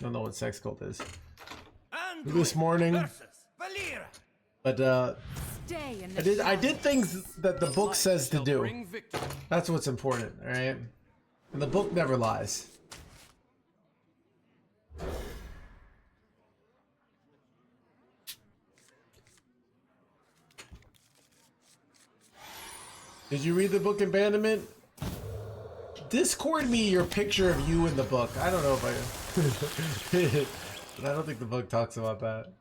don't know what sex cult is. This morning, but I did things that the book says to do. That's what's important, all right? And the book never lies. Did you read the book Abandonment? Discord me your picture of you in the book. I don't know if I... But I don't think the book talks about that.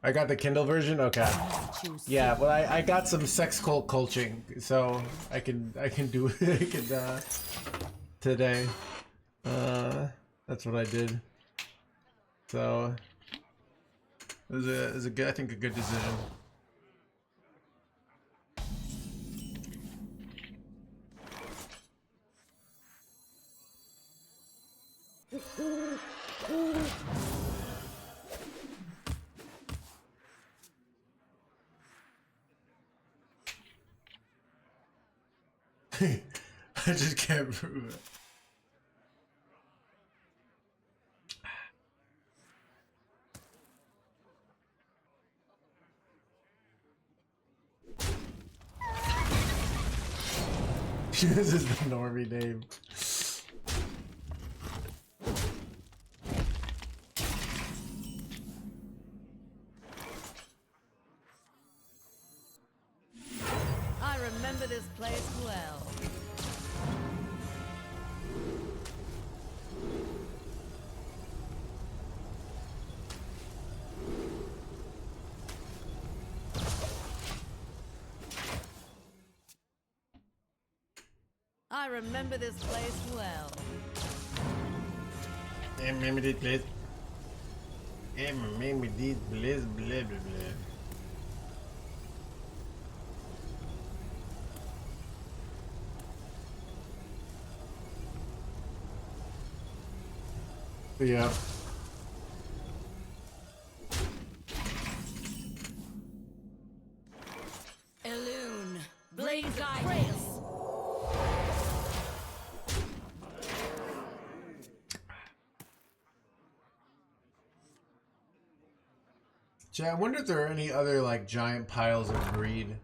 I got the Kindle version? Okay. Yeah, well I got some sex cult coaching, so I can do it today. That's what I did. So it was a good, I think a good decision. I just can't prove it. This is the normie name. I remember this place well. I remember this place well. I remember this place. I remember this place, blah, blah, blah. Yeah. Elune, blade guidance. Chat, I wonder if there are any other like giant piles of greed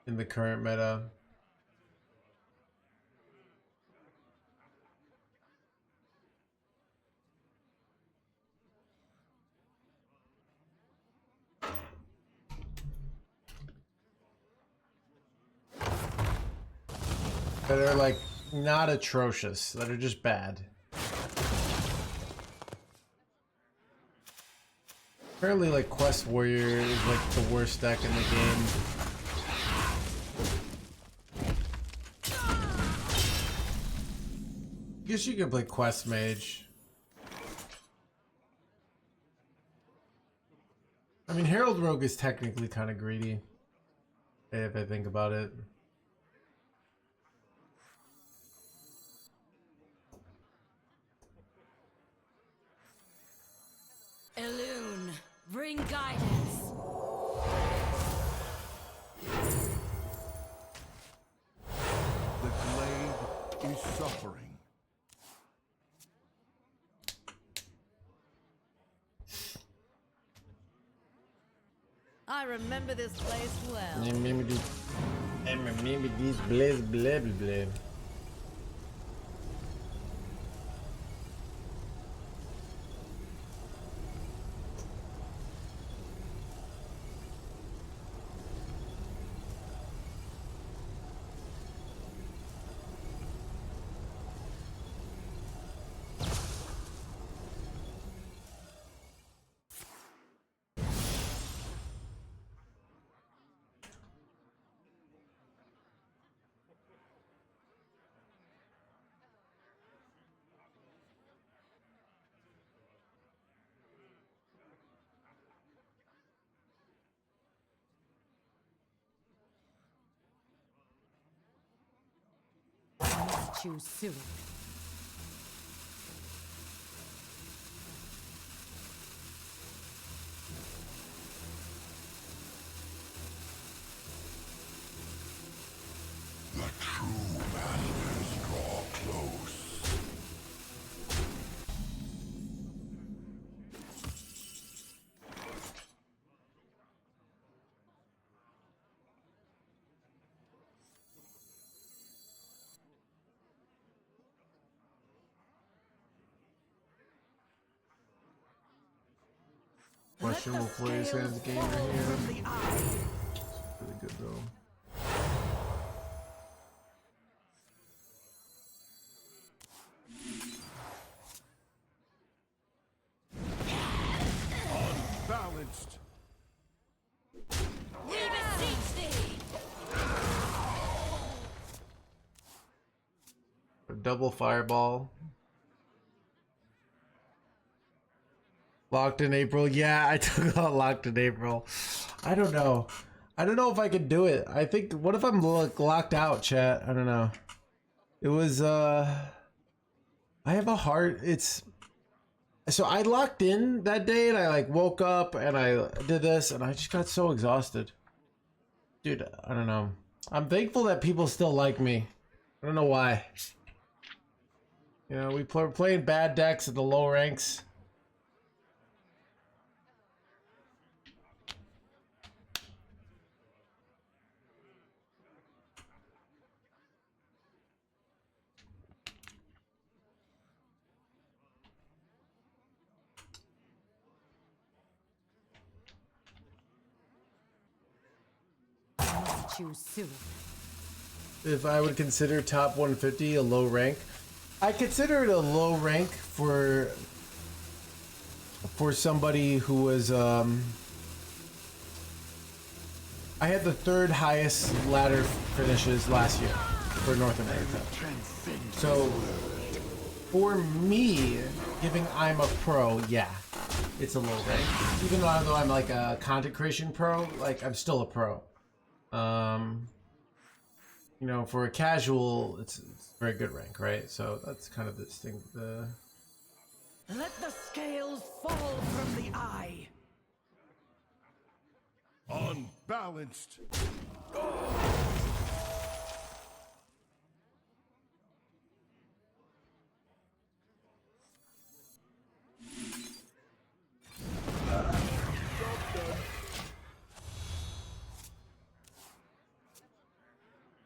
in the current meta. That are like not atrocious, that are just bad. Apparently, like, Quest Warrior is, like, the worst deck in the game. Guess you could play Quest Mage. I mean, Herald Rogue is technically kind of greedy, if I think about it. Elune, bring guidance. The glade is suffering. I remember this place well. I remember these blaze blah blah blah. Choose soon. Questionable plays hands gamer here. Really good though. Balanced. We beseech thee. A double fireball. Locked in April. Yeah, I took out locked in April. I don't know. I don't know if I could do it. I think, what if I'm locked out, chat? I don't know. It was, I have a heart. So I locked in that day and I like woke up and I did this and I just got so exhausted. Dude, I don't know. I'm thankful that people still like me. I don't know why. You know, we're playing bad decks at the low ranks. Choose soon. If I would consider top 150 a low rank, I consider it a low rank for somebody who was I had the third highest ladder finishes last year for North America. So for me, giving I'm a pro, yeah, it's a low rank. Even though I'm like a content creation pro, like I'm still a pro. You know, for a casual, it's a very good rank, right? So that's kind of this thing. Let the scales fall from the eye. Unbalanced.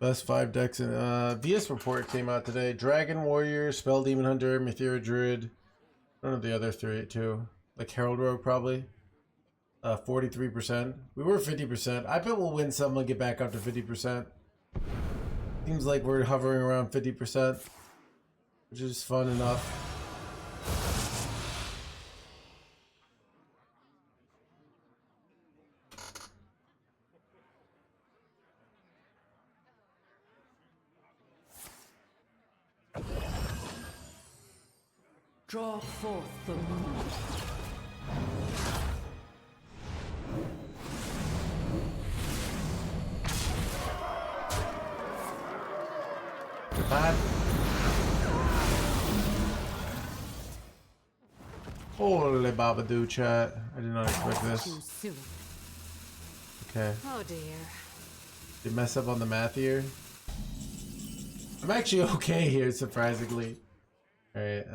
Best 5 decks in VS report came out today. Dragon Warrior, Spell Demon Hunter, Mythera Druid. I don't know the other three too. Like Herald Rogue probably. 43%. We were 50%. I bet we'll win some and get back up to 50%. Seems like we're hovering around 50%, which is fun enough. Draw forth the moon. Bad. Holy babadoo, chat. I did not expect this. Choose soon. Okay. Oh dear. Did mess up on the math here? I'm actually okay here, surprisingly. Alright,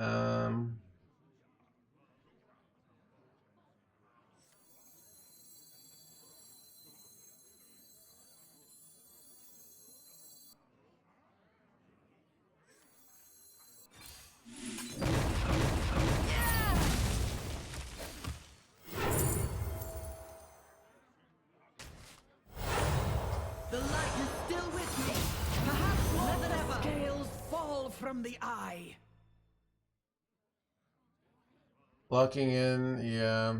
The light is still with me. Perhaps more than ever. Scales fall from the eye. locking in, yeah.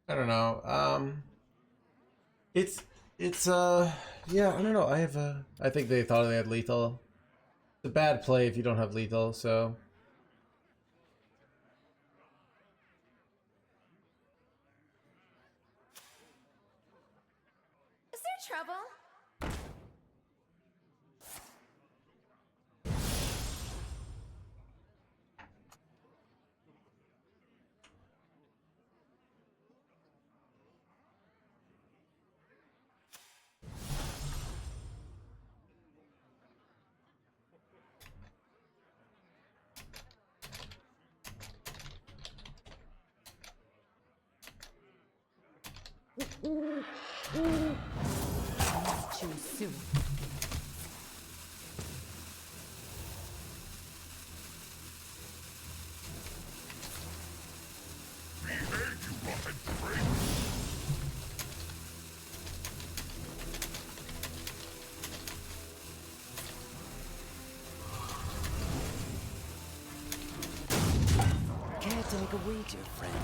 I don't know. It's yeah, I don't know. I think they thought they had lethal. It's a bad play if you don't have lethal, so. Is there trouble? Choose soon. Behavior. a wager, friend.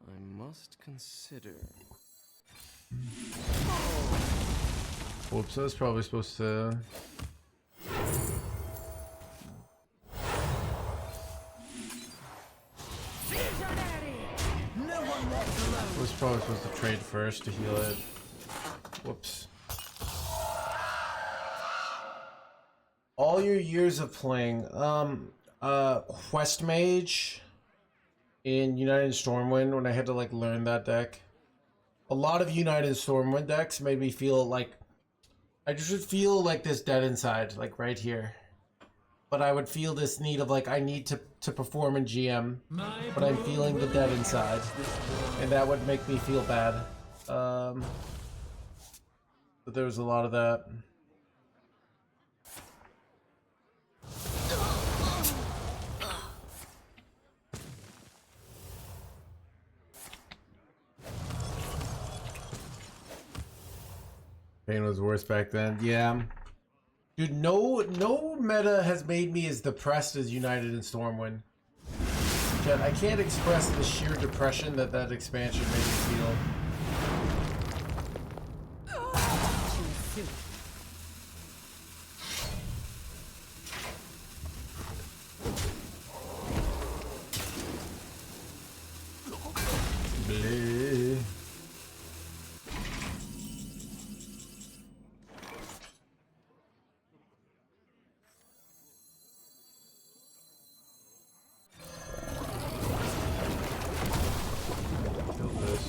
I must consider. Whoops, I was probably supposed to. I was probably supposed to trade first to heal it. Whoops. All your years of playing, Quest Mage in United Stormwind, when I had to like learn that deck. A lot of United Stormwind decks made me feel like I just would feel like this dead inside, like right here. But I would feel this need of like I need to perform in GM, but I'm feeling the dead inside, and that would make me feel bad. But there was a lot of that. Pain was worse back then. Yeah. Dude, no meta has made me as depressed as United in Stormwind. I can't express the sheer depression that that expansion made me feel. Bleh. Kill this.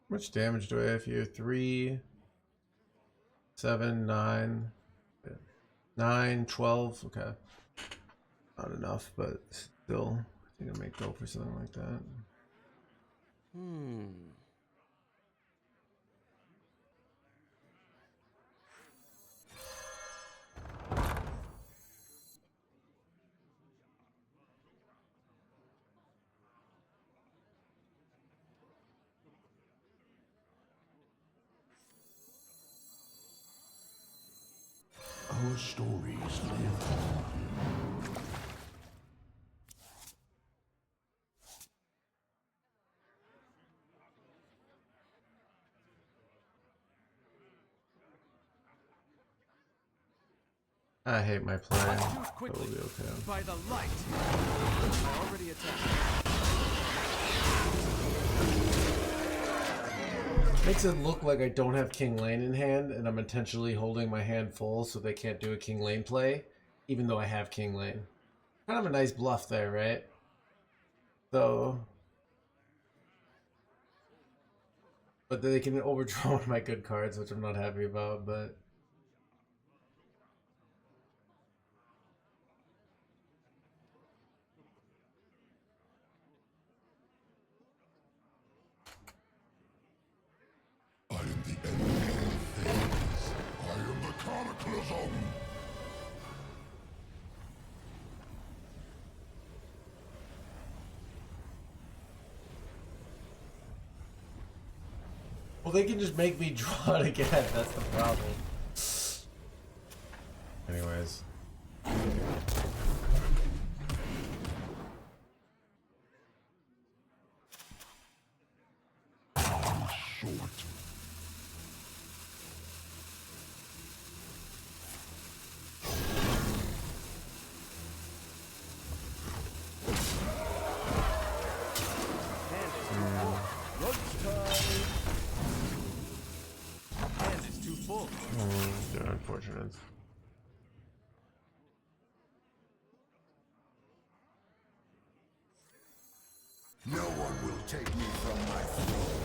How much damage do I have here? 3, 7, 9, 9, 12. Okay. Not enough, but still, I think I might go for something like that. Our stories live on. I hate my play. Choose That will quickly. be okay. By the light. I already attacked. Makes it look like I don't have King Lane in hand, and I'm intentionally holding my hand full so they can't do a King Lane play, even though I have King Lane. Kind of a nice bluff there, right? So... But they can overdraw one of my good cards, which I'm not happy about, but... I am the end of things. I am the Cataclysm. they can just make me draw it again. That's the problem. Anyways. Short. Hand is too full. They're unfortunate. No one will take me from my throne.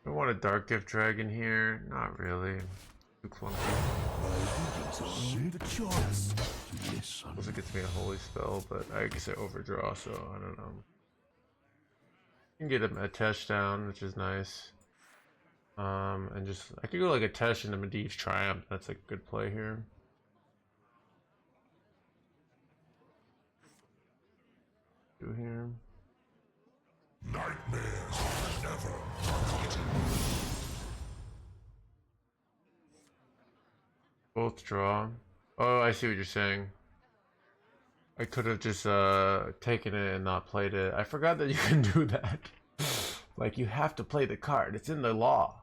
I want a Dark Gift Dragon here. Not really. Too clunky. The choice. Listen. Also gets me a holy spell, but I guess I overdraw, so I don't know. You can get a Tesh down, which is nice. And just I could go like a Tesh into Medivh's Triumph. That's a good play here. Do here. Nightmares are never forgotten. Both draw. Oh, I see what you're saying. I could have just taken it and not played it. I forgot that you can do that. Like, you have to play the card. It's in the law.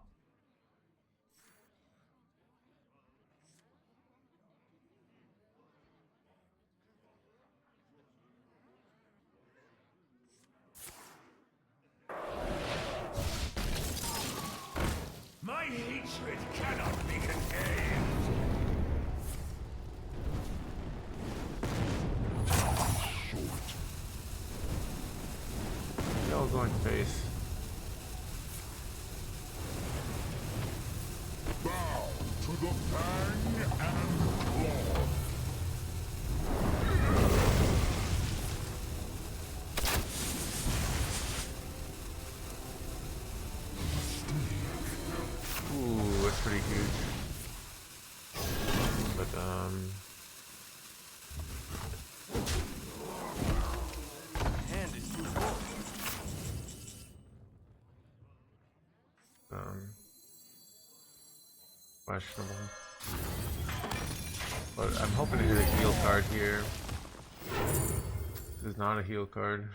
My hatred cannot be contained. Short. They're all going face. Bow to the fang and claw. Ooh, that's pretty huge. But Hand is too full. questionable. But I'm hoping to hit a heal card here. This is not a heal card.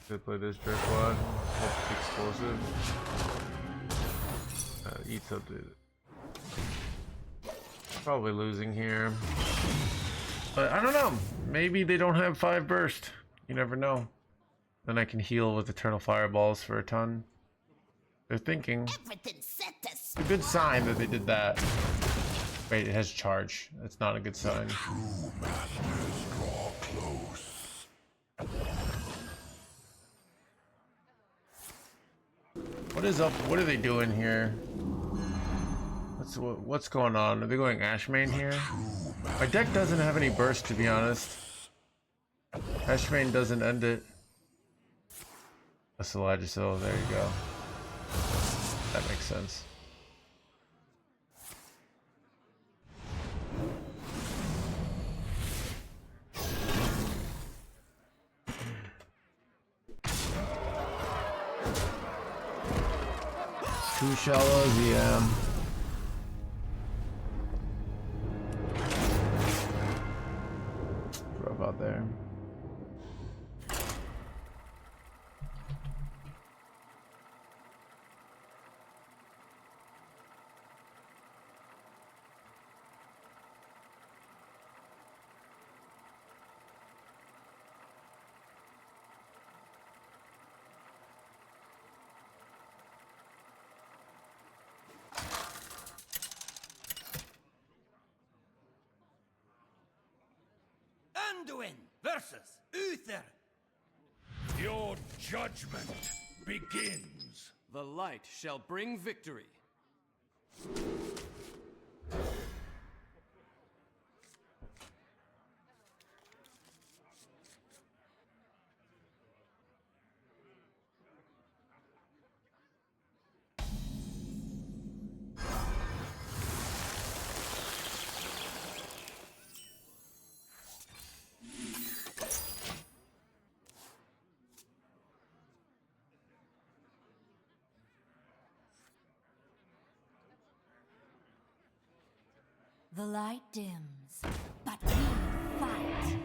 Could play this Driftwood. Hope it's explosive. Eats up the. Probably losing here. But I don't know. Maybe they don't have 5 burst. You never know. Then I can heal with Eternal Fireballs for a ton. They're thinking. It's a good sign that they did that. Wait, it has charge. That's not a good sign. True masters draw close. What is up? What are they doing here? What's going on? Are they going Ashmane here? My deck doesn't have any burst, to be honest. Ashmane doesn't end it. That's Elijah, so there you go. That makes sense. Too shallow, yeah. Rough out there. Anduin versus Uther. Your judgment begins. The light shall bring victory. The light dims, but we fight.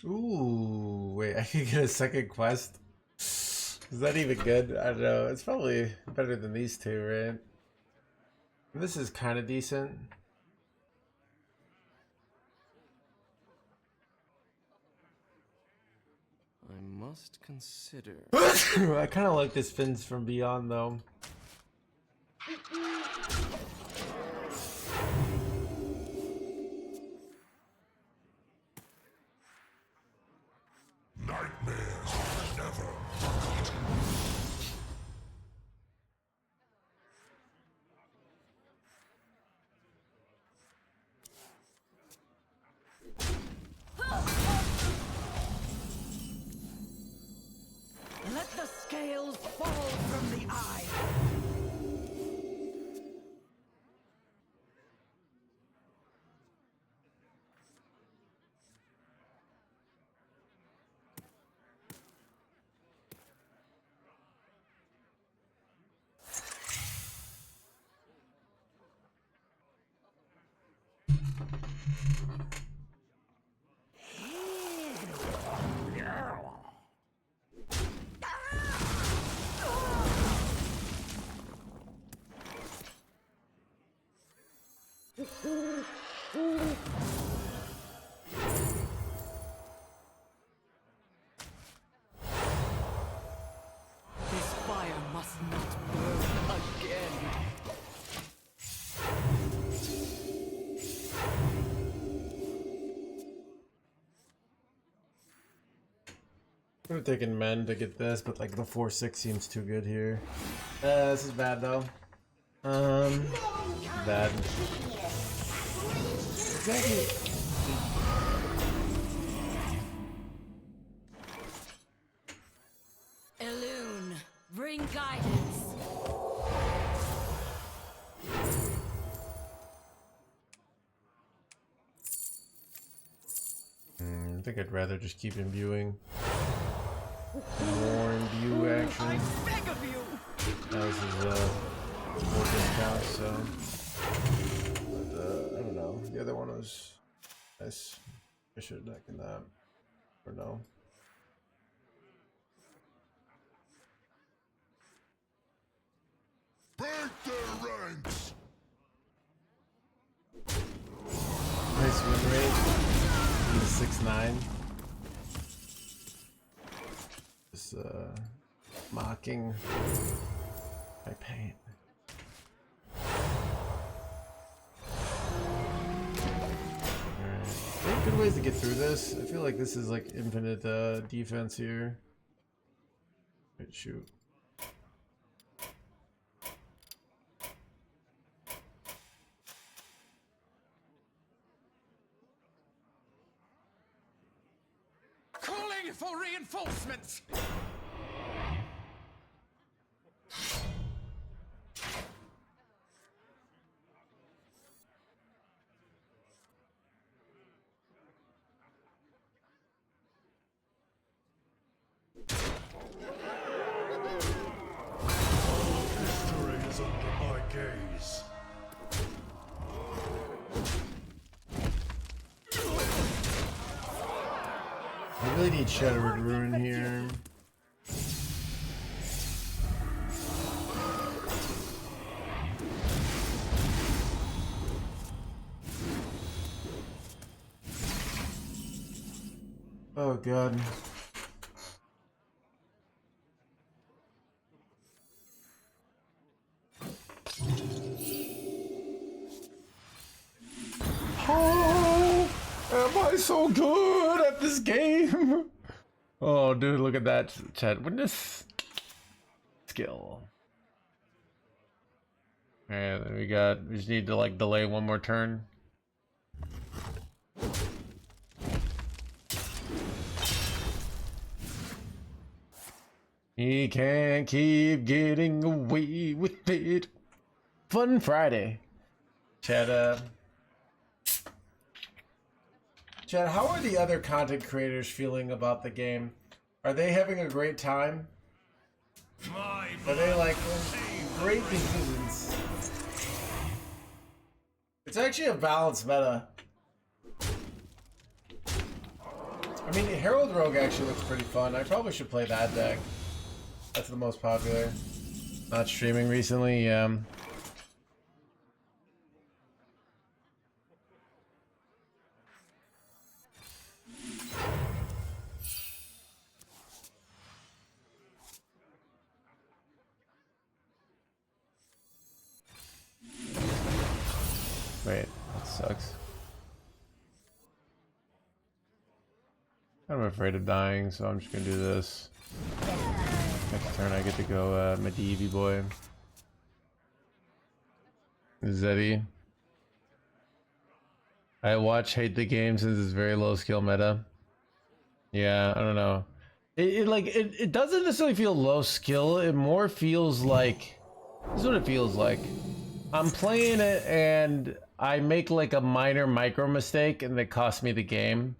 Ooh, wait, I could get a second quest. Is that even good? I don't know. It's probably better than these two, right? This is kind of decent. I must consider. I kind of like this Fins from Beyond, though. Nightmares are never forgotten. Let the scales fall from the eye. This fire must not burn again. I would have taken men to get this, but like the 4-6 seems too good here. This is bad though. Bad. Exactly. Elune, bring guidance. I think I'd rather just keep imbuing. More imbue actually. Beg of you. Now this is more discount, so. But I don't know. The other one was nice. I should have taken that. Or no. Break their ranks! Nice win rate. 6-9. Just mocking my pain. Alright. Good ways to get through this. I feel like this is like infinite defense here. Wait, shoot. Calling for reinforcements! History is under my gaze. I really need Shattered Ruin here. Oh god. Oh, am I so good at this game? Oh, dude, look at that chat. Witness skill. Alright, then we just need to like delay one more turn. He can't keep getting away with it. Fun Friday. Chad, how are the other content creators feeling about the game? Are they having a great time? Are they like great decisions? It's actually a balanced meta. I mean, Herald Rogue actually looks pretty fun. I probably should play that deck. That's the most popular. Not streaming recently, yeah. Wait, that sucks. I'm afraid of dying, so I'm just gonna do this. Next turn I get to go Medivh boy. Zeddy. I hate the game since it's very low skill meta. Yeah, I don't know. It doesn't necessarily feel low skill, it more feels like, this is what it feels like. I'm playing it and I make like a minor micro mistake and it costs me the game.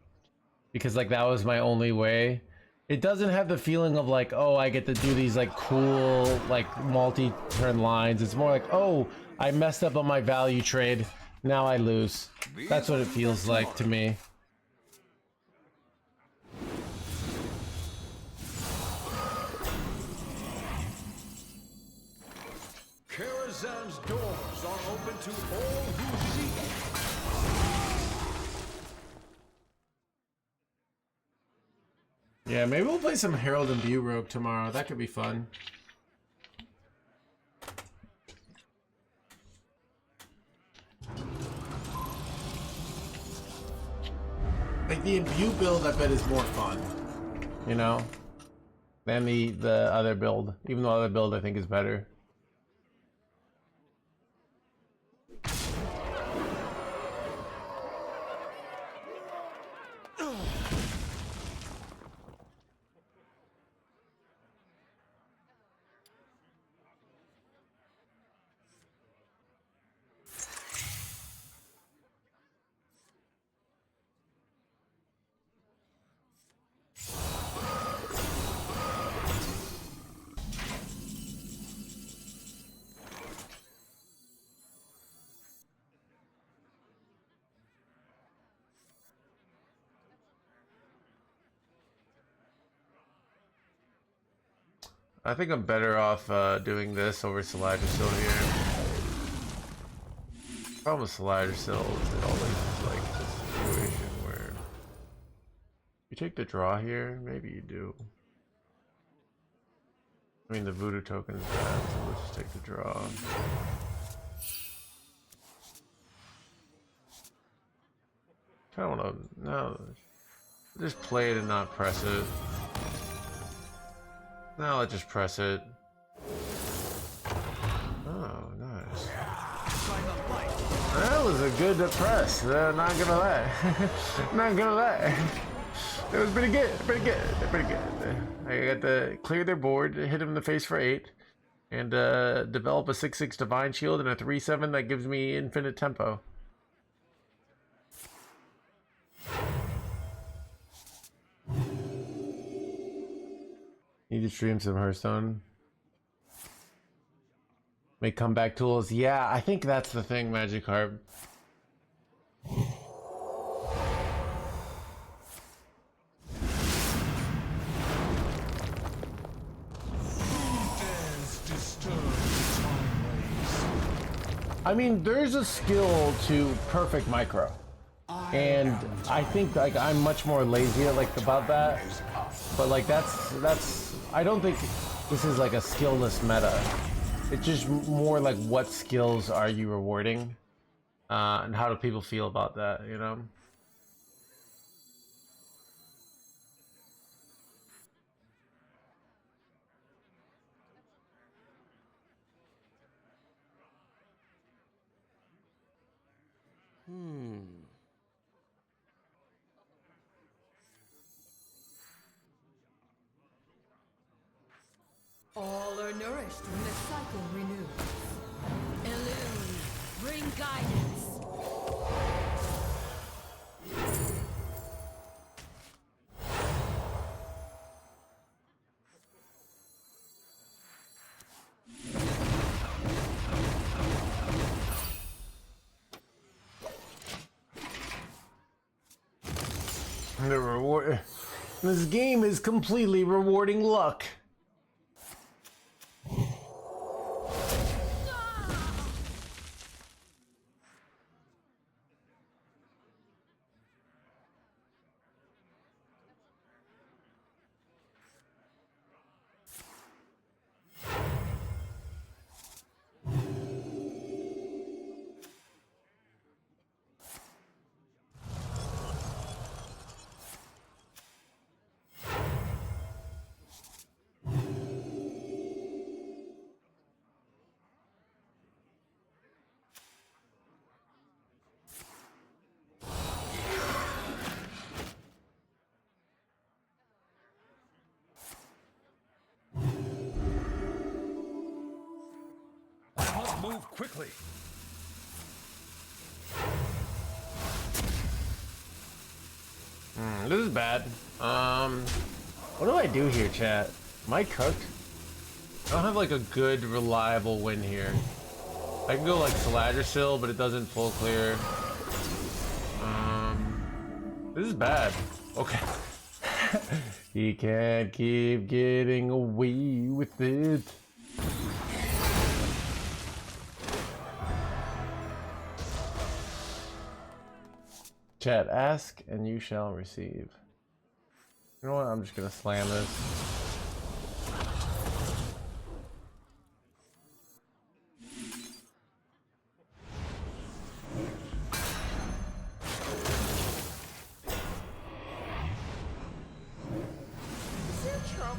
Because like that was my only way. It doesn't have the feeling of like, oh, I get to do these like cool like multi-turn lines. It's more like, oh, I messed up on my value trade. Now I lose. That's what it feels like to me. Karazhan's doors are open to all who seek it. Yeah, maybe we'll play some Herald and View Rogue tomorrow. That could be fun. Like the Imbue build, I bet is more fun, you know, than the other build. Even though the other build I think is better. I think I'm better off doing this over Still here. Problem with Still is it always is like a situation where you take the draw here, maybe you do. I mean the voodoo token is bad, so let's just take the draw. I don't wanna just play it and not press it. Now let's just press it. Oh, nice. That was a good press. Not gonna lie. Not gonna lie. It was pretty good. Pretty good. Pretty good. I got to clear their board, hit him in the face for 8, and develop a 6/6 Divine Shield and a 3/7 that gives me infinite tempo. Need to stream some Hearthstone. Make comeback tools. Yeah, I think that's the thing, Magikarp. I mean, there's a skill to perfect micro. And I think like I'm much more lazy like about that. But like that's I don't think this is like a skillless meta. It's just more like what skills are you rewarding? And how do people feel about that, you know? All are nourished when the cycle renews. Illume, bring guidance. The reward. This game is completely rewarding luck. I must move quickly. This is bad. What do I do here, chat? Am I cooked? I don't have like a good, reliable win here. I can go like Saladrisil, but it doesn't full clear. This is bad. Okay. He can't keep getting away with it. Chat, ask and you shall receive. You know what? I'm just gonna slam this.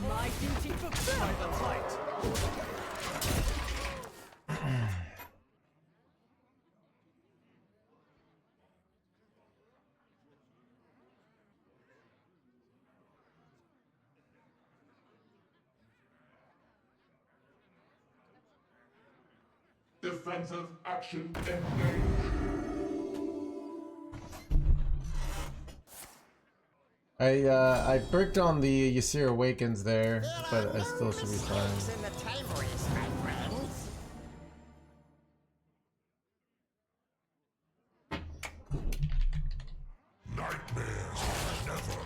My duty fulfilled. By the light. Defensive action engaged. I bricked on the Ysir Awakens there, but I still should be fine. In the time race, my friends. Nightmares never.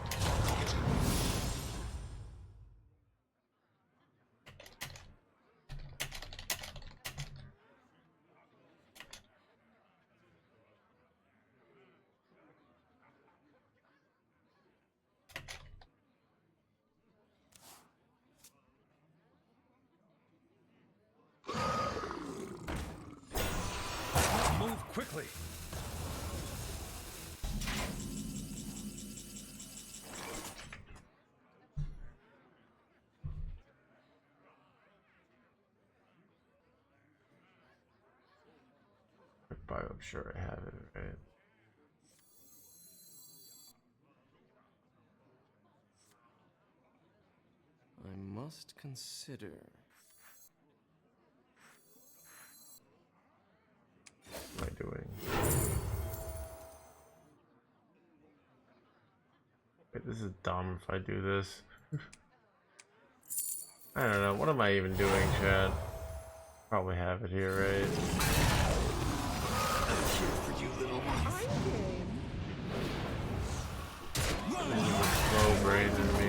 Move quickly. I'm sure I have it, right? I must consider. What am I doing? Wait, this is dumb if I do this. I don't know. What am I even doing, Chad? Probably have it here, right? For you, little one. Slow brain in me.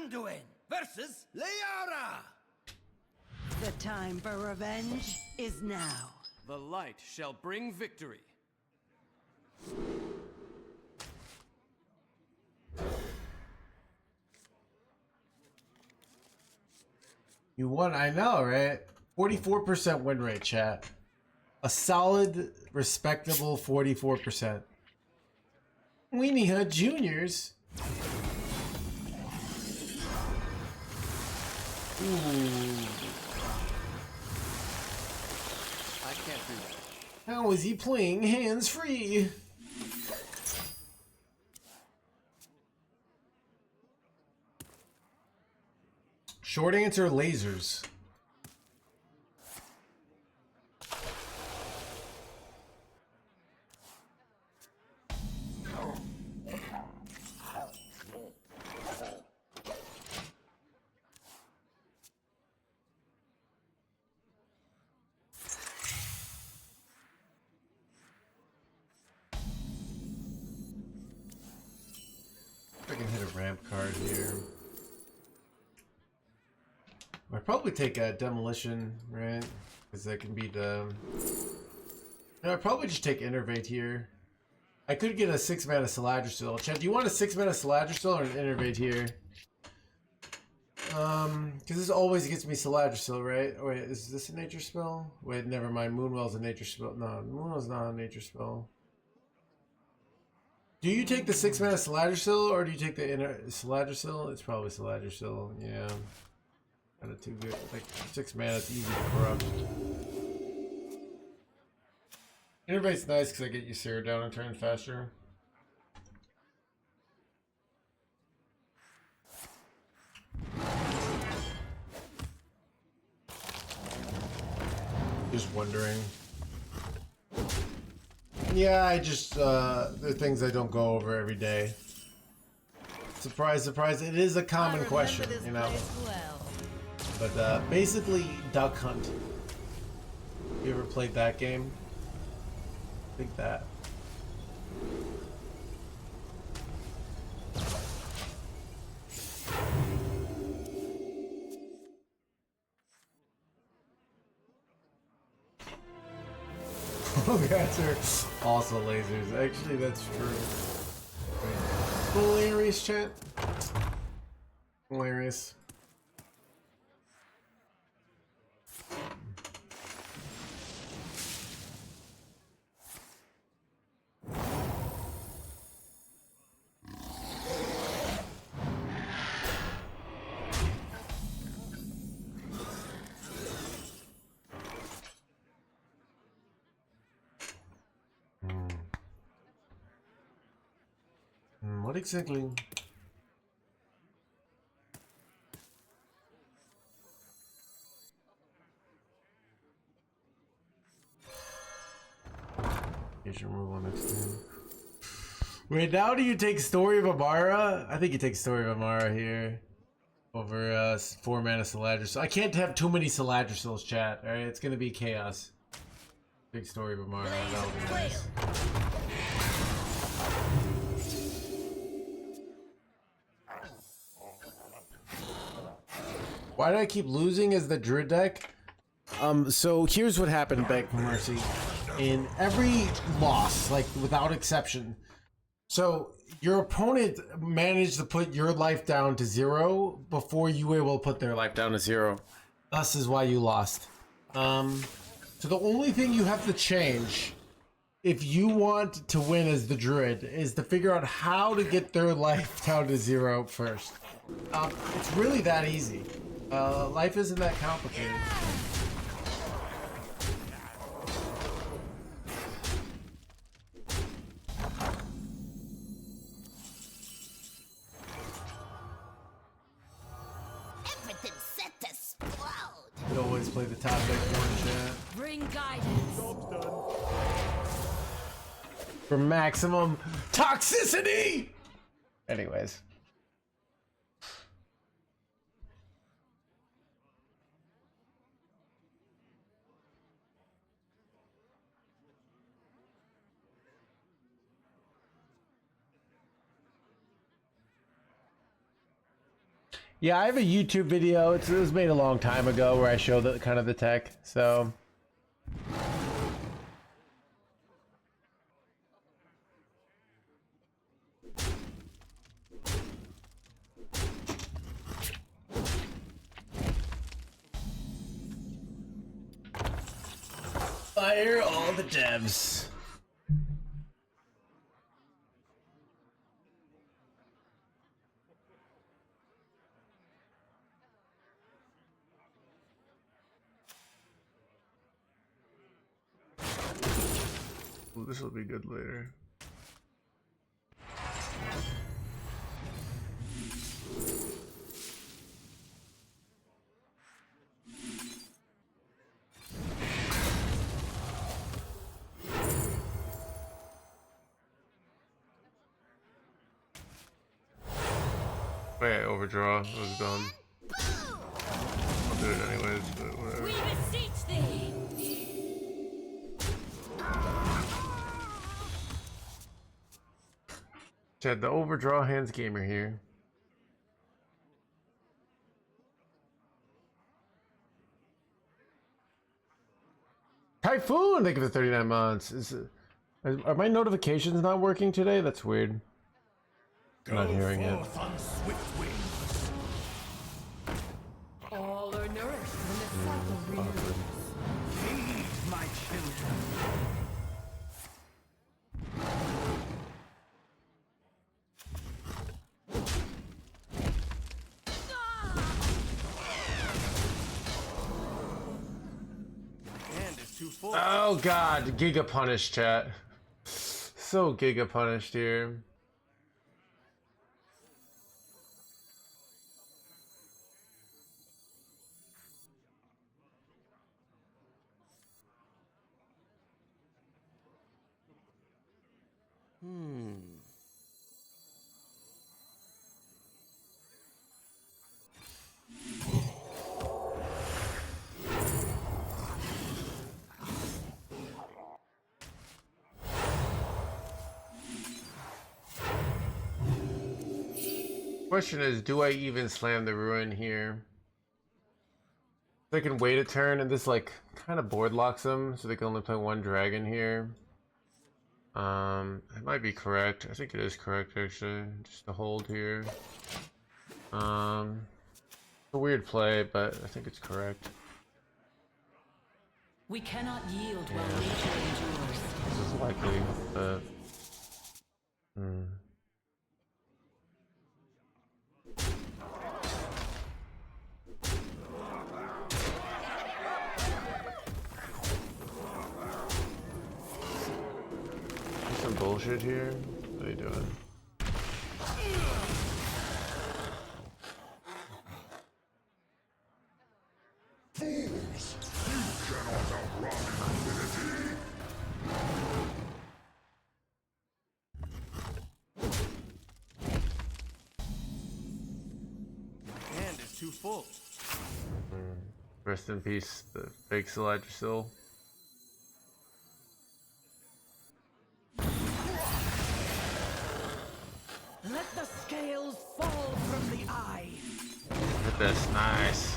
Anduin versus Liara. The time for revenge is now. The light shall bring victory. You won, I know, right? 44% win rate, chat. A solid, respectable 44%. Weenie Hut Juniors. Ooh. I can't do that. How is he playing hands-free? Short answer, lasers. I can hit a ramp card here. I'd probably take a demolition, right? Because that can be the. No, I'd probably just take Innervate here. I could get a 6-mana Saladrossil. Chad, do you want a 6-mana Saladrossil or an Innervate here? Because this always gets me Saladrossil, right? Oh, wait, is this a nature spell? Wait, never mind. Moonwell's a nature spell. No, Moonwell's not a nature spell. Do you take the 6-mana Saladrossil or do you take the Saladrossil? It's probably Saladrossil, yeah. Kind of too good. Like 6 mana, it's easy to corrupt. Innervate's nice because I get you Sarah down and turn faster. Just wondering. Yeah, I just, they're things I don't go over every day. Surprise, surprise, it is a common question, you know? But, basically, Duck Hunt. You ever played that game? I think that. Guys are also lasers. Actually, that's true. Hilarious, chat. Hilarious. What exactly? Here's your removal next turn. Wait, now do you take Story of Amara? I think you take Story of Amara here. Over 4 mana Saladrossil. I can't have too many Saladrossils, chat. Alright, it's gonna be chaos. Big Story of Amara. That would be nice. Why do I keep losing as the Druid deck? So here's what happened, Bank for Mercy. In every loss, like without exception. So your opponent managed to put your life down to 0 before you were able to put their life down to 0. Thus is why you lost. So the only thing you have to change if you want to win as the Druid is to figure out how to get their life down to 0 first. It's really that easy. Life isn't that complicated. Everything's set to explode. You always play the top deck for chat. Bring guidance. For maximum toxicity! Anyways. Yeah, I have a YouTube video. It was made a long time ago where I show the kind of the tech. So. Fire all the devs. Well, this will be good later. Wait, overdraw. It was done. I'll do it anyways, but whatever. We beseech thee. Chad, the overdraw hands gamer here. Typhoon, thank you for 39 months. Are my notifications not working today? That's weird. I'm not hearing it. On swift wings. All are nourished when the cycle renews. Feed my children. Hand is too full. Oh god, Giga Punish, chat. So Giga Punished here. Question is, do I even slam the ruin here? They can wait a turn, and this like kind of board locks them, so they can only play one dragon here. It might be correct. I think it is correct actually. Just to hold here. A weird play, but I think it's correct. We cannot yield while nature endures. This is likely, but some bullshit here. What are you doing? Fools! You cannot outrun infinity! Hand is too full. Rest in peace, the fake Yggdrasil. Let the scales fall from the eye. Hit this, nice.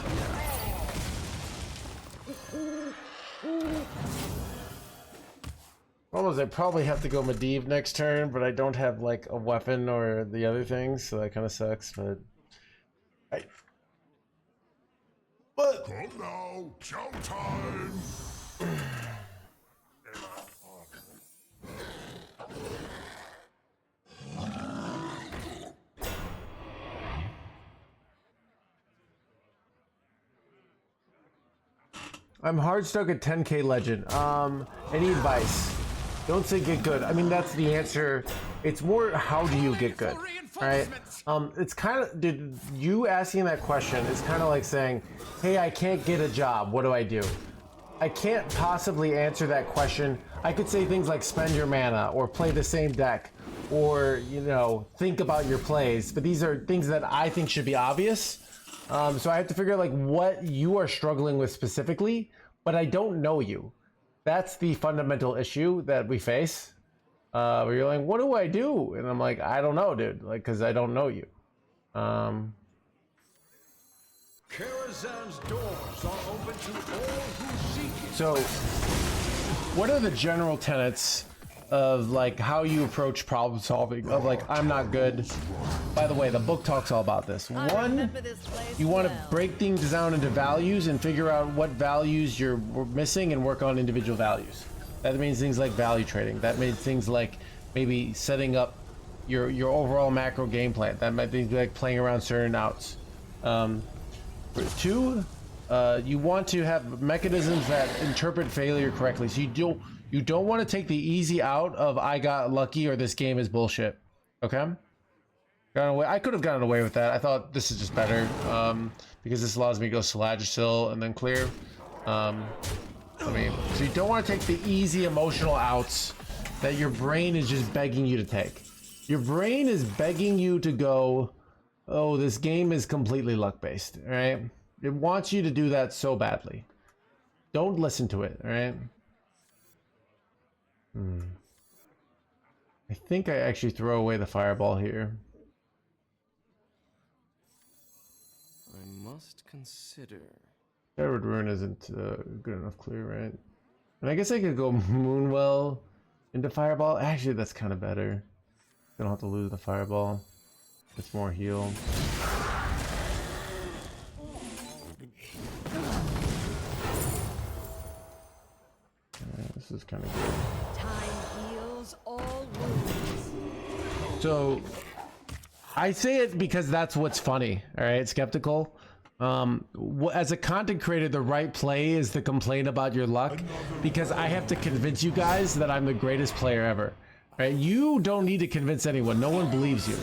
Almost, I probably have to go Medivh next turn, but I don't have like a weapon or the other things, so that kind of sucks. But Come now, showtime! I'm hard stuck at 10k legend. Any advice? Don't say get good. I mean, that's the answer. It's more, how do you get good? Right? It's kind of, dude, you asking that question is kind of like saying, hey, I can't get a job. What do I do? I can't possibly answer that question. I could say things like spend your mana or play the same deck or, you know, think about your plays. But these are things that I think should be obvious. So I have to figure out like what you are struggling with specifically, but I don't know you. That's the fundamental issue that we face. Where you're like, what do I do? And I'm like, I don't know, dude. Like, cause I don't know you. Karazhan's doors are open to all who seek it. So, what are the general tenets of like how you approach problem solving? Of like, I'm not good. By the way, the book talks all about this. One, you want to break things down into values and figure out what values you're missing and work on individual values. That means things like value trading. That means things like maybe setting up your overall macro game plan. That might be like playing around certain outs. Two, you want to have mechanisms that interpret failure correctly. So you don't want to take the easy out of I got lucky or this game is bullshit. Okay? I could have gotten away with that. I thought this is just better because this allows me to go Slaggersill and then clear. So you don't want to take the easy emotional outs that your brain is just begging you to take. Your brain is begging you to go, oh, this game is completely luck-based, all right? It wants you to do that so badly. Don't listen to it, all right? I think I actually throw away the fireball here. I must consider. Sherwood Ruin isn't good enough clear, right? And I guess I could go Moonwell into fireball. Actually, that's kind of better. Don't have to lose the fireball. It's more heal. This is kind of good. Time heals all wounds. So, I say it because that's what's funny, all right? Skeptical. As a content creator, the right play is to complain about your luck because I have to convince you guys that I'm the greatest player ever. Right? You don't need to convince anyone. No one believes you.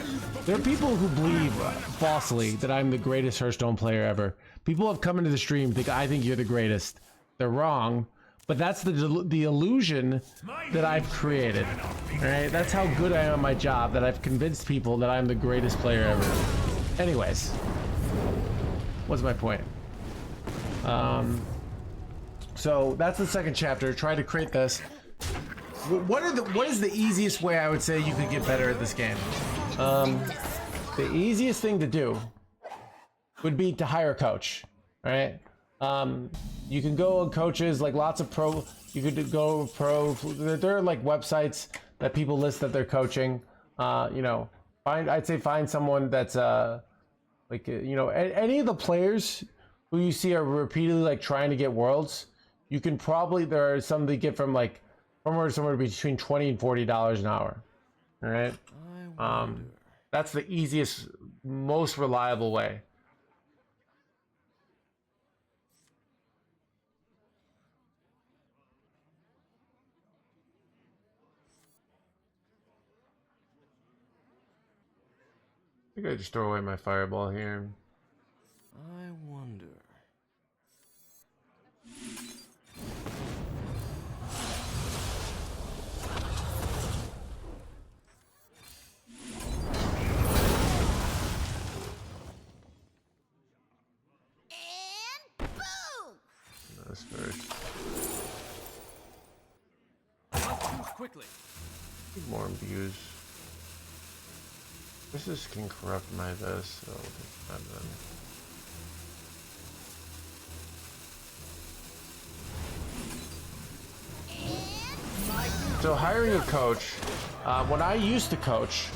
There are people who believe falsely that I'm the greatest Hearthstone player ever. People have come into the stream think I think you're the greatest. They're wrong, but that's the illusion that I've created. Right? That's how good I am at my job, that I've convinced people that I'm the greatest player ever. Anyways, what's my point? So that's the second chapter. Try to create this. What is the easiest way I would say you could get better at this game? The easiest thing to do would be to hire a coach, right? You can go on coaches, like lots of pro, you could go pro, there are like websites that people list that they're coaching. You know, I'd say find someone that's like, you know, any of the players who you see are repeatedly like trying to get worlds, you can probably, there are some they get from like, somewhere between $20 and $40 an hour. All right. That's the easiest, most reliable way. I think I just throw away my fireball here. I wonder. This first. Choose quickly. Need more imbues. This can corrupt my this, so we'll take that then. So hiring a coach, when I used to coach,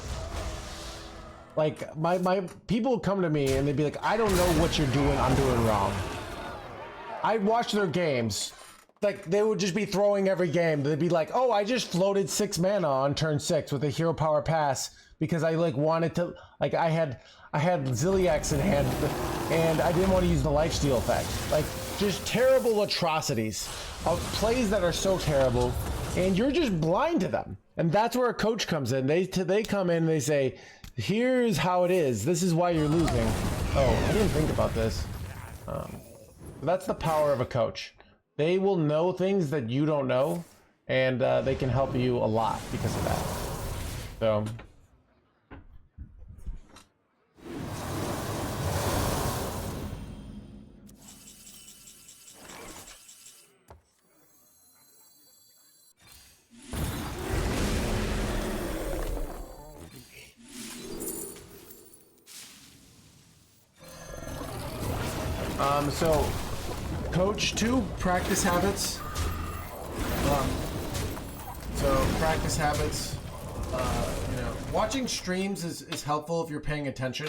like my people would come to me and they'd be like, I don't know what you're doing, I'm doing wrong. I'd watch their games, like they would just be throwing every game. They'd be like, oh, I just floated 6 mana on turn 6 with a hero power pass because I like wanted to, like I had Zilliax in hand and I didn't want to use the lifesteal effect. Like just terrible atrocities of plays that are so terrible and you're just blind to them. And that's where a coach comes in. They come in and they say, here's how it is. This is why you're losing. Oh, I didn't think about this. That's the power of a coach. They will know things that you don't know, and they can help you a lot because of that. So. So coach 2, practice habits. So practice habits. You know, watching streams is helpful if you're paying attention.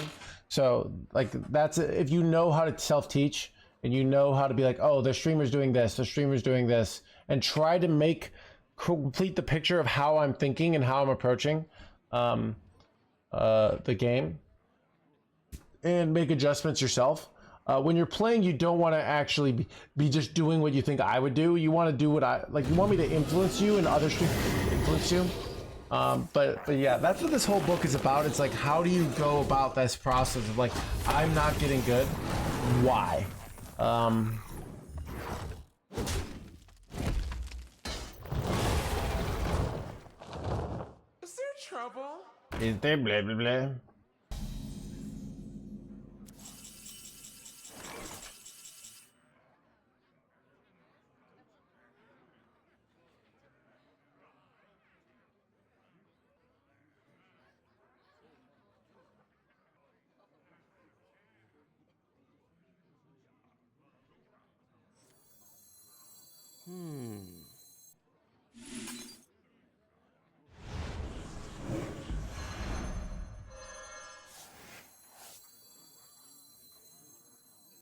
So like that's if you know how to self-teach and you know how to be like, oh, the streamer's doing this, the streamer's doing this, and try to complete the picture of how I'm thinking and how I'm approaching the game, and make adjustments yourself. When you're playing, you don't want to actually be just doing what you think I would do. You want to do what I like. You want me to influence you and other streamers influence you. But yeah, that's what this whole book is about. It's like, how do you go about this process of like, I'm not getting good. Why? Is there trouble? Is there blah blah blah?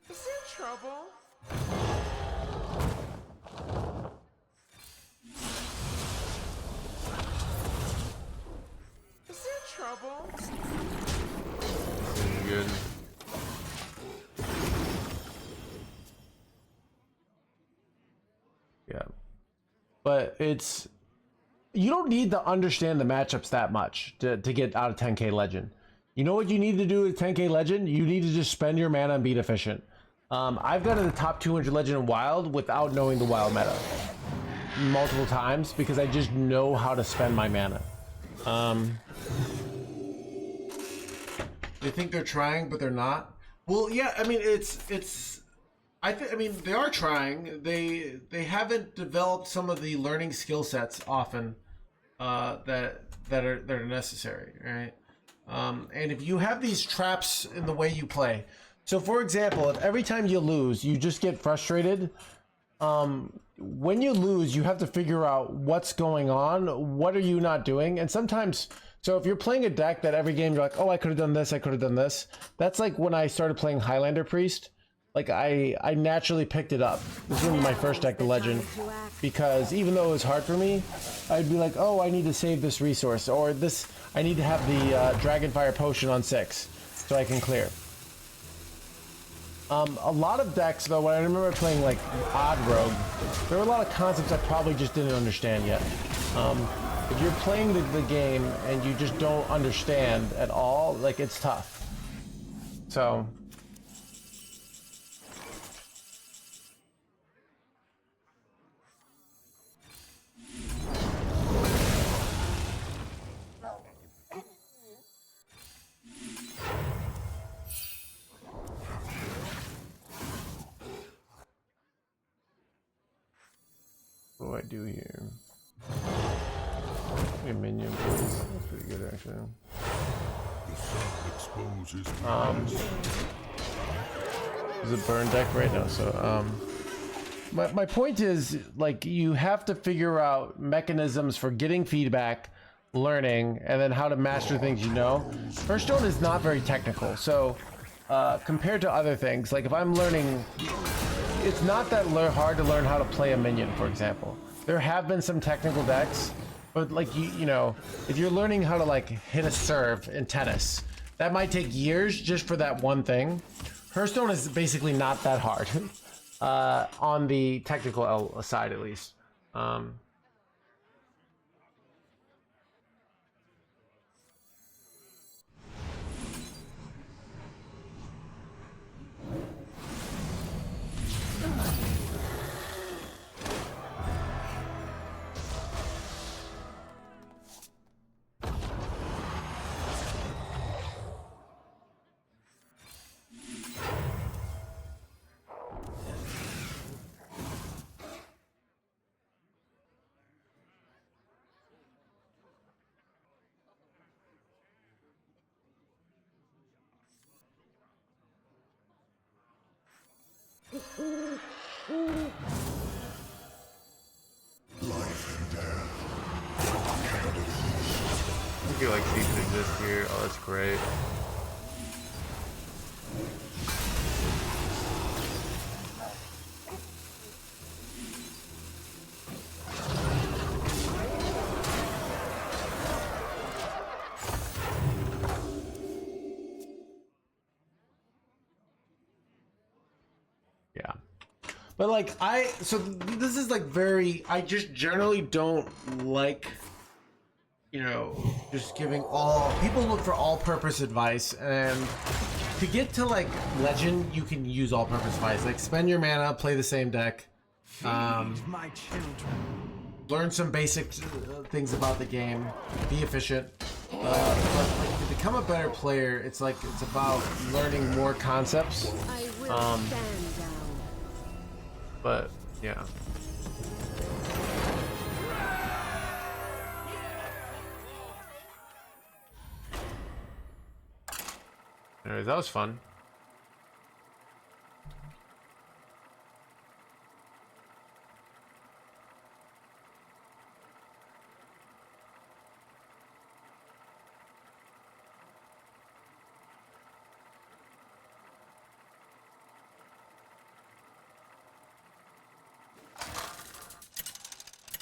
Is there trouble? Is there trouble? Good. Yeah. But you don't need to understand the matchups that much to get out of 10k legend. You know what you need to do with 10k legend? You need to just spend your mana and be efficient. I've got to the top 200 legend in wild without knowing the wild meta multiple times because I just know how to spend my mana. They think they're trying, but they're not. Well, yeah, I mean, I mean, they are trying. They haven't developed some of the learning skill sets often that are necessary, right? And if you have these traps in the way you play, so for example, if every time you lose, you just get frustrated. When you lose, you have to figure out what's going on. What are you not doing? And sometimes, so if you're playing a deck that every game you're like, oh, I could have done this, I could have done this. That's like when I started playing Highlander Priest. Like I naturally picked it up. This was my first deck, the Legend, because even though it was hard for me, I'd be like, oh, I need to save this resource, or this, I need to have the Dragonfire Potion on 6 so I can clear. A lot of decks though, when I remember playing like Odd Rogue, there were a lot of concepts I probably just didn't understand yet. If you're playing the game and you just don't understand at all, like it's tough. So. What do I do here? A minion, please. That's pretty good, actually. Is it burn deck right now? So, my point is, like, you have to figure out mechanisms for getting feedback, learning, and then how to master things you know. Hearthstone is not very technical, so compared to other things, like if I'm learning, it's not that hard to learn how to play a minion, for example. There have been some technical decks, but like you know, if you're learning how to like hit a serve in tennis, that might take years just for that one thing. Hearthstone is basically not that hard on the technical side, at least. Life and death. I think you like these exist here. Oh, that's great. Yeah. But like so this is like I just generally don't like, you know, just giving people look for all-purpose advice, and to get to like legend you can use all-purpose advice, like spend your mana, play the same deck, My children. learn some basic things about the game, be efficient. But like, to become a better player, it's about learning more concepts. I will stand down. But yeah. Anyways, that was fun.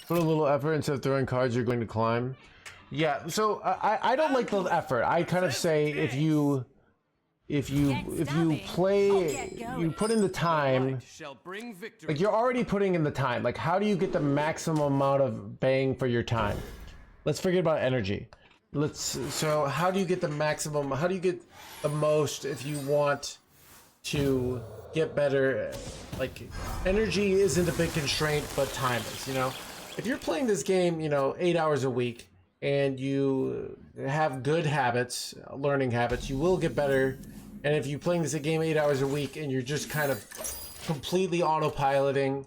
Put a little effort instead of throwing cards you're going to climb. Yeah, so I don't like the effort. I kind of say if you play, you put in the time, Shall bring victory. like you're already putting in the time. Like, how do you get the maximum amount of bang for your time? Let's forget about energy. So how do you get the maximum? How do you get the most if you want to get better? Like, energy isn't a big constraint, but time is, you know? If you're playing this game, you know, 8 hours a week, and you have good habits, learning habits, you will get better. And if you're playing this game 8 hours a week and you're just kind of completely autopiloting,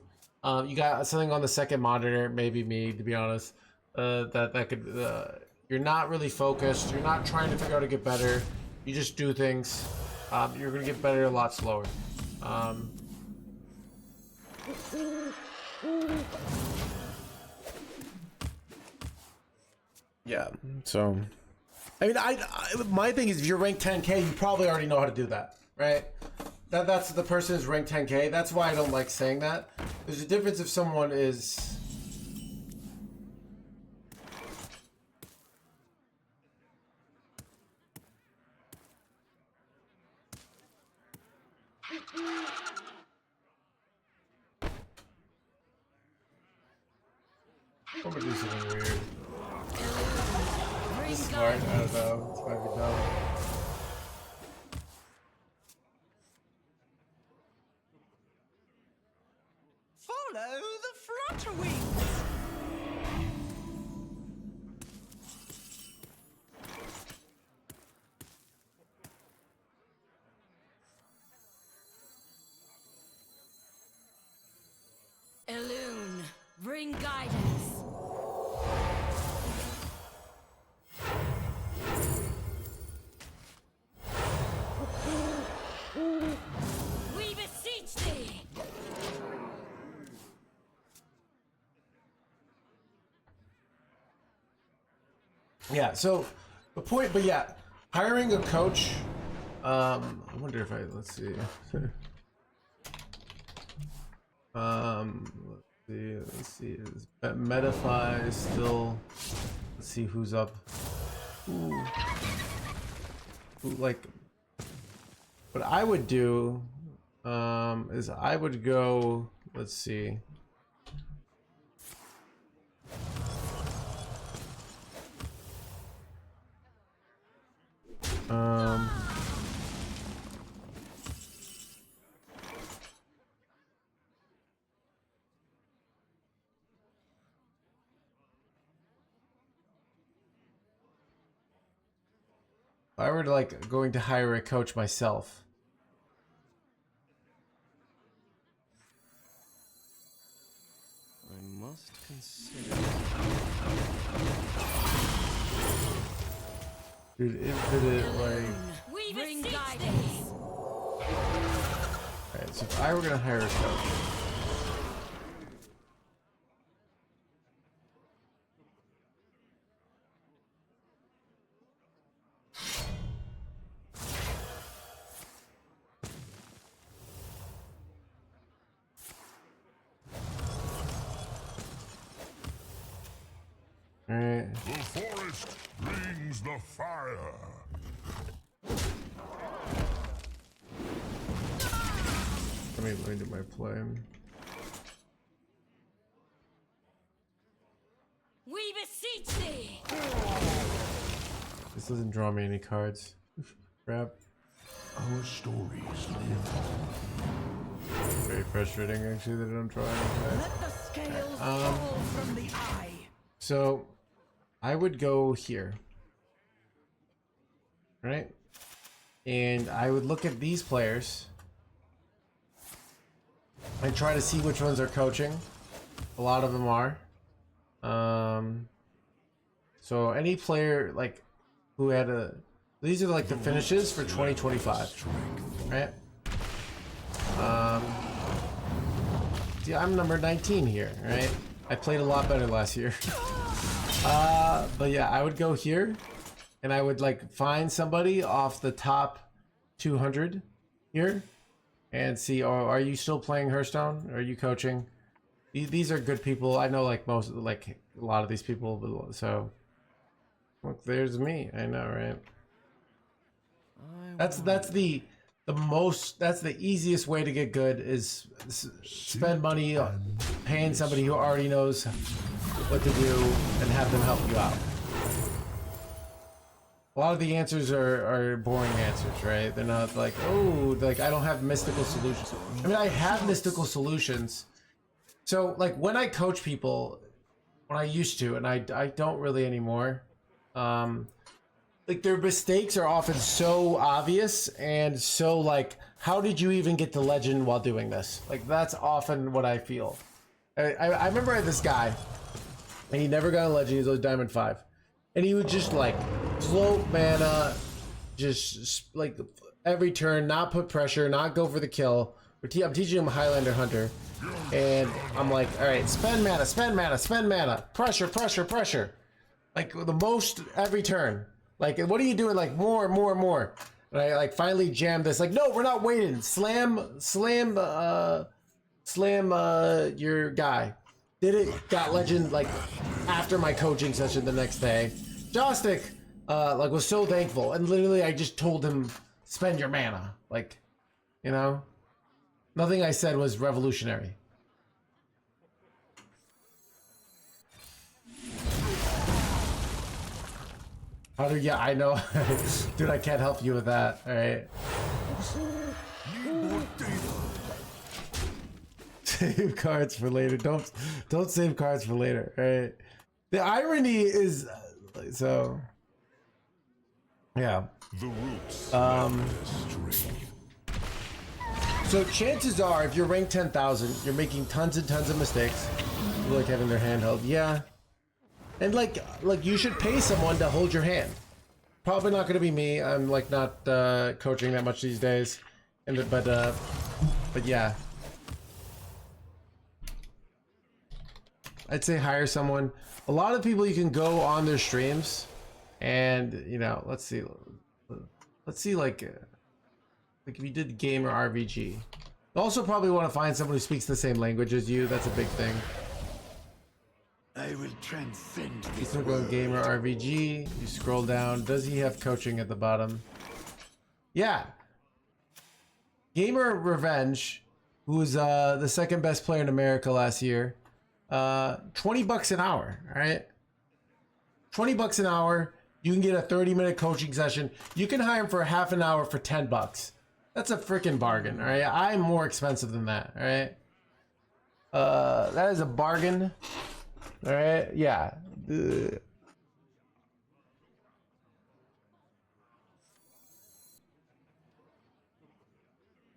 you got something on the second monitor, maybe me, to be honest, that could, you're not really focused, you're not trying to figure out how to get better, you just do things, you're gonna get better a lot slower. Yeah, so I mean, my thing is, if you're ranked 10K, you probably already know how to do that, right? That's the person who's ranked 10K. That's why I don't like saying that. There's a difference if someone is. I'm gonna do something weird. Smart, I don't know. This might be dumb. Follow the flutterwings. Elune, bring guidance. We beseech thee. Yeah, so the point, but yeah, hiring a coach, I wonder if let's see. Let's see, is Metafy still, let's see who's up. Ooh. Like, what I would do, is I would go, let's see. If I were to, like, going to hire a coach myself. I must consider. Dude, infinite, like. We bring guidance. Alright, So if I were gonna hire a coach, alright. The forest brings the fire. Let me do my play. We beseech thee. This doesn't draw me any cards. Crap. Our stories live Very frustrating actually that I don't draw any cards. Let the scales fall from the eye. So I would go here. Right? And I would look at these players and try to see which ones are coaching. A lot of them are. So any player like who had a, these are like the finishes for 2025, right? Yeah, I'm number 19 here, right? I played a lot better last year. But yeah, I would go here and I would like find somebody off the top 200 here and see, oh, are you still playing Hearthstone? Are you coaching? These are good people. I know like most, like a lot of these people, but so look, there's me. I know, right? That's the most, that's the easiest way to get good is spend money paying somebody who already knows what to do and have them help you out. A lot of the answers are boring answers, right? They're not like, oh, like I don't have mystical solutions. I mean, I have mystical solutions. So like when I coach people, when I used to, and I don't really anymore, like their mistakes are often so obvious and so like, how did you even get to legend while doing this? Like that's often what I feel. I remember I had this guy and he never got a legend. He was always Diamond 5. And he would just like float mana, just like every turn, not put pressure, not go for the kill. I'm teaching him Highlander Hunter. And I'm like, all right, spend mana, spend mana, spend mana. Pressure, pressure, pressure. Like the most every turn. Like, what are you doing? Like more, more, more. And I like finally jammed this. Like, no, we're not waiting. Slam your guy. Did it, got legend like after my coaching session the next day. Jostic like was so thankful, and literally I just told him spend your mana. Like, you know, nothing I said was revolutionary. How do, yeah, I know. Dude, I can't help you with that. All right. Save cards for later. Don't save cards for later. All right. The irony is, so yeah. the roots. So chances are, if you're ranked 10,000, you're making tons and tons of mistakes. People like having their hand held. Yeah. And like you should pay someone to hold your hand. Probably not going to be me. I'm like not coaching that much these days. And but yeah. I'd say hire someone. A lot of people you can go on their streams, and you know, let's see like if you did gamer RVG. You also probably want to find someone who speaks the same language as you. That's a big thing. I will transcend this. So go gamer RVG. You scroll down. Does he have coaching at the bottom? Yeah. Gamer Revenge, who's the second best player in America last year. $20 an hour, all right? $20 an hour. You can get a 30-minute coaching session. You can hire him for half an hour for $10. That's a freaking bargain, all right? I'm more expensive than that, all right? That is a bargain. All right, yeah. Ugh.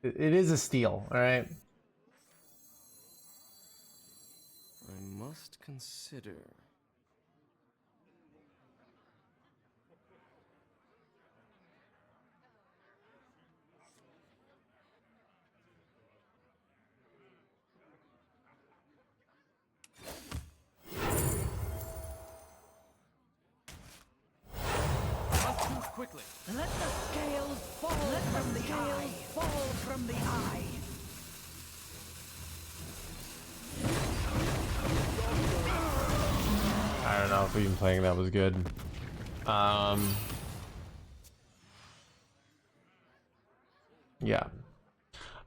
It is a steal, all right? I must consider. quickly. Let the scales fall from the eye. Fall from the eye. I don't know if even playing that was good. Yeah.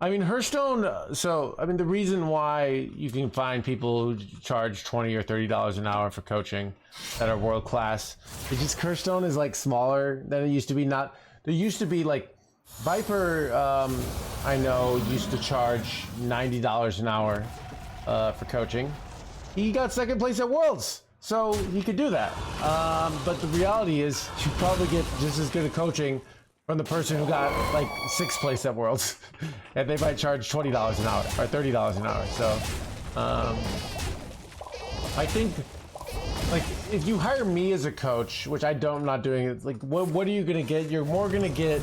I mean, Hearthstone, so, I mean, the reason why you can find people who charge $20 or $30 an hour for coaching that are world class is just Hearthstone is like smaller than it used to be. Not, there used to be like, Viper, I know, used to charge $90 an hour for coaching. He got second place at Worlds, so he could do that. But the reality is, you probably get just as good at coaching from the person who got like 6th place at Worlds, and they might charge $20 an hour or $30 an hour. So, I think, like, if you hire me as a coach, which I don't, I'm not doing it. Like, what are you gonna get? You're more gonna get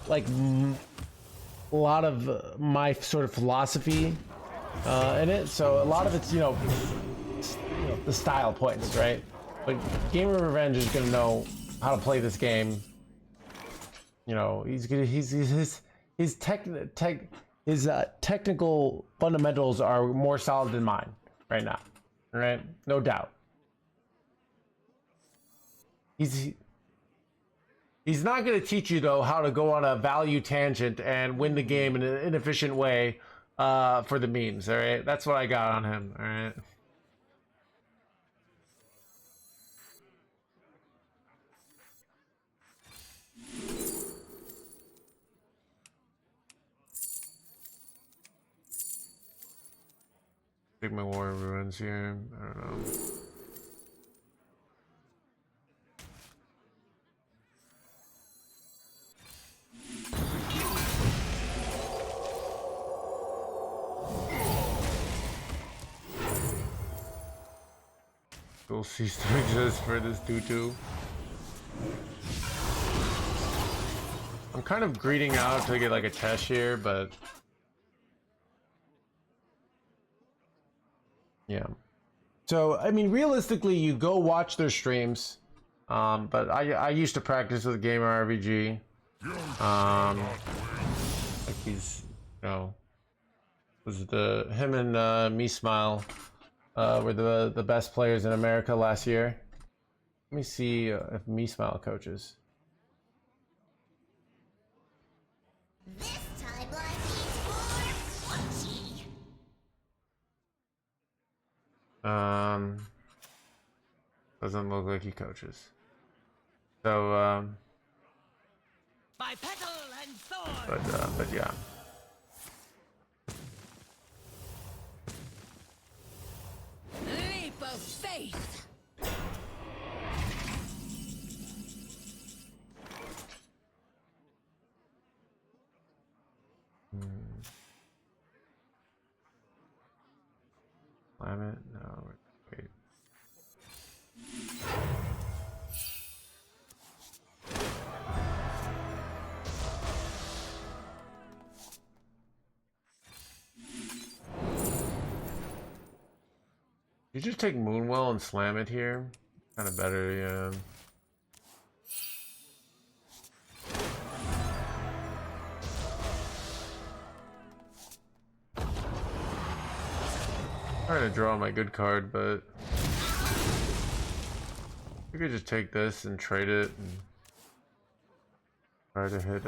like a lot of my sort of philosophy in it. So a lot of it's, you know, the style points, right? But Gamer Revenge is gonna know how to play this game. You know, his technical fundamentals are more solid than mine right now, right? No doubt. He's not going to teach you though how to go on a value tangent and win the game in an inefficient way for the memes. All right, that's what I got on him. All right. Take my war ruins here. I don't know. Still cease to exist for this tutu. I'm kind of greeding out to get like a test here, but yeah. So I mean, realistically, you go watch their streams. But I used to practice with Gamer RBG. Like he's, you know, was him and Me Smile were the best players in America last year. Let me see if Me Smile coaches. This timeline needs more punchy. Doesn't look like he coaches. So By petal and sword. but yeah. Leap of faith. Climate? No, wait. You just take Moonwell and slam it here. Kind of better, yeah. Trying to draw my good card, but you could just take this and trade it and try to hit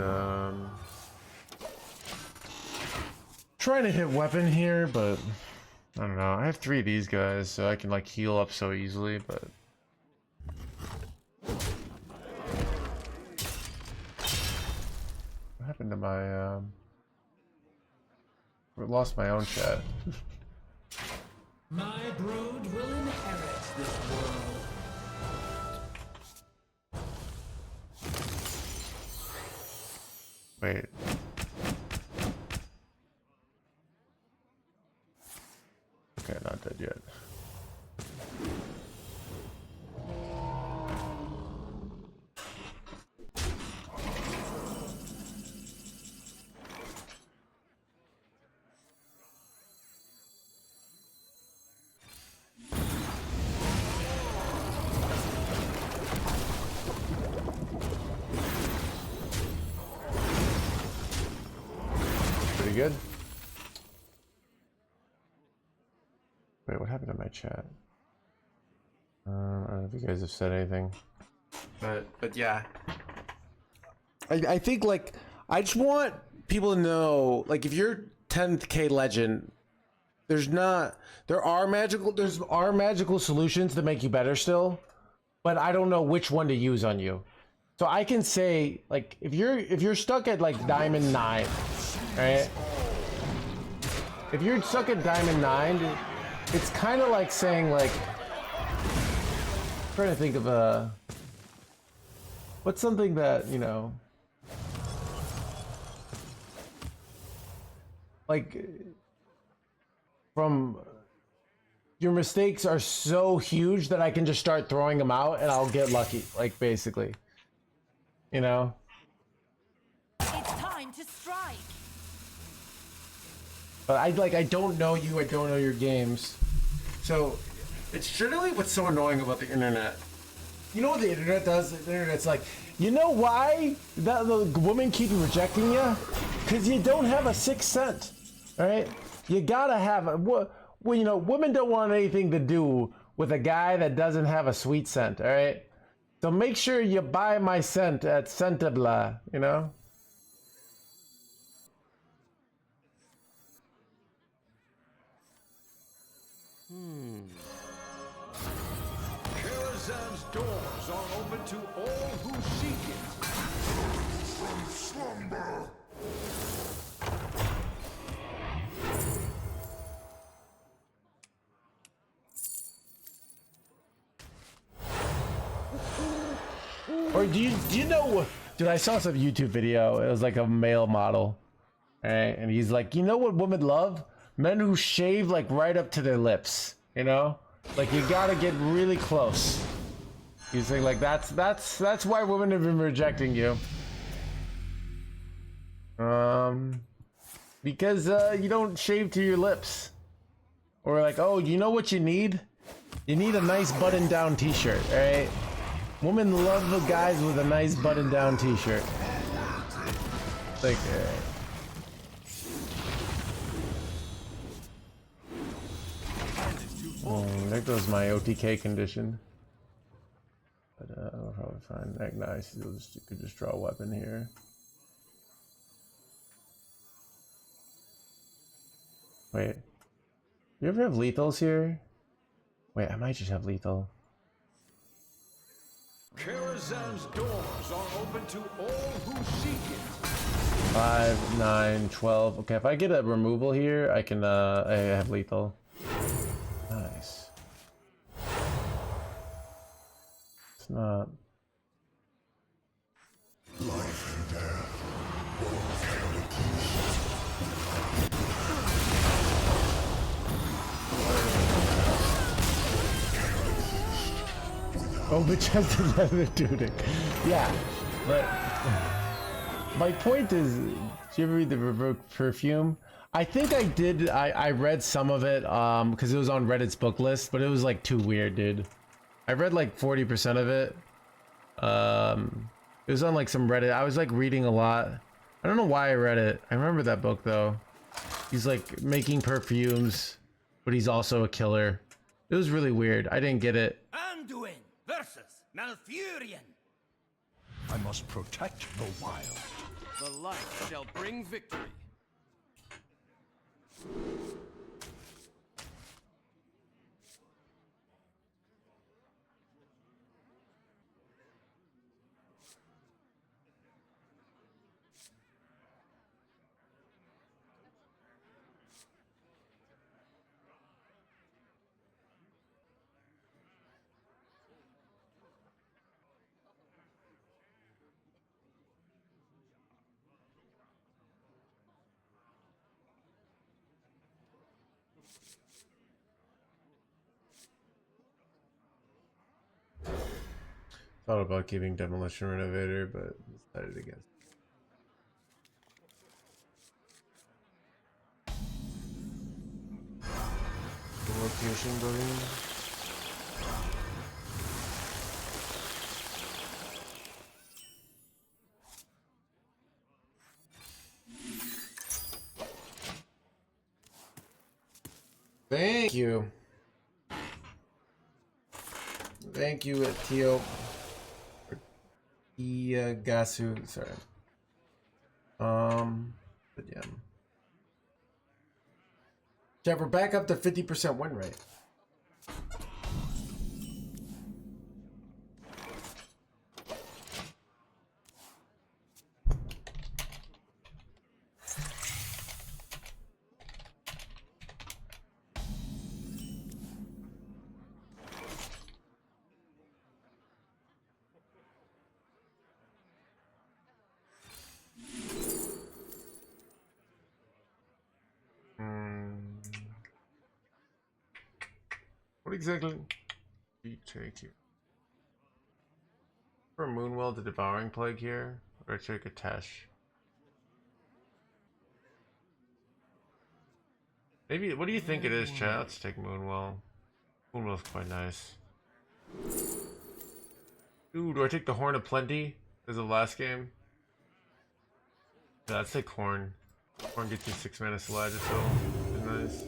trying to hit weapon here, but I don't know. I have 3 of these guys, so I can like heal up so easily, but what happened to my I lost my own chat. My brood will inherit this world. Wait. Okay, not dead yet. good. Wait, what happened to my chat? I don't know if you guys have said anything. But yeah. I think, like, I just want people to know, like, if you're 10K legend, there are magical solutions to make you better still, but I don't know which one to use on you. So I can say, like, if you're stuck at like Diamond 9, right? If you're stuck at Diamond 9, it's kind of like saying, like, I'm trying to think of what's something that, you know, like, from your mistakes are so huge that I can just start throwing them out and I'll get lucky, like, basically, you know. It's time to strike. But I don't know you, I don't know your games. So it's generally what's so annoying about the internet. You know what the internet does? The internet's like, you know why the women keep rejecting you? Because you don't have a sixth sense, all right? You gotta have a, well, you know, women don't want anything to do with a guy that doesn't have a sweet scent, all right? So make sure you buy my scent at Scentabla, you know? Karazhan's doors are open to all who seek it. From slumber. Or do you know, dude, I saw some YouTube video. It was like a male model, all right? And he's like, you know what women love? Men who shave like right up to their lips, you know? Like, you gotta get really close. He's saying, like, that's why women have been rejecting you. Because you don't shave to your lips. Or like, oh, you know what you need? You need a nice button-down t-shirt, all right? Women love the guys with a nice button-down t-shirt. Like, there goes my OTK condition. But I'll probably find that nice. You could just draw a weapon here. Wait, you ever have lethals here? Wait, I might just have lethal. Karazhan's doors are open to all who seek it. 5, 9, 12. Okay, if I get a removal here, I can, I have lethal. Nice. It's not. Life and death. Oh, but just another tunic. Yeah, but my point is, did you ever read the Revoked Perfume? I think I did. I read some of it because it was on Reddit's book list, but it was like too weird, dude. I read like 40% of it. It was on like some Reddit. I was like reading a lot. I don't know why I read it. I remember that book though. He's like making perfumes, but he's also a killer. It was really weird. I didn't get it. Anduin versus Malfurion. I must protect the wild. The light shall bring victory. Thought about keeping Demolition Renovator, but decided against. Location building. Thank you. Thank you, Tio. Gasu. Sorry. But yeah. Jeff, we're back up to 50% win rate. What exactly do you take here? For Moonwell the Devouring Plague here, or I take a Tesh? Maybe, what do you think it is, chat? Let's take Moonwell. Moonwell's quite nice. Ooh, do I take the Horn of Plenty as the last game? Yeah, let's take Horn. Horn gets you 6 mana slide or so. It's nice.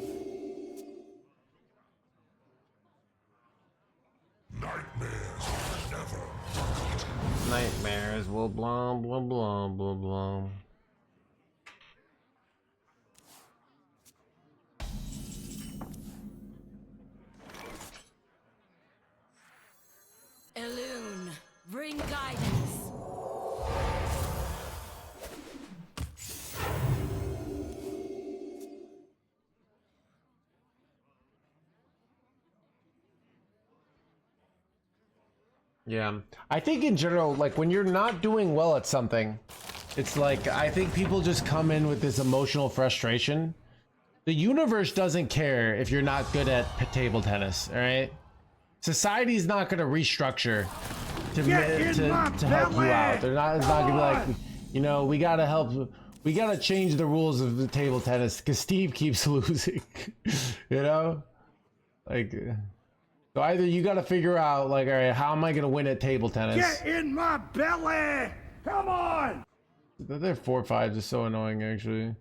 Nightmares will blah blah blah blah blah. Elune, bring guidance. Yeah, I think in general, like when you're not doing well at something, it's like I think people just come in with this emotional frustration. The universe doesn't care if you're not good at table tennis, all right? Society's not going to restructure to help you out. They're not. It's not going to be like, you know, we got to help. We got to change the rules of the table tennis because Steve keeps losing. You know, like. So either you got to figure out, like, all right, how am I going to win at table tennis? Get in my belly! Come on! Their 4/5s is so annoying, actually.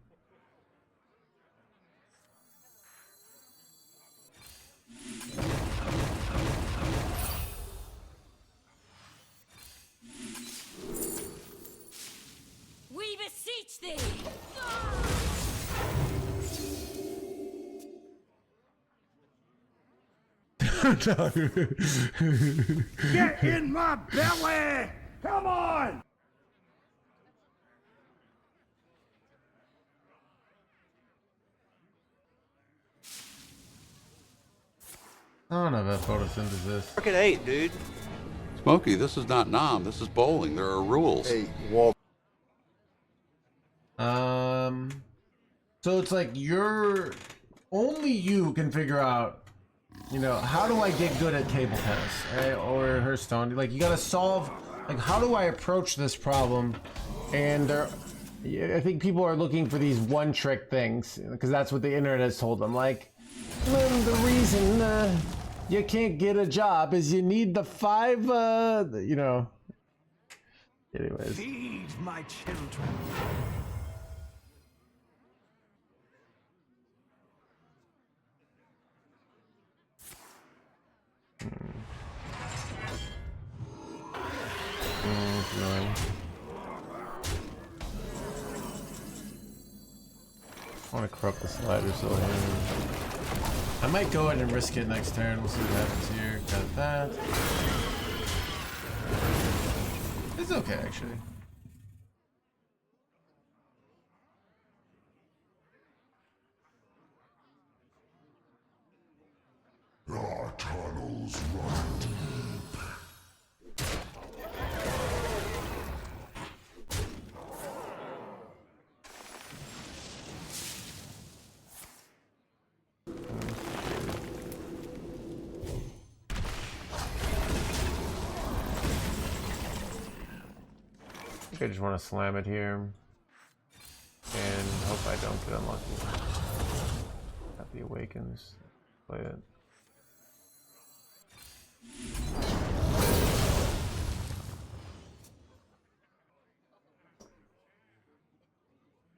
We beseech thee. Get in my belly! Come on! Son of a photosynthesis. Mark at 8, dude. Smokey, this is not Nom. This is bowling. There are rules. Hey, Walt. So it's like only you can figure out, you know, how do I get good at table tennis, right? Or Hearthstone. Like, you gotta solve, like, how do I approach this problem? And I think people are looking for these one-trick things, because that's what the internet has told them. Like, the reason you can't get a job is you need the 5, you know. Anyways. Feed my children. Annoying. I want to corrupt the slider so I might go ahead and risk it next turn. We'll see what happens here. Got that. It's okay, actually. Our tunnels run deep. I just want to slam it here and hope I don't get unlucky. Happy Awakens. Play it.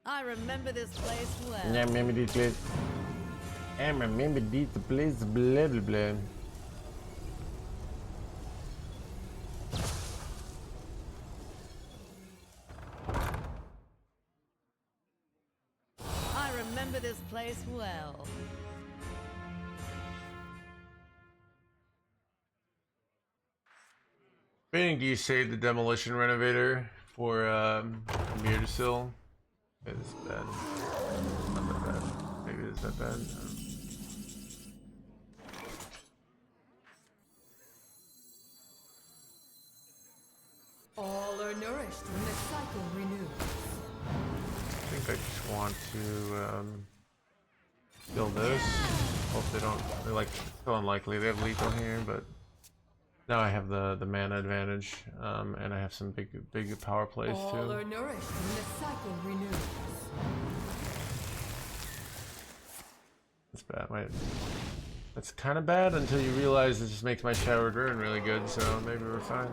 I remember this place well. Yeah, maybe these guys. I remember these place blah blah blah. I remember this place well. Meaning, do you save the demolition renovator for Mirdasil? It's bad. Not that bad. Maybe it's that bad. All are nourished when the cycle renews. I think I just want to kill this. Hope they don't. They're like so unlikely. They have lethal here, but now I have the mana advantage, and I have some big power plays All too. are nourished when the cycle renews. That's bad. That's kind of bad until you realize it just makes my showered rune really good. So maybe we're fine.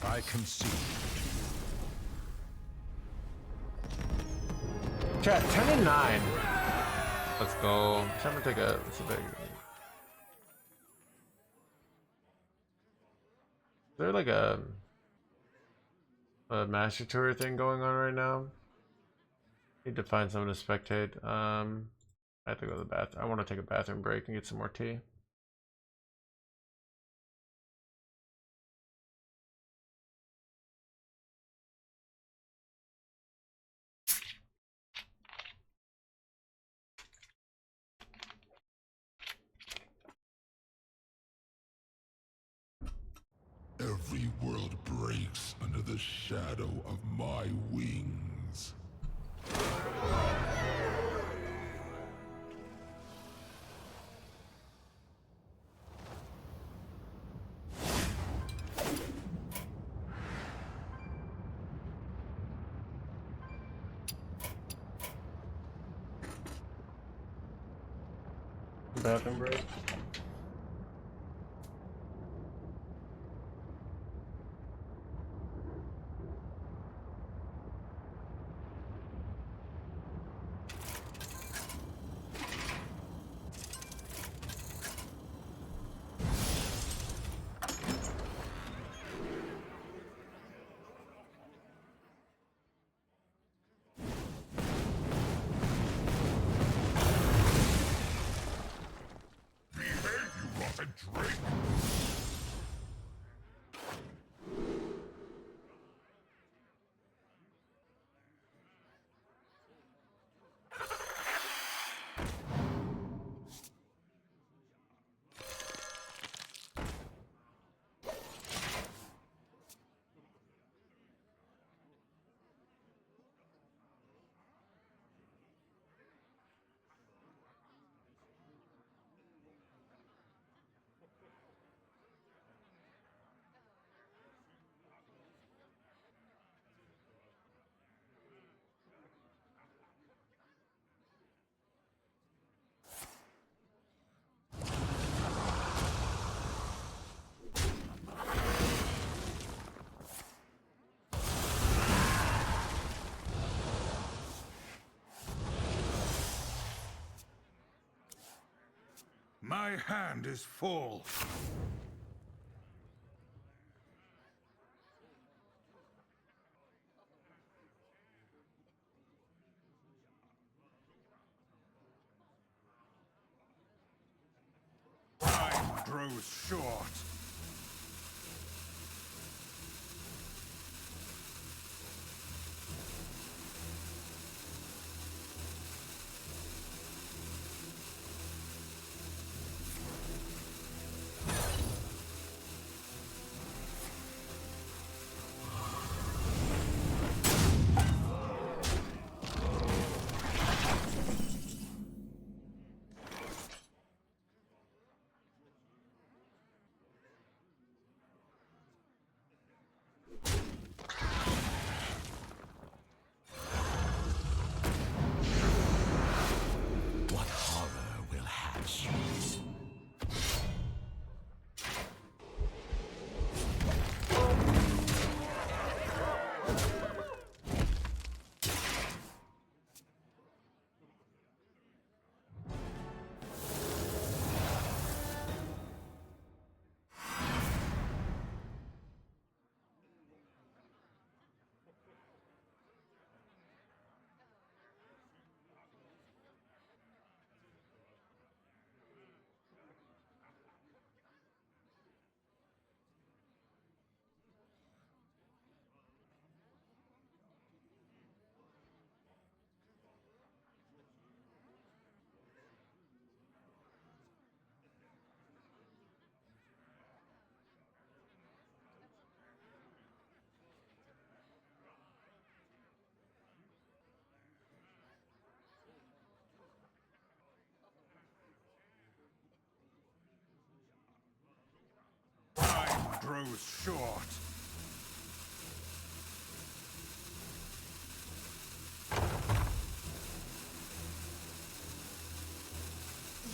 I concede. Chat 10 and 9. Let's go. I'm trying to take a. Let's see if I can- Is there like a master tour thing going on right now? Need to find someone to spectate. I have to go to the bathroom. I want to take a bathroom break and get some more tea. Every world breaks under the shadow of my wings. Bathroom break. My hand is full. Time grows short. arrows short.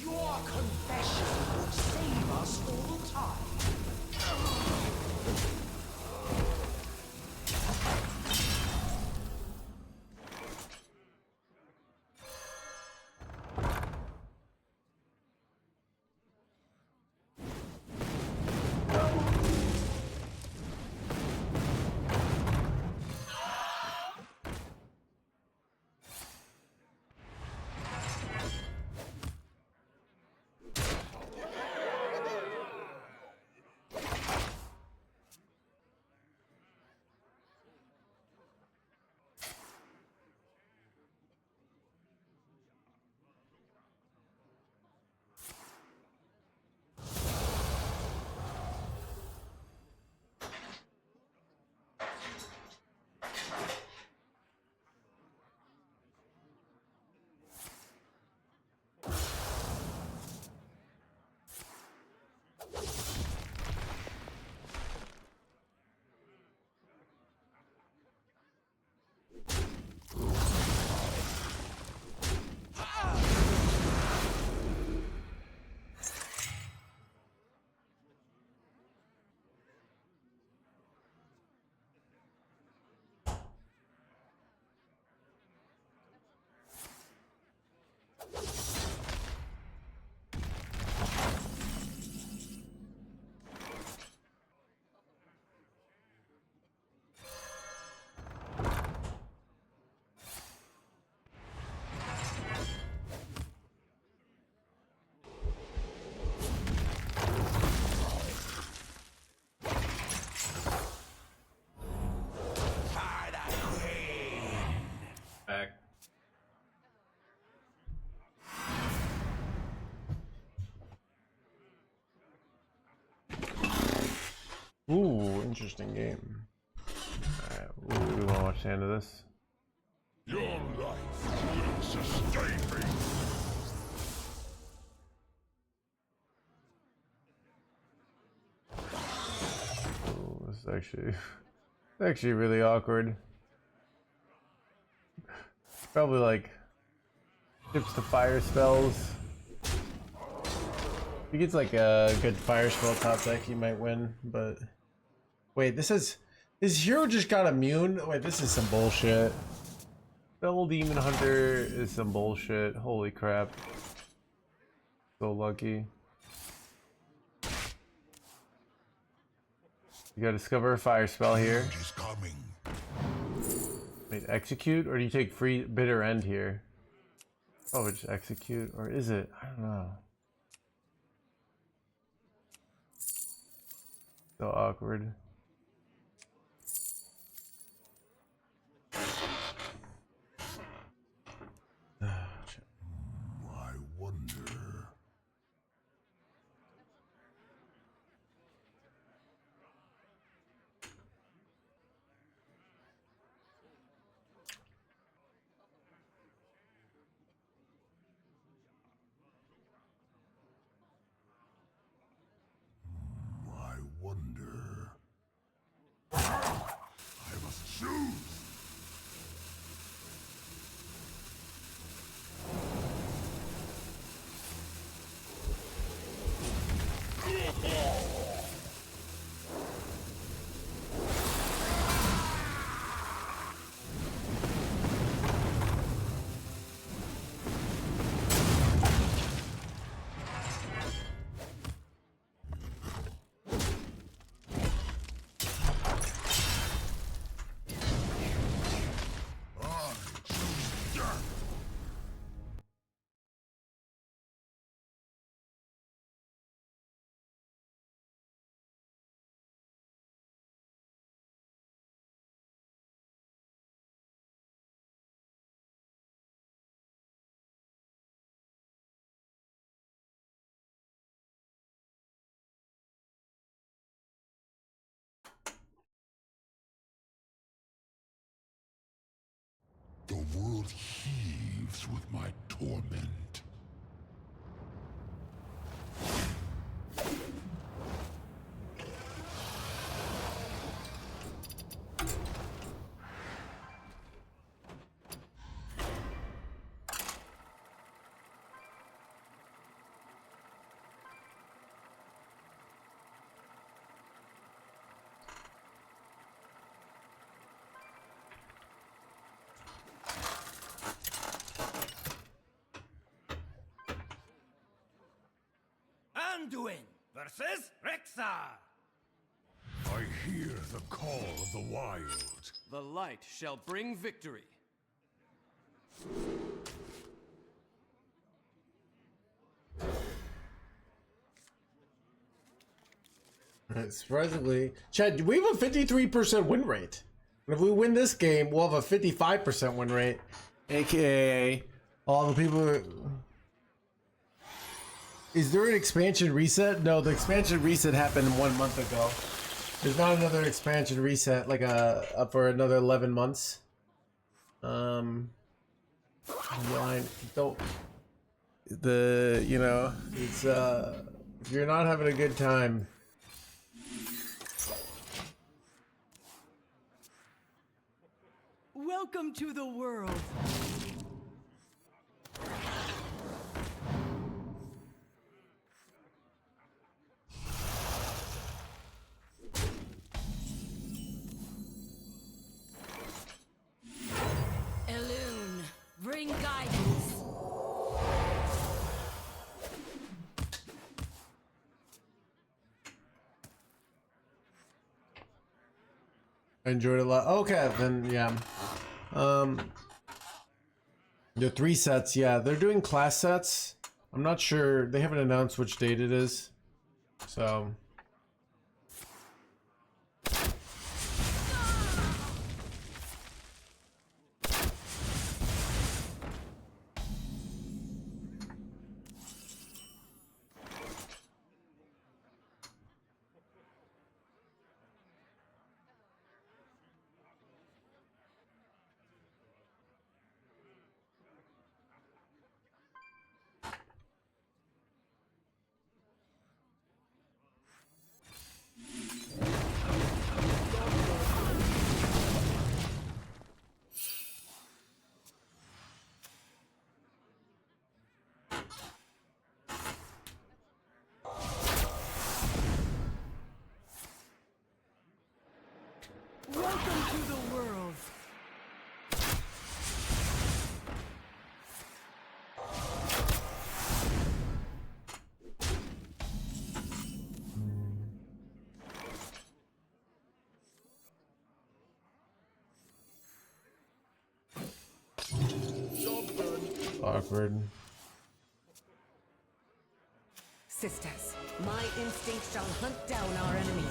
Your confession would save us all time. Back. Ooh, interesting game. Alright, ooh, we wanna watch the end of this. Your life will sustain me. Ooh, this is actually really awkward. Probably like ships to fire spells. If he gets like a good fire spell top deck, he might win, but wait, his hero just got immune? Wait, this is some bullshit. Double Demon Hunter is some bullshit. Holy crap. So lucky. You gotta discover a fire spell here. Change is coming. Wait, execute? Or do you take free bitter end here? Oh, just execute? Or is it? I don't know. So awkward. I wonder. I wonder. I must choose. The world heaves with my torment. Anduin versus Rexxar. I hear the call of the wild. The light shall bring victory. Surprisingly, Chad, we have a 53% win rate. And if we win this game, we'll have a 55% win rate. AcAAA, all the people. Is there an expansion reset? No, the expansion reset happened 1 month ago. There's not another expansion reset like up for another 11 months. Line, don't. It's if you're not having a good time. Welcome to the world. Elune, bring guidance. I enjoyed it a lot. Okay, then yeah. The 3 sets, yeah, they're doing class sets. I'm not sure. They haven't announced which date it is. So Welcome to the world. awkward. Sisters, my instinct shall hunt down our enemies.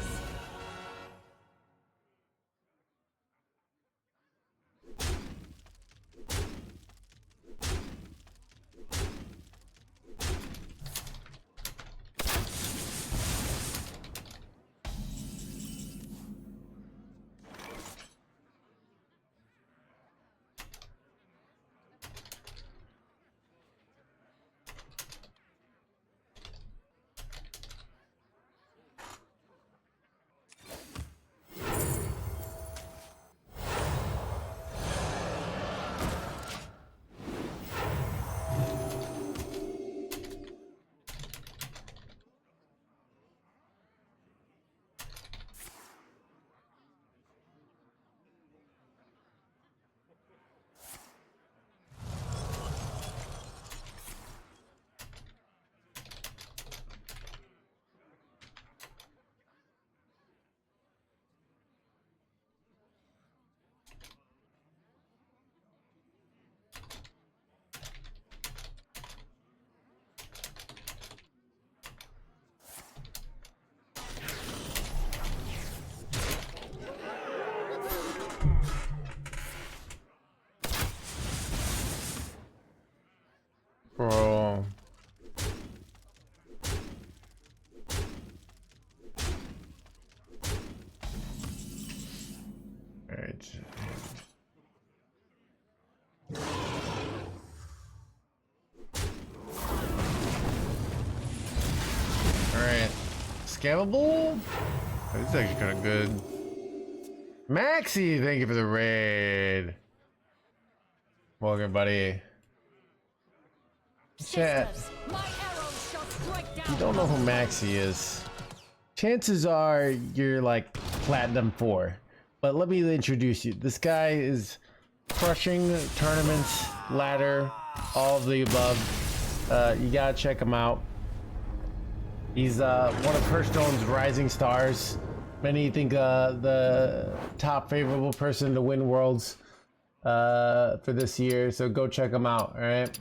Bro. Alright. Alright. Scammable? Oh, this is actually kind of good. Maxi, thank you for the raid. Welcome, buddy. Chat. My arrows shall strike down. You don't know who Maxi is. Chances are you're like Platinum 4. But let me introduce you. This guy is crushing tournaments, ladder, all of the above. You gotta check him out. He's one of Hearthstone's rising stars. Many think the top favorable person to win Worlds for this year. So go check him out. All right.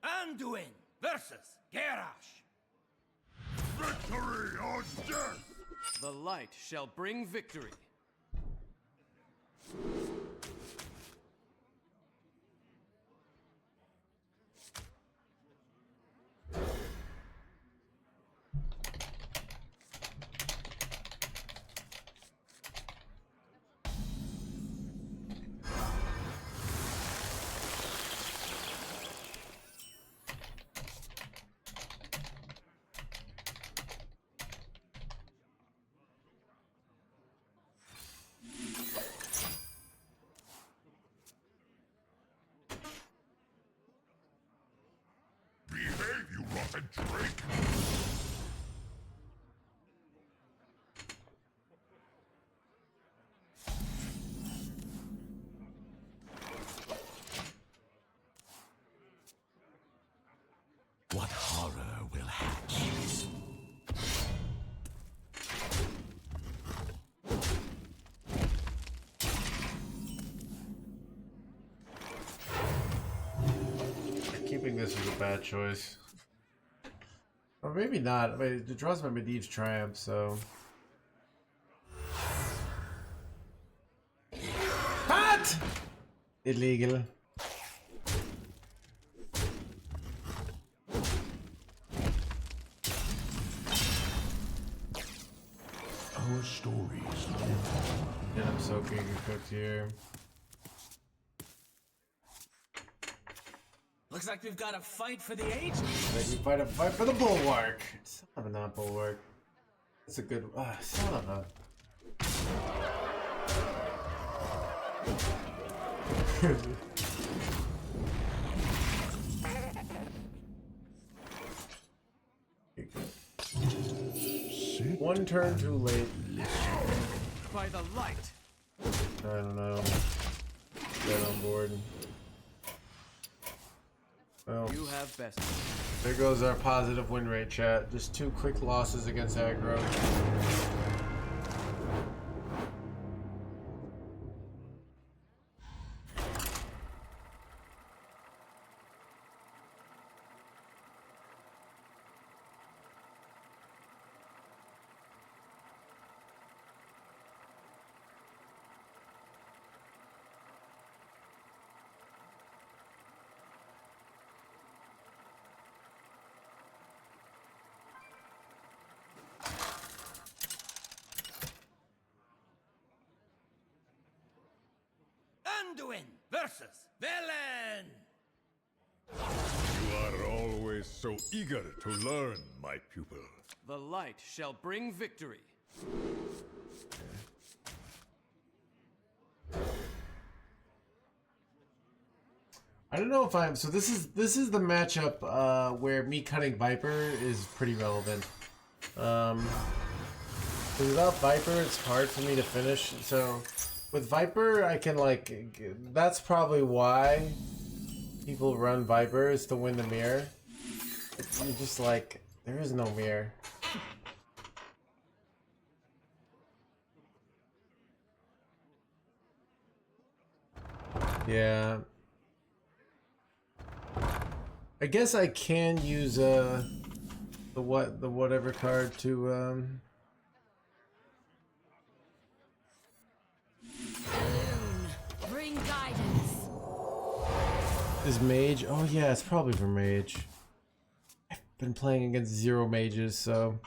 Anduin versus Garrosh. Victory or death! The light shall bring victory. Behave, you rotten drake! What horror will hatch? Keeping this is a bad choice. Or maybe not. I mean, it draws my Medivh Triumph, so. What? Illegal. Our stories live. And I'm soaking cooked here. Looks like we've got a fight for the ages. Like we fight for the bulwark. Son of a not bulwark. That's a good. Son of a. One turn too late. By the light. I don't know. Get on board. Well, You have best. there goes our positive win rate, chat. Just 2 quick losses against aggro. Anduin versus Velen. You are always so eager to learn, my pupil. The light shall bring victory. I don't know if I'm so this is the matchup where me cutting Viper is pretty relevant. Without Viper it's hard for me to finish, so with Viper I can that's probably why people run Viper, is to win the mirror. You just there is no mirror. Yeah. I guess I can use the whatever card to Bring guidance. is mage. Oh yeah, it's probably for mage. I've been playing against 0 mages, so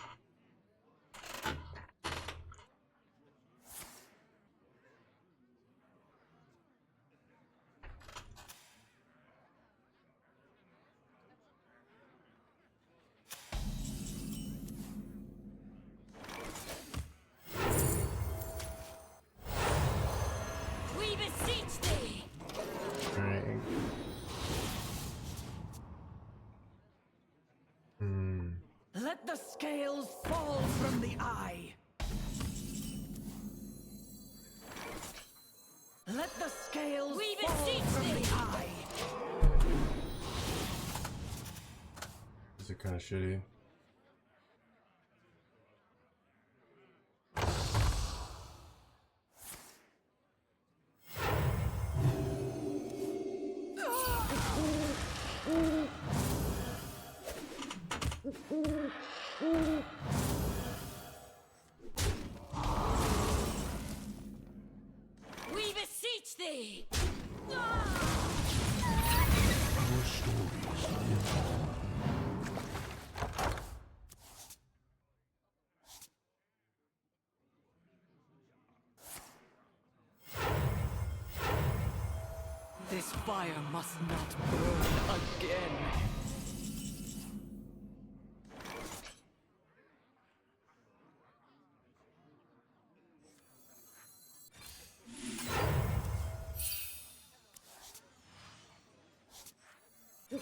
We beseech thee. alright. kind of shitty. We beseech thee! Your stories live on. This fire must not burn again. You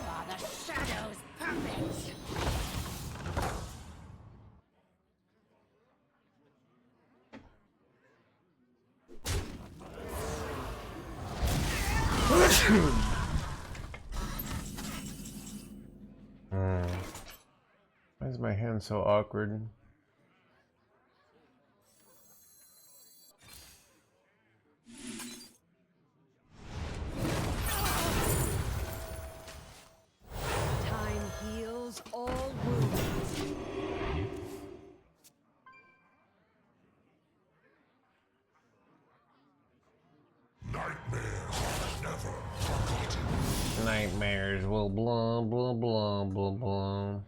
are the shadow's puppet! Why is my hand so awkward? Time heals all wounds. Nightmares never forgotten. Nightmares will blah blah blah blah blah.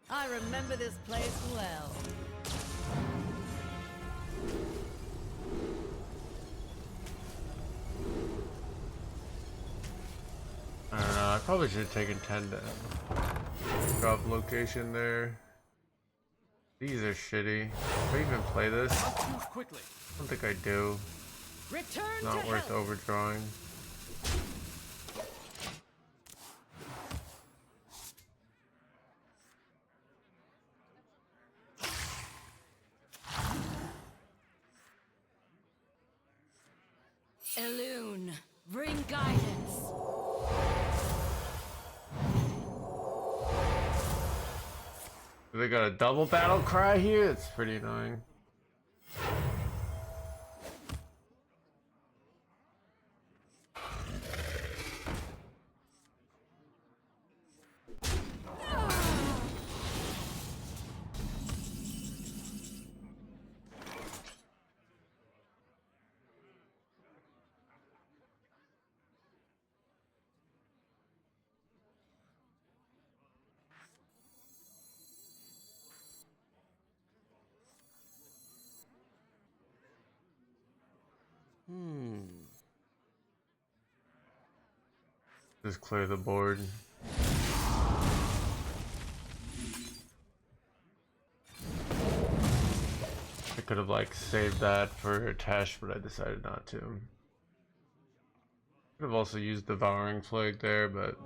I remember this place well. I don't know. I probably should have taken 10 to drop location there. These are shitty. Do I even play this? Move quickly. I don't think I do. Return Not to worth hell. overdrawing. Elune, bring guidance. They got a double battle cry here? It's pretty annoying. Just clear the board. I could have like saved that for Tesh, but I decided not to. Could have also used Devouring Plague there, but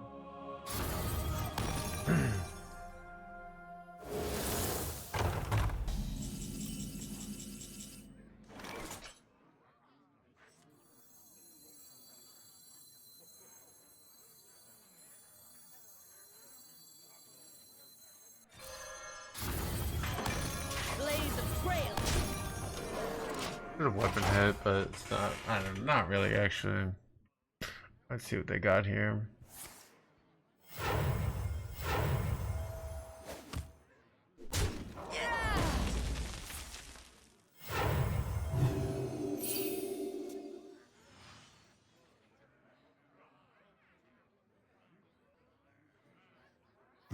could have weapon hit, but it's not. I don't know, not really actually. Let's see what they got here.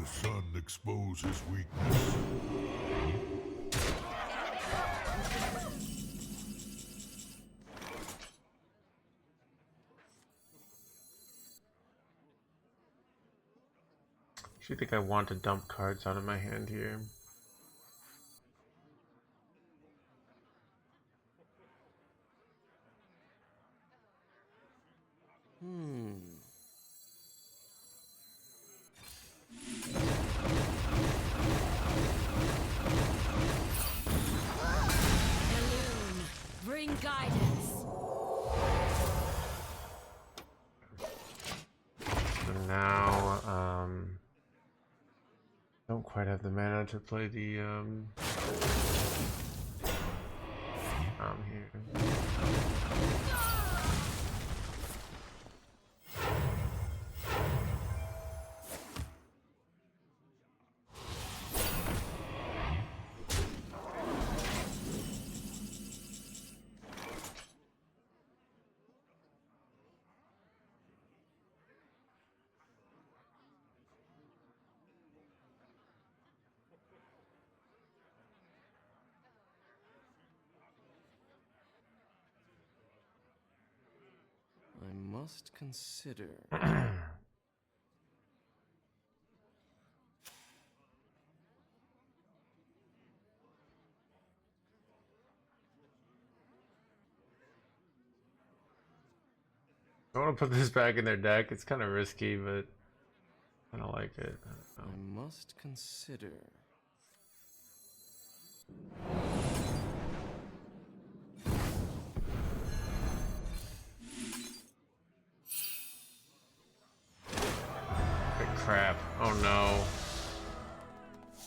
the sun expose his weakness. I think I want to dump cards out of my hand here. Elune, bring guidance. So now, don't quite have the mana to play the here. I must consider. I want to put this back in their deck. It's kind of risky, but I don't like it. I must consider. Crap. Oh no.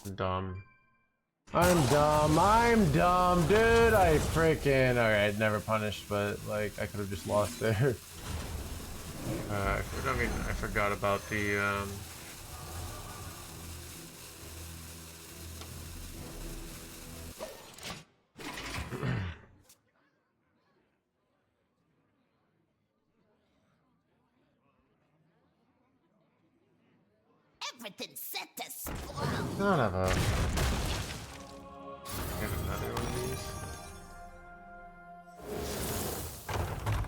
I'm dumb. I'm dumb, dude. I freaking... Alright, never punished, but like I could have just lost there. I mean, I forgot about the Everything's set to spoil. son of a... Get another one of these.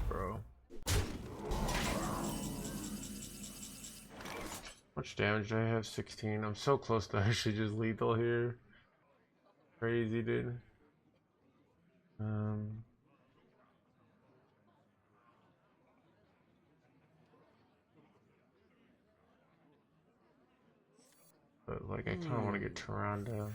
Bro. How much damage do I have? 16. I'm so close to actually just lethal here. Crazy, dude. But like I kind of want to get Tyrande.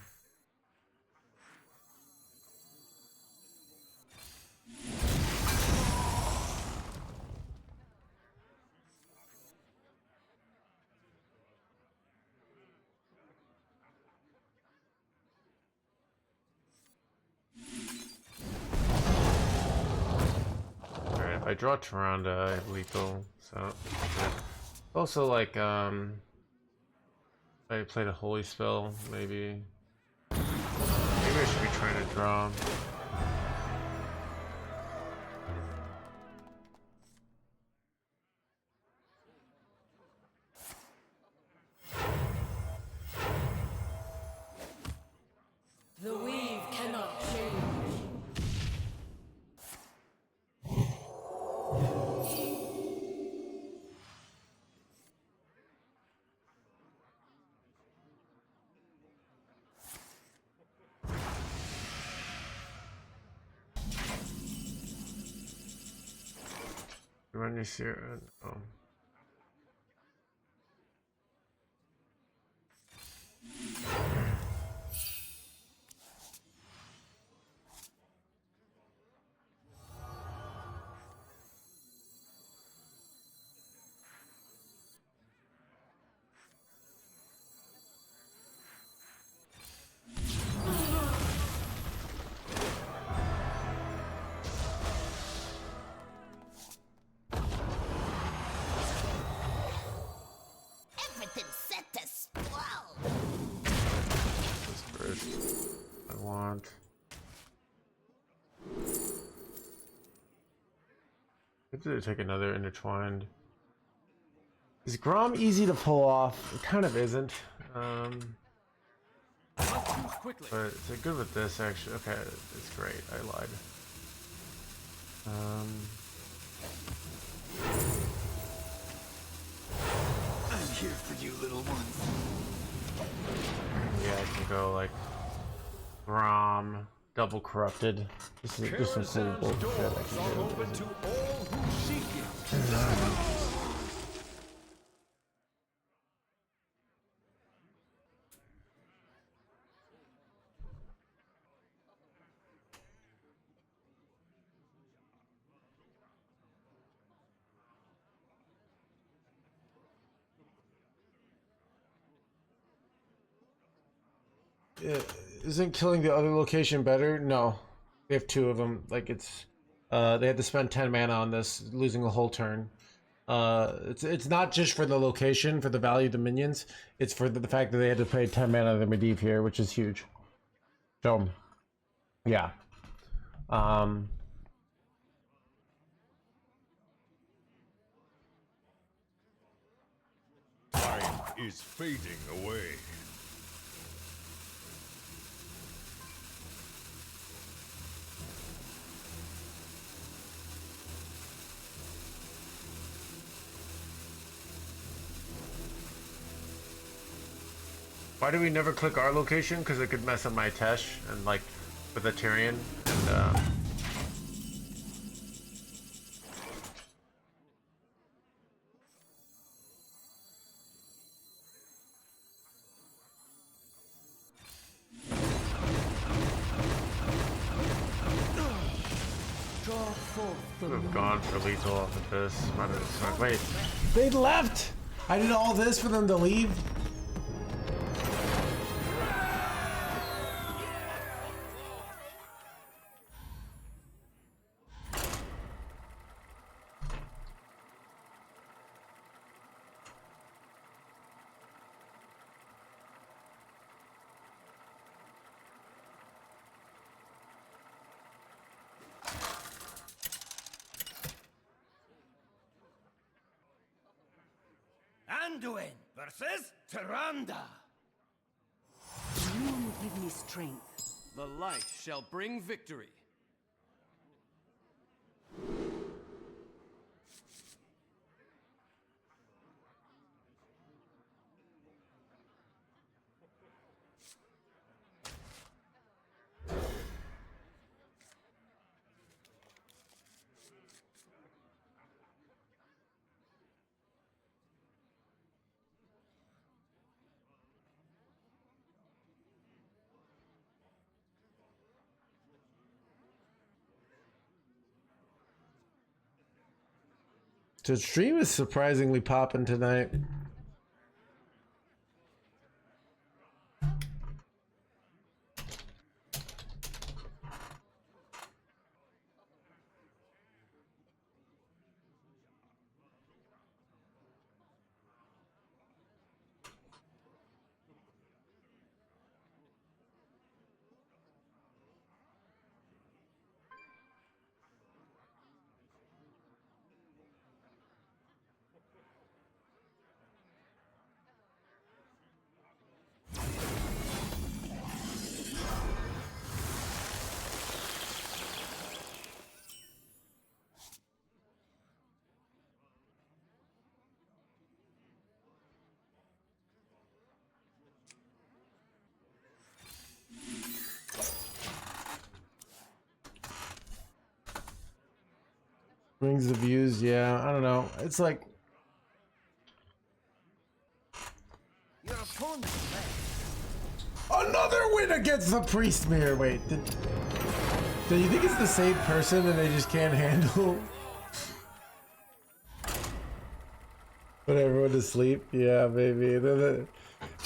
Alright, if I draw Tyrande, I have lethal, so also like I played a holy spell, maybe. Maybe I should be trying to draw. The weave cannot change. When you see it, oh. Everything's set to spoil. This first. I want. I have to take another intertwined. Is Grom easy to pull off? It kind of isn't. Must choose quickly. But it's good with this actually. Okay, it's great. I lied. I'm here for you, little ones. Yeah, I can go like Rom, double corrupted. This is some cool Karazhan's bullshit I doors can are do. open to all who seek it. Isn't killing the other location better? No. We have 2 of them. Like it's they had to spend 10 mana on this, losing the whole turn. It's not just for the location, for the value of the minions. It's for the fact that they had to pay 10 mana of the Medivh here, which is huge. So, yeah. Time is fading away. Why do we never click our location? Because it could mess up my Tesh and like with a Tyrion and would have gone for lethal off of this. Might have wait. They left. I did all this for them to leave. Anduin versus Tyrande. You give me strength. The light shall bring victory. The stream is surprisingly popping tonight. Brings the views, yeah. I don't know. It's like Your opponent left. another win against the priest mirror. Wait, do you think it's the same person and they just can't handle? Put everyone to sleep. Yeah, maybe.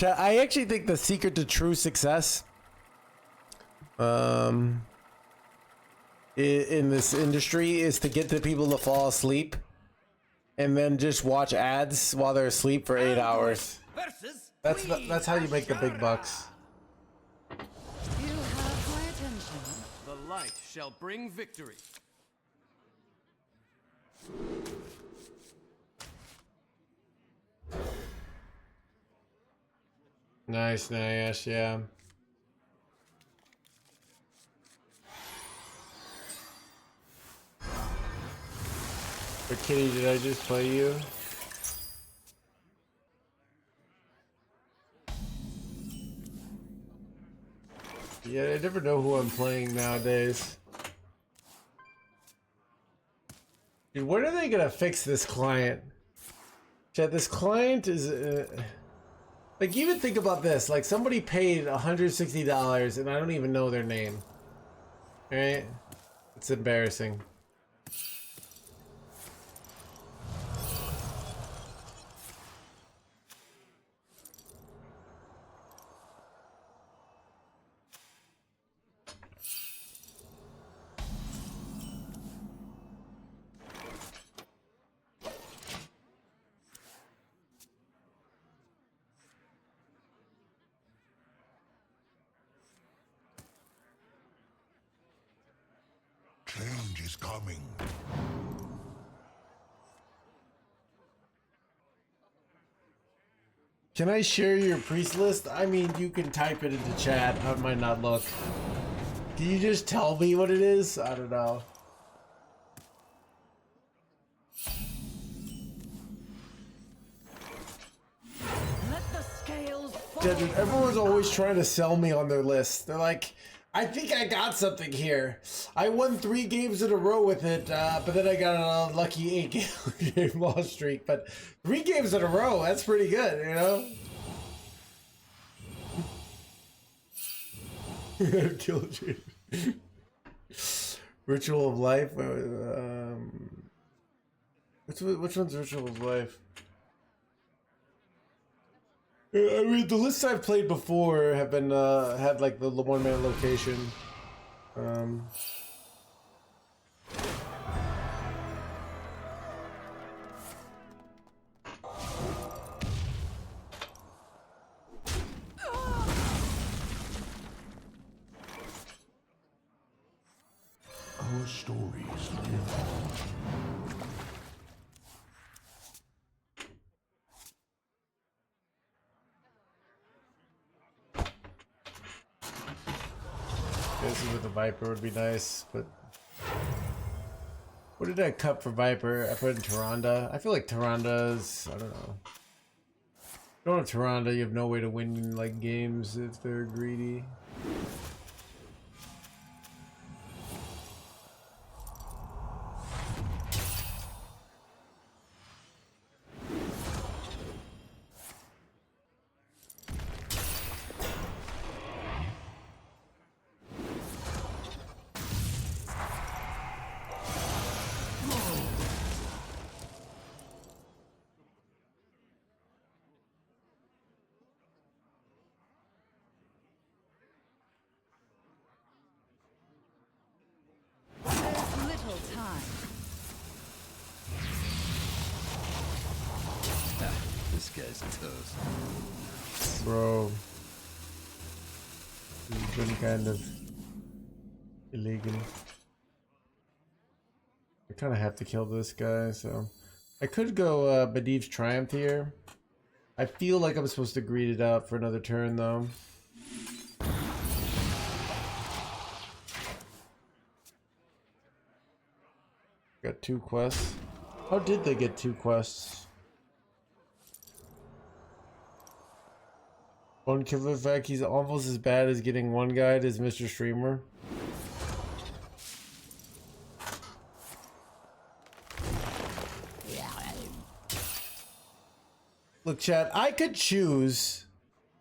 I actually think the secret to true success, in this industry is to get the people to fall asleep and then just watch ads while they're asleep for 8 hours. That's how you make the big bucks. You have my attention. The light shall bring victory. Nice, nice, yeah. But Kitty, did I just play you? Yeah, I never know who I'm playing nowadays. Dude, when are they gonna fix this client? Chat, this client is... like, even think about this. Like, somebody paid $160 and I don't even know their name. Right? It's embarrassing. Change is coming. Can I share your priest list? I mean, you can type it into chat. I might not look. Can you just tell me what it is? I don't know. Let the scales fall. Yeah, dude, everyone's always trying to sell me on their list. They're like, I think I got something here. I won 3 games in a row with it, but then I got a lucky 8-game loss streak. But 3 games in a row, that's pretty good, you know? Killed you. Ritual of Life. Which one's Ritual of Life? I mean, the lists I've played before have been had like the one-man location. Our stories live on. Guessing with the Viper would be nice, but what did I cut for Viper? I put in Tyrande. I feel like Tyranda's, I don't know. If you don't have Tyrande, you have no way to win like games if they're greedy. This guy's toast. Bro. It's been kind of illegal. I kind of have to kill this guy, so I could go Medivh's Triumph here. I feel like I'm supposed to greed it out for another turn, though. Got 2 quests. How did they get 2 quests? One killer fact, he's almost as bad as getting 1 guide as Mr. Streamer. Look, chat, I could choose.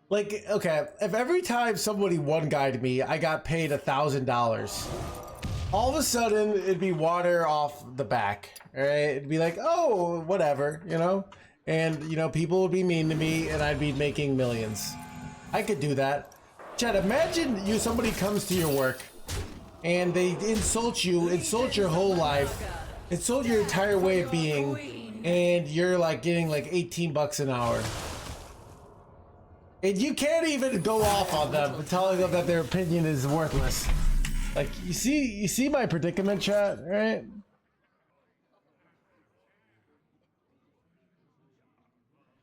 Like, okay, if every time somebody 1 guided me, I got paid $1,000. All of a sudden, it'd be water off the back, all right? It'd be like, oh, whatever, you know? And, you know, people would be mean to me, and I'd be making millions. I could do that. Chad, imagine somebody comes to your work, and they insult you, insult your whole life, insult your entire way of being, and you're, like, getting, like, 18 bucks an hour. And you can't even go off on them, telling them that their opinion is worthless. Like, you see my predicament, chat, right?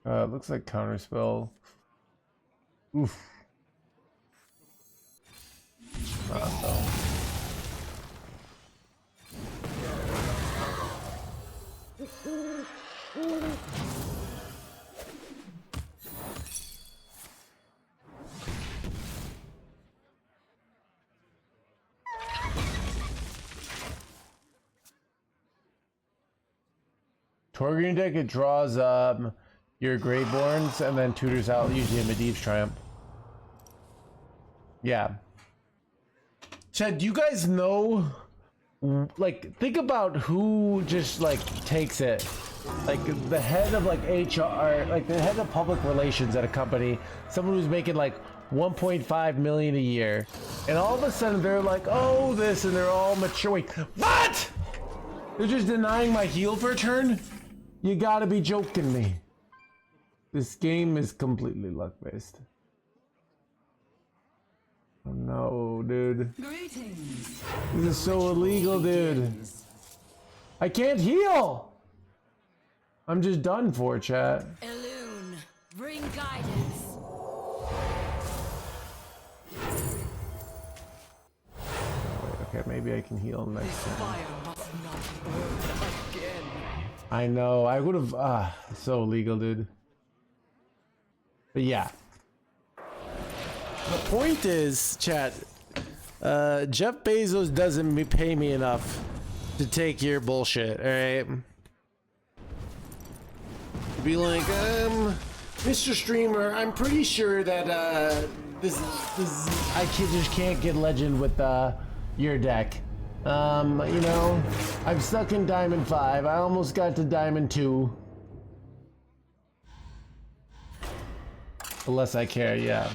Looks like counterspell. Oof. Torgreen deck, it draws your Greyborns and then tutors out usually a Medivh's Triumph. Yeah. Chad, do you guys know, like, think about who just, like, takes it. Like, the head of, like, HR, like, the head of public relations at a company, someone who's making, like, 1.5 million a year, and all of a sudden they're like, oh, this, and they're all mature. Wait, what? They're just denying my heal for a turn? You gotta be joking me. This game is completely luck-based. Oh no, dude. Greetings. This is so illegal, dude. I can't heal! I'm just done for, chat. Elune, bring guidance. Okay, maybe I can heal next time. Fire must not burn again. I know, I would have, so illegal, dude. But yeah. The point is, chat, Jeff Bezos doesn't pay me enough to take your bullshit, alright? Be like, Mr. Streamer, I'm pretty sure that, I just can't get legend with, your deck. You know, I'm stuck in Diamond 5. I almost got to Diamond 2. Unless I care, yeah.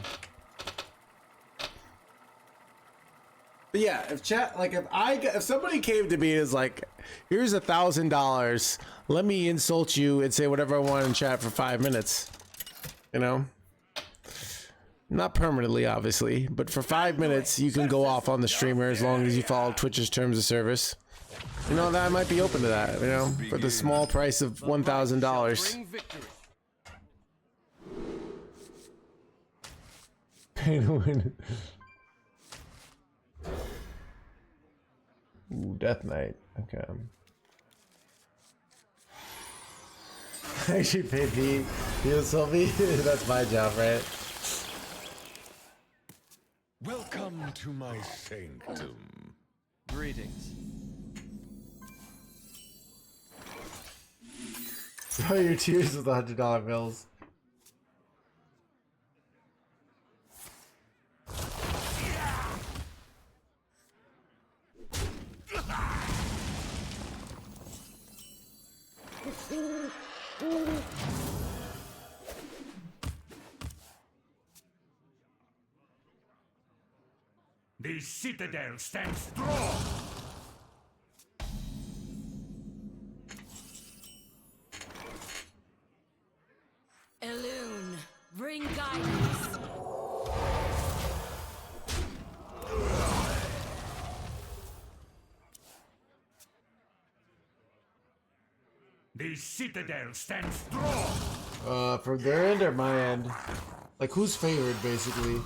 But yeah, if chat, like, if somebody came to me and is like, here's $1,000, let me insult you and say whatever I want in chat for 5 minutes, you know? Not permanently, obviously, but for 5 minutes, you can go off on the streamer as long as you follow Twitch's terms of service. You know, that I might be open to that, you know, for the small price of $1,000. Pay to win. Ooh, Death Knight. Okay. I actually paid the heal Sylvie. That's my job, right? Welcome to my sanctum. Greetings. Throw your tears with $100 bills. The citadel stands strong. Elune, bring guidance. The citadel stands strong. From their end or my end? Like, who's favored, basically?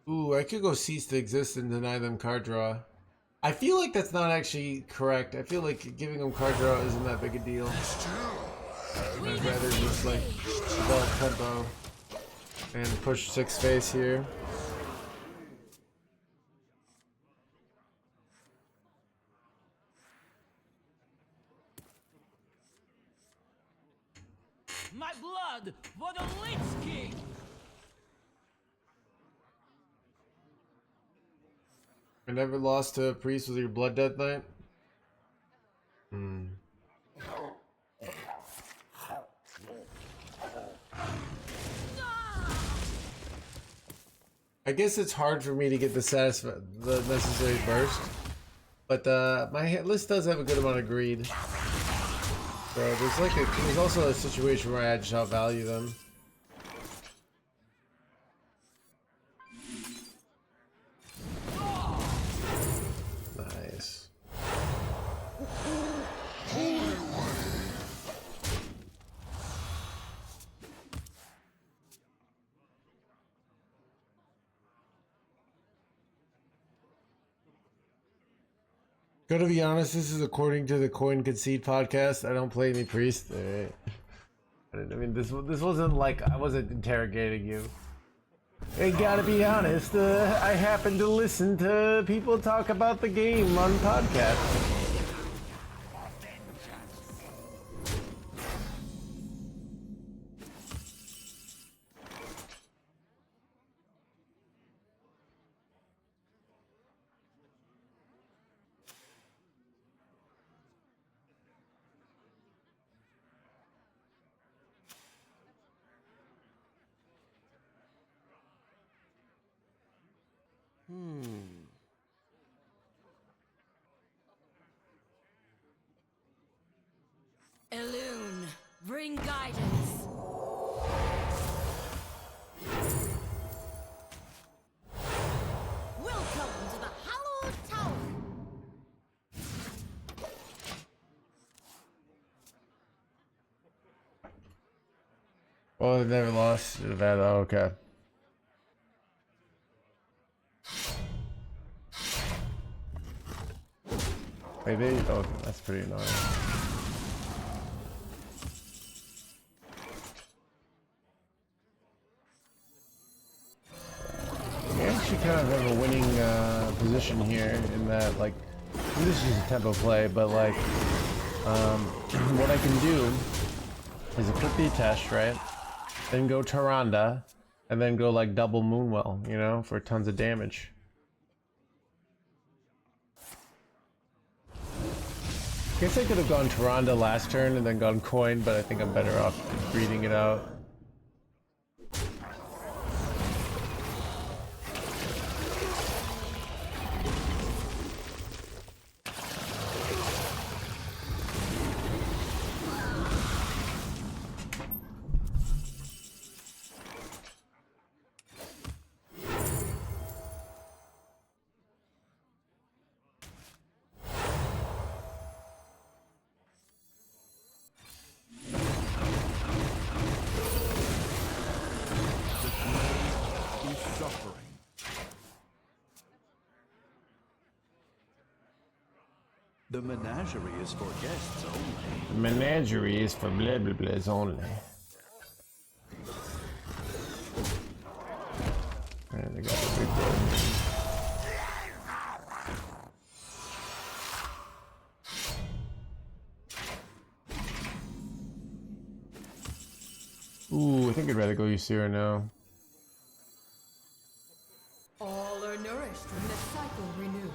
Ooh, I could go cease to exist and deny them card draw. I feel like that's not actually correct. I feel like giving them card draw isn't that big a deal. I'd rather just like develop tempo and push 6 face here. My blood for the Lich King! I never lost to a priest with your Blood Death Knight? Hmm. I guess it's hard for me to get the necessary burst, but my list does have a good amount of greed. So there's also a situation where I just outvalue them. Nice. Gotta be honest, this is according to the Coin Concede podcast. I don't play any priest. Alright. I mean, this wasn't like I wasn't interrogating you. I gotta be honest, I happen to listen to people talk about the game on podcasts. Elune, bring guidance. Welcome to the Hallowed Tower. Oh, they've never lost. Oh, okay. Maybe. Oh, that's pretty annoying. We actually kind of have a winning position here in that, like, this is a tempo play, but like, what I can do is equip the attach, right? Then go Tyrande, and then go like double Moonwell, you know, for tons of damage. Guess I could have gone Tyrande last turn and then gone Coin, but I think I'm better off breeding it out. The menagerie is for guests only. The menagerie is for blah blah blahs only. And they got the big one. Ooh, I think I'd rather go Ysera now. All are nourished when the cycle renews.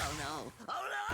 Oh no! Oh no!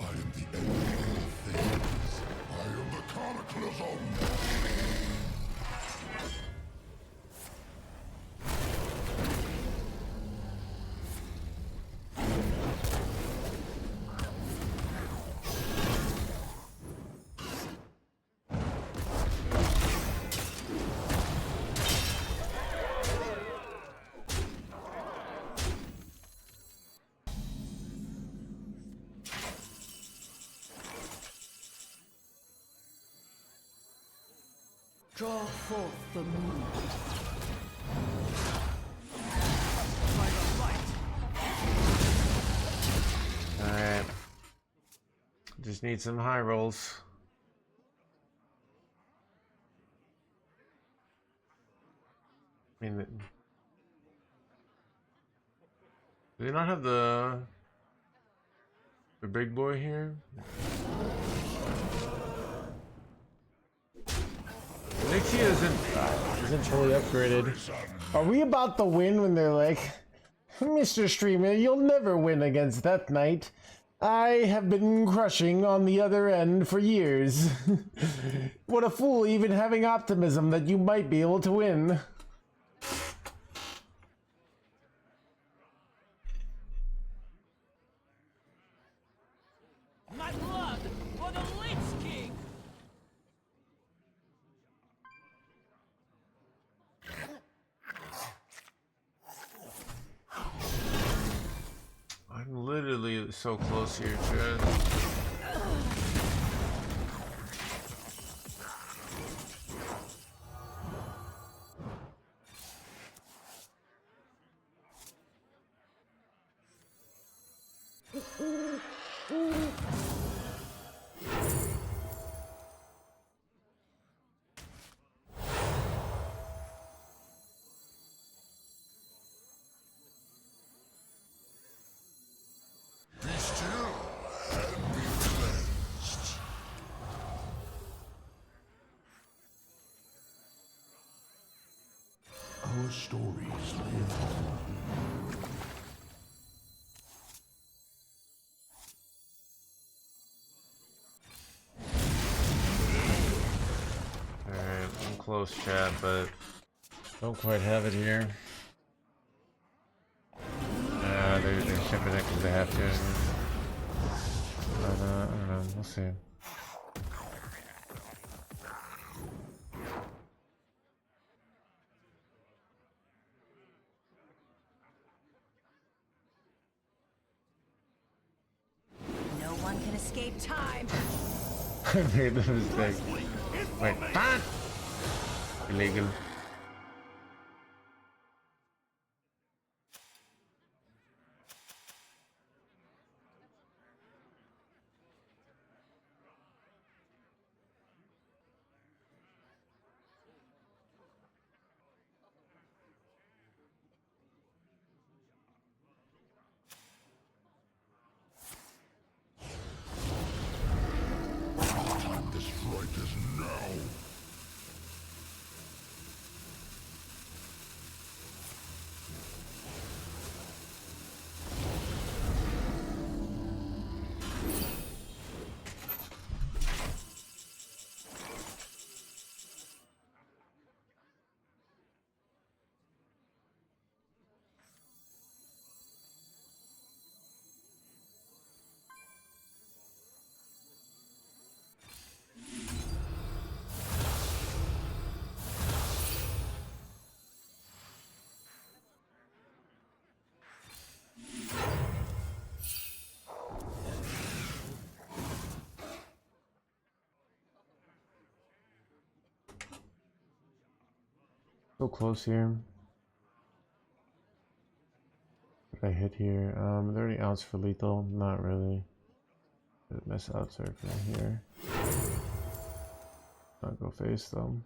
I am the end of all things. I am the Cataclysm. Draw forth the moon. Alright. Just need some high rolls. I mean, do they not have the big boy here? Nixie isn't fully upgraded. Are we about to win when they're like, Mr. Streamer, you'll never win against that knight. I have been crushing on the other end for years. What a fool, even having optimism that you might be able to win. My blood for the Lich King! I'm literally so close here, Chad. Our stories live on. Alright, I'm close, Chad, but don't quite have it here. They're shipping it because they have to. But, I don't know, we'll see. No one can escape time. I made the mistake. Wait, ah! Illegal. Time to strike is now. So close here. If I hit here, are there any outs for lethal? Not really. Miss outs are from here. Not go face though.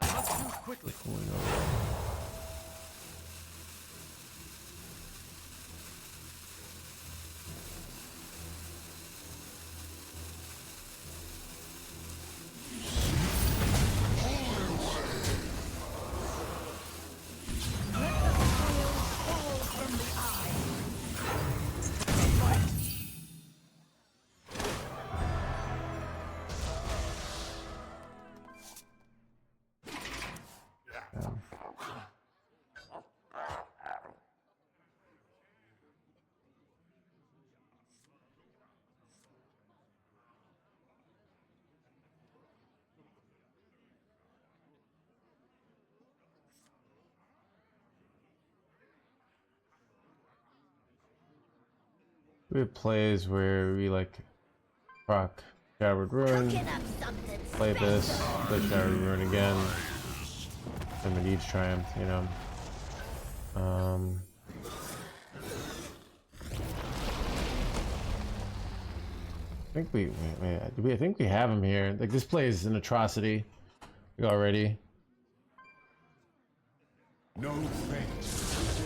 Must move quickly. We have plays where we like proc Showered Ruin. Cooking up something Play this. special. Play Showered Ruin again. And Medivh's Triumph, you know. I think we have him here. Like, this play is an atrocity already. No thanks.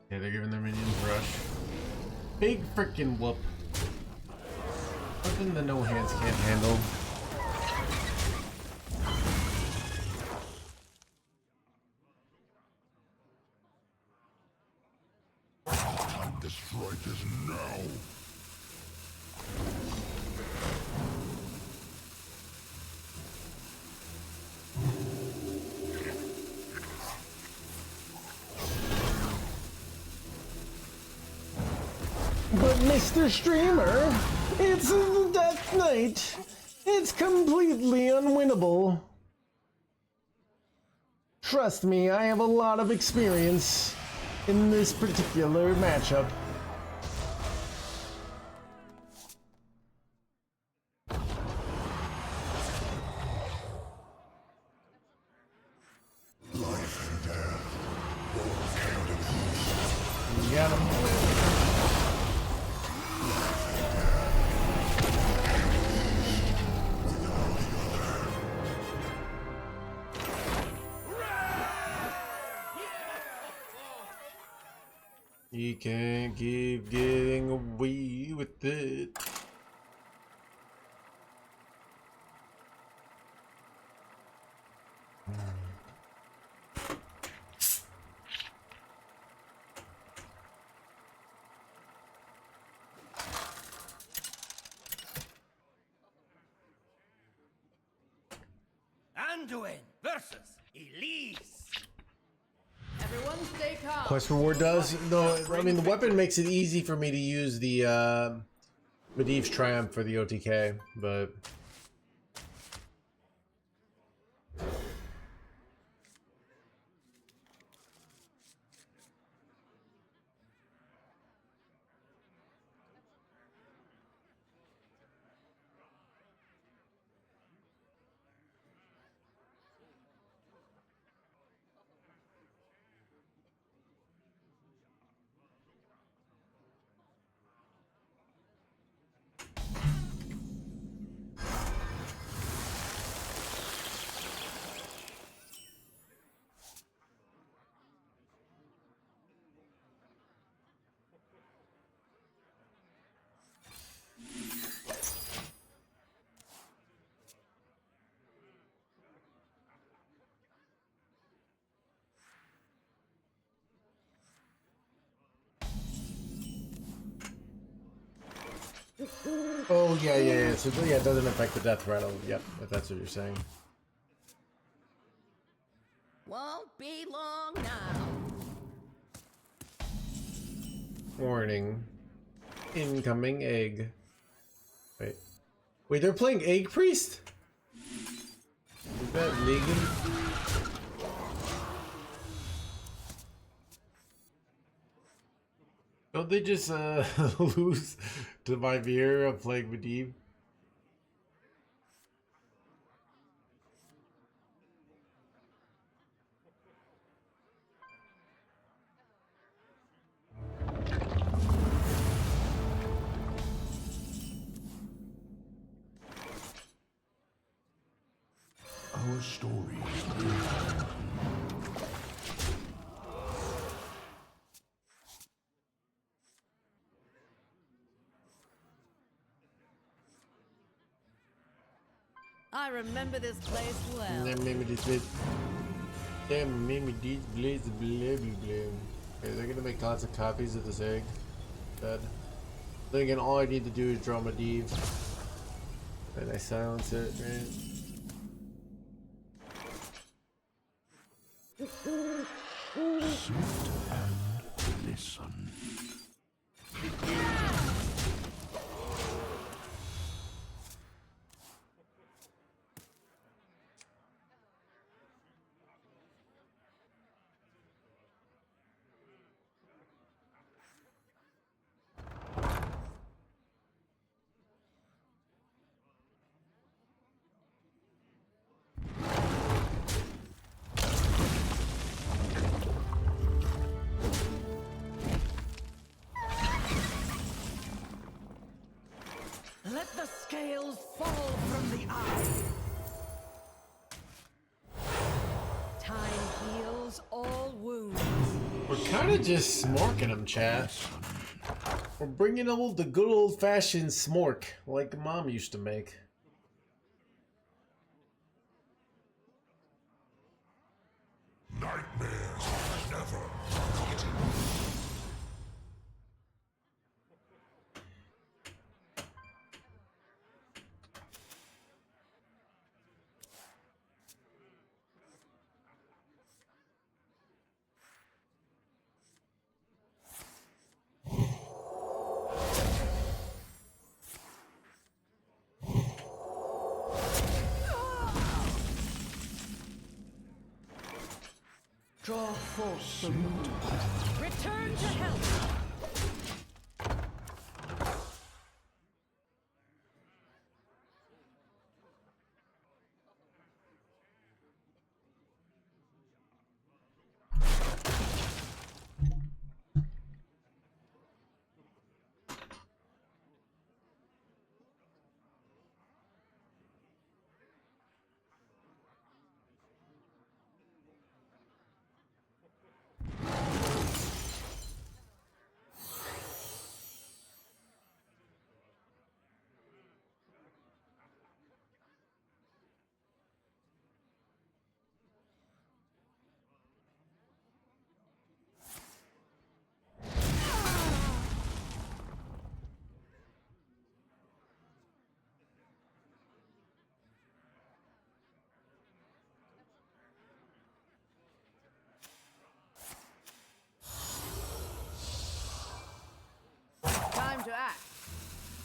Yeah, they're giving their minions rush. Big freaking whoop. Something the no hands can't handle. Time to strike is now. But Mr. Streamer, it's the Death Knight. It's completely unwinnable. Trust me, I have a lot of experience in this particular matchup. Life and death. Both count of these. You got him. You can't keep getting away with it. Anduin versus Elise. Everyone stay calm. Quest reward does? No, I mean the weapon makes it easy for me to use the Medivh's Triumph for the OTK, but oh yeah. So yeah, it doesn't affect the death rattle. Yep, if that's what you're saying. Won't be long now. Warning. Incoming egg. Wait, they're playing Egg Priest? Is that legal? Don't they just lose to my Veer of playing Medivh? Our story. I remember this place well. Damn, made me this bit. Damn, made me these blades blah blah blah. Okay, they're gonna make lots of copies of this egg. Bad. Then again, all I need to do is draw Medivh. And I silence it, right? Sit and listen. Let the scales fall from the eye. Time heals all wounds. We're kind of just smorking them, chat. We're bringing the good old-fashioned smork, like Mom used to make. Nightmares never forgotten. Draw forth the root. Return to health. Time to act.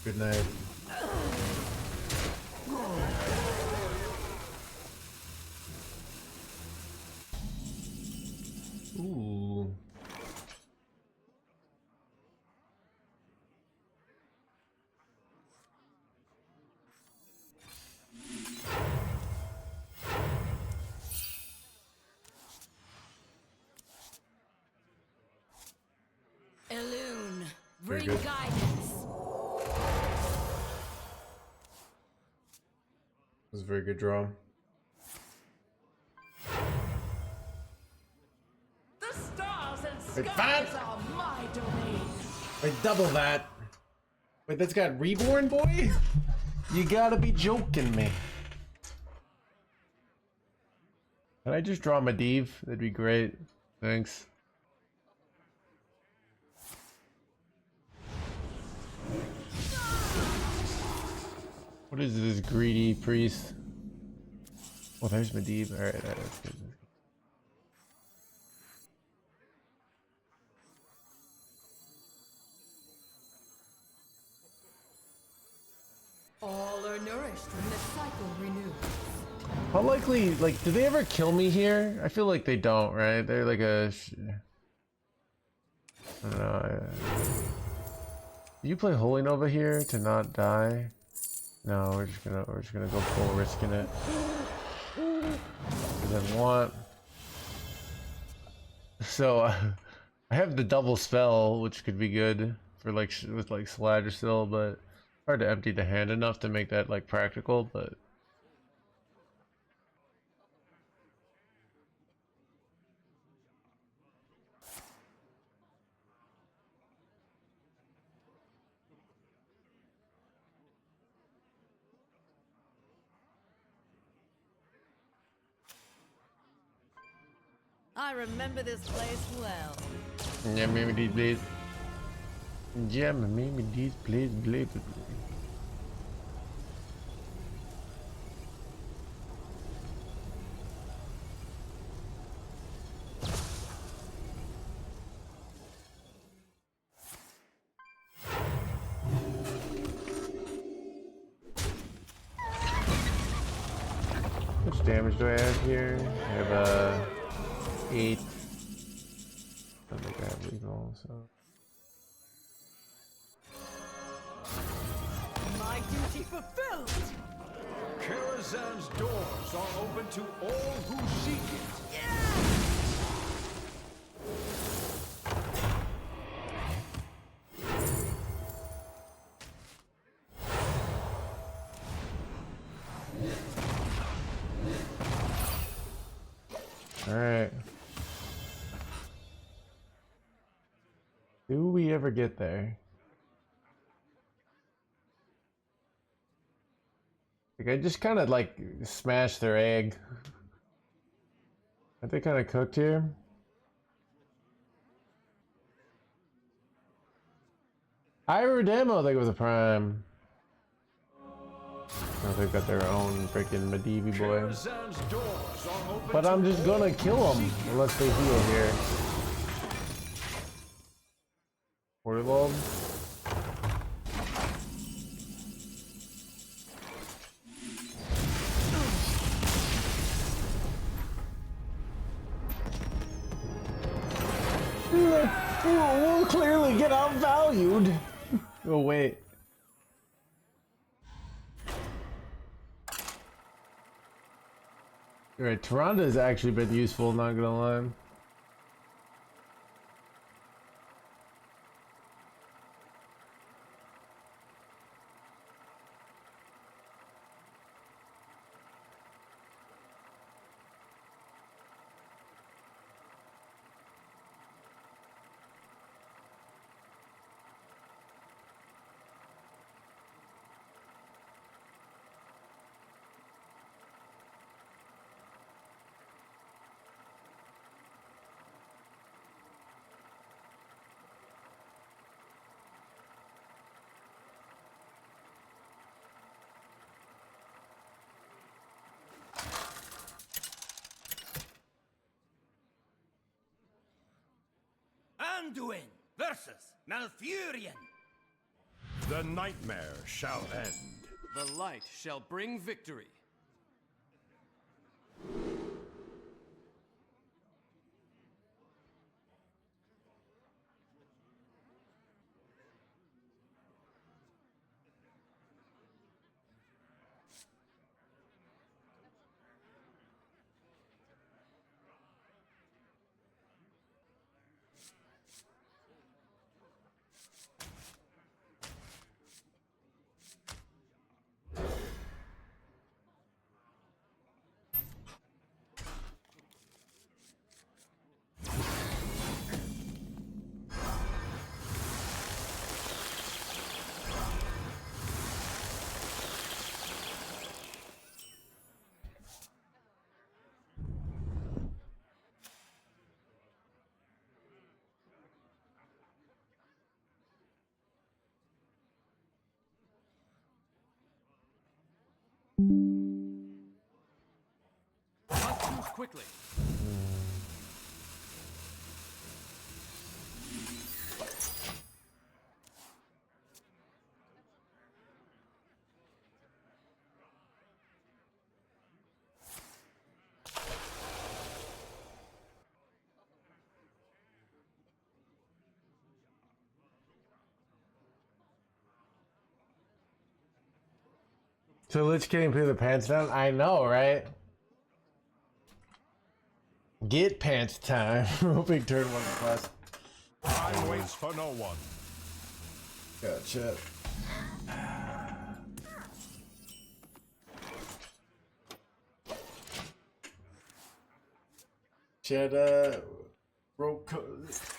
Good night. Ooh. Elune, Very bring good. guidance. That was a very good draw. The stars and Wait, skies fat! are my domain. Wait, double that. Wait, that's got Reborn, boy? You gotta be joking me. Can I just draw Medivh? That'd be great. Thanks. What is this greedy priest? Oh, there's Medivh. Alright, that's good. All are nourished when the cycle renews. How likely, like, do they ever kill me here? I feel like they don't, right? They're like a... I don't know. Do you play Holy Nova here to not die? No, we're just gonna go full risk in it. Because I want... So, I have the double spell, which could be good for like with like Sladger still, but hard to empty the hand enough to make that like practical, but... I remember this place well. Yeah, maybe these blades. Yeah, maybe these blades blade. How much damage do I have here? I have 8. I don't think I have lethal, so. My duty fulfilled. Karazhan's doors are open to all who seek it. we ever get there? Like, I just kind of like smashed their egg. Aren't they kind of cooked here? Ira Demo, they go with the Prime. I think they've got their own freaking Medivh boy. Karazhan's doors are open But I'm just gonna kill them unless they heal here. Portable. We'll clearly get outvalued. Oh wait. Alright, Tyrande has actually been useful, not gonna lie. Anduin versus Malfurion. The nightmare shall end. The light shall bring victory. Must move quickly. So Lich King put the pants down? I know, right? Get pants time. Hoping turn 1 plus. Time waits for no one. Gotcha. Chad, rope.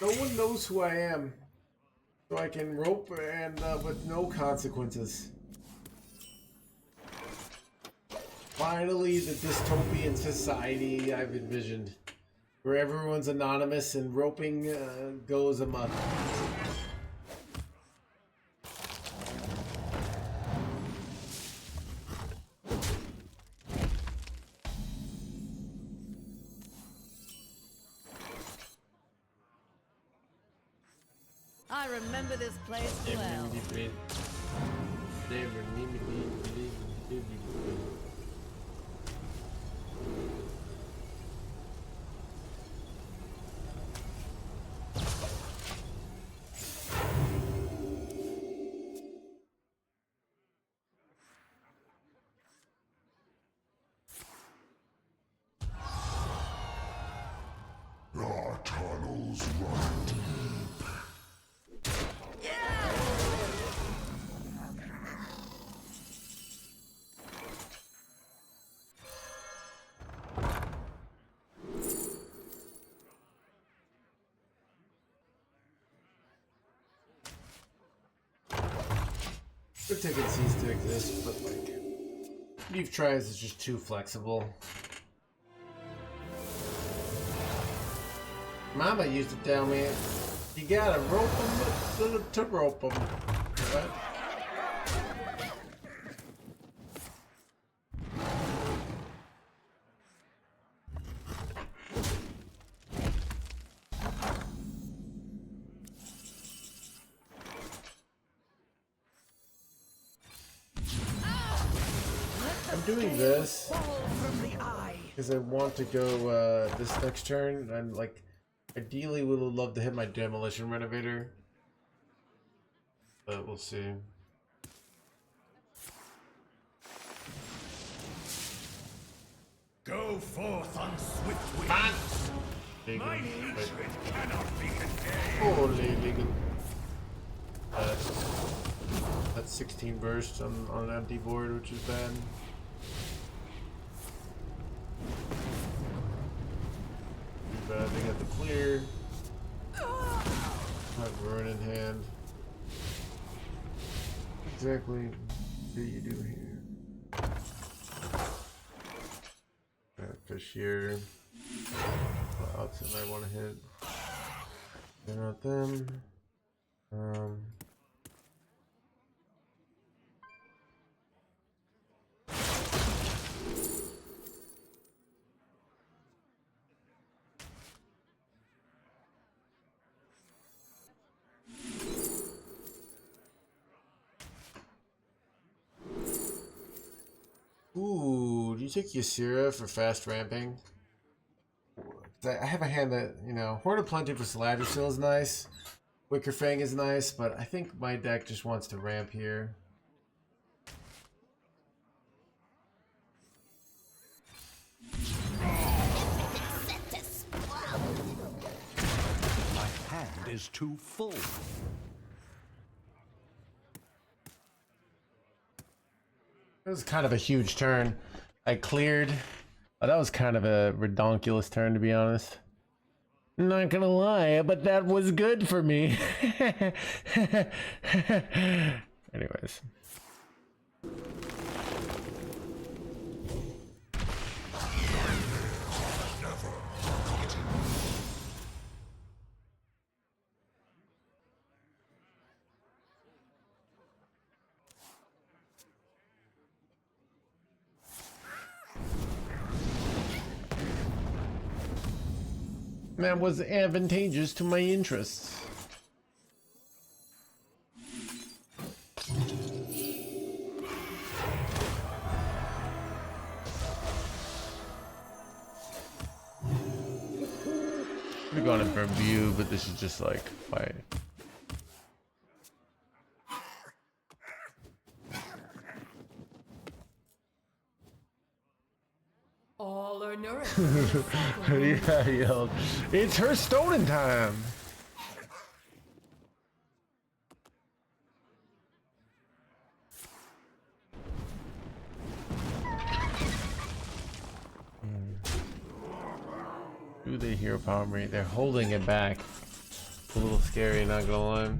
No one knows who I am, so I can rope and with no consequences. Finally, the dystopian society I've envisioned, where everyone's anonymous and roping goes amok. I remember this place well. Our tunnels run deep. Good ticket cease to exist, but like Leaf Tries is just too flexible. Mama used to tell me, you gotta rope them to rope them. Right? I'm doing this because I want to go this next turn. I'm like, ideally would love to hit my demolition renovator, but we'll see. Go forth on swift wings. My hatred cannot be contained. Holy legal. That's 16 bursts on an empty board, which is bad. Too bad they got the clear. Have Ruin in hand. What exactly do you do here? Fish here. What else did I want to hit? They're not them. Ooh, do you take Ysera for fast ramping? I have a hand that, you know, Horde of Plenty for Saladrisil is nice. Wicker Fang is nice, but I think my deck just wants to ramp here. My hand is too full. It was kind of a huge turn. I cleared. Oh, that was kind of a redonkulous turn, to be honest. Not gonna lie, but that was good for me. Anyways. That was advantageous to my interests. We're going in for a view, but this is just like fight. All are nourished. Yeah, I yelled, it's Hearthstone time! Do they hero power me? They're holding it back. It's a little scary, not gonna lie.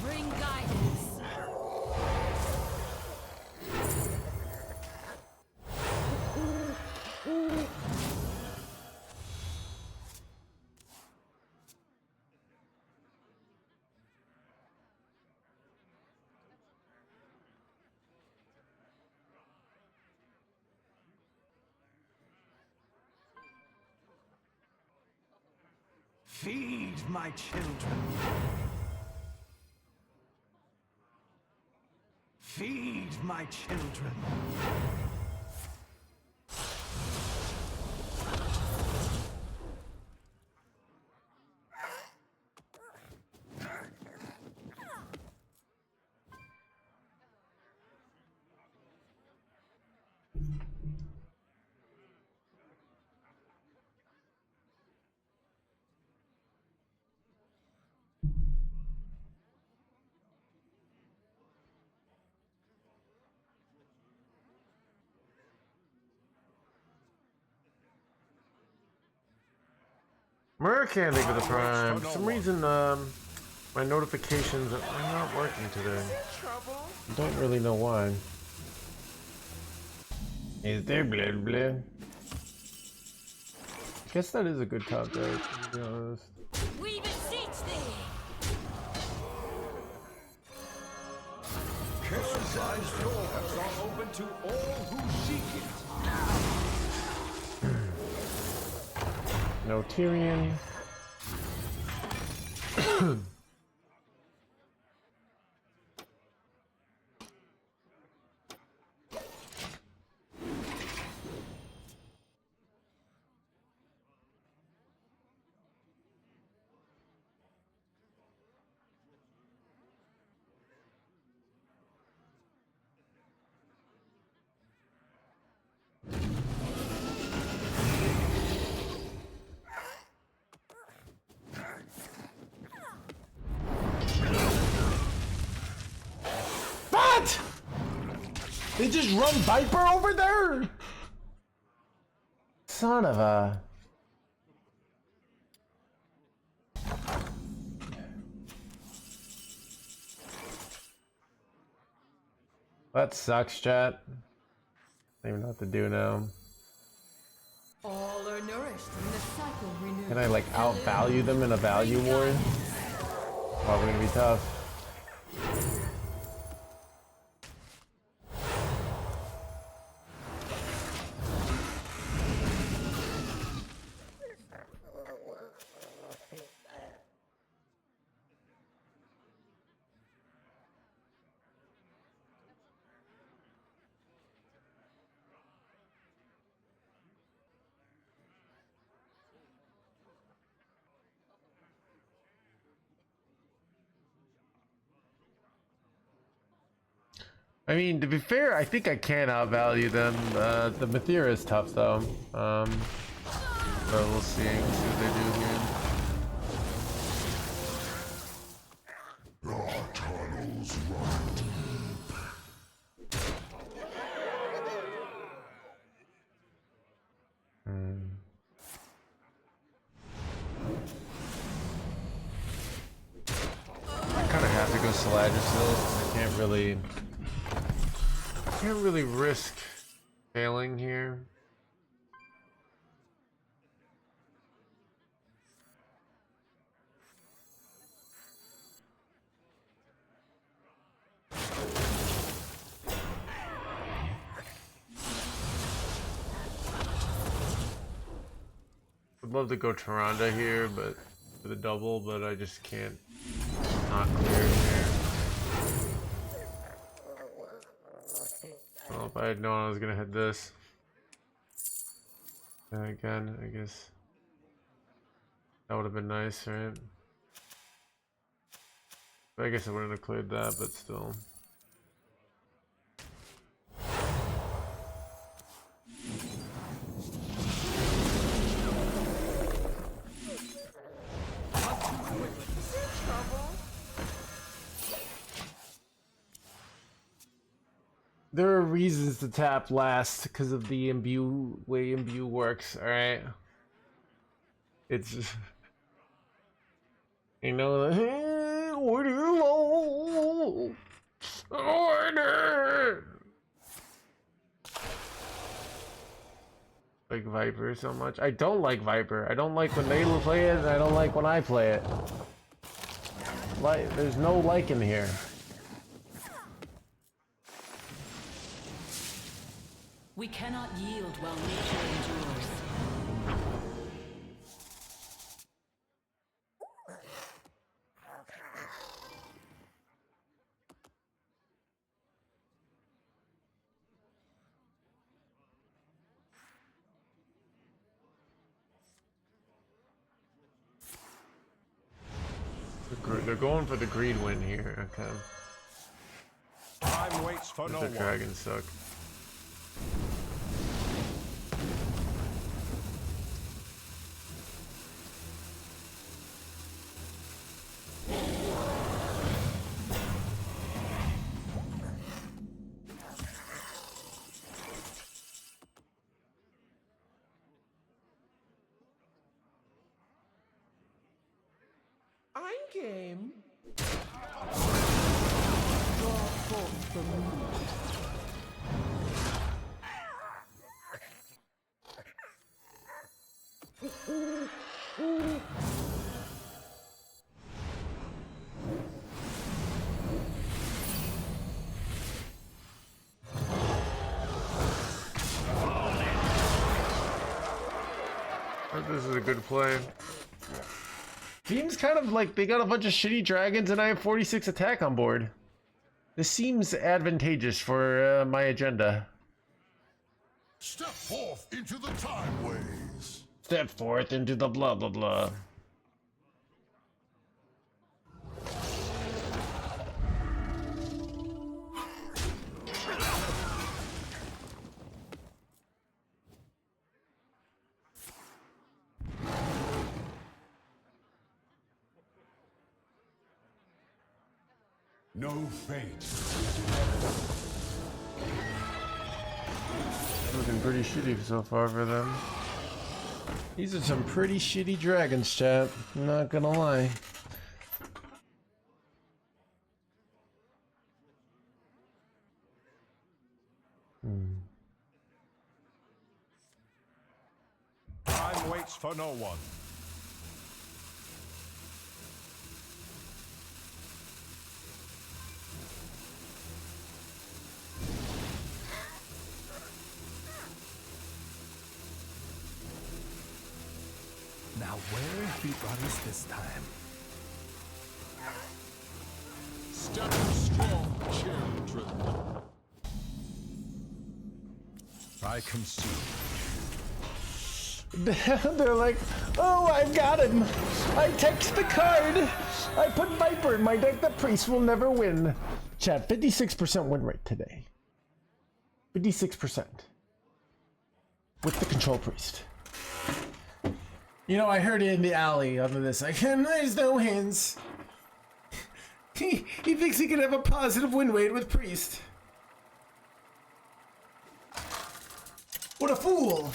Bring guidance. Feed my children. Feed my children. Mercandy for the prime. For some reason, my notifications are not working today. I don't really know why. Is there blah blah? I guess that is a good top deck, to be honest. We beseech thee! Karazhan's doors are open to all who seek it. No Tyrion. What? They just run Viper over there? Son of a... That sucks, chat. I don't even know what to do now. All are nourished and the cycle renews. Can I like outvalue them in a value war? Probably gonna be tough. I mean, to be fair, I think I can outvalue them. The Mathera is tough, though. So we'll see. We'll see what they do here. Our tunnels run deep. I kind of have to go Selagisil. I can't really risk failing here. Would love to go Tyrande here, but for the double, but I just can't not clear here. Well, if I had known I was gonna hit this. Then again, I guess that would have been nice, right? I guess I wouldn't have cleared that, but still. There are reasons to tap last because of the way imbue works, alright? It's just... You know, order low! Order! Like Viper so much. I don't like Viper. I don't like when they play it, and I don't like when I play it. Like, there's no like in here. We cannot yield while nature endures. They're going for the green win here, okay. Time waits for no The one. dragons suck. game. This is a good play. Seems kind of like they got a bunch of shitty dragons and I have 46 attack on board. This seems advantageous for my agenda. Step forth into the time ways. Step forth into the blah blah blah. No fate. Looking pretty shitty so far for them. These are some pretty shitty dragons, chat. I'm not gonna lie. Time waits for no one. Now where be buddies this time? Step strong, children. I concede. They're like, oh, I've got him. I text the card. I put Viper in my deck. The priest will never win. Chat, 56% win rate today. 56%. With the control priest. You know, I heard it in the alley under this. Like, there's no hands. He thinks he can have a positive win rate with priest. What a fool.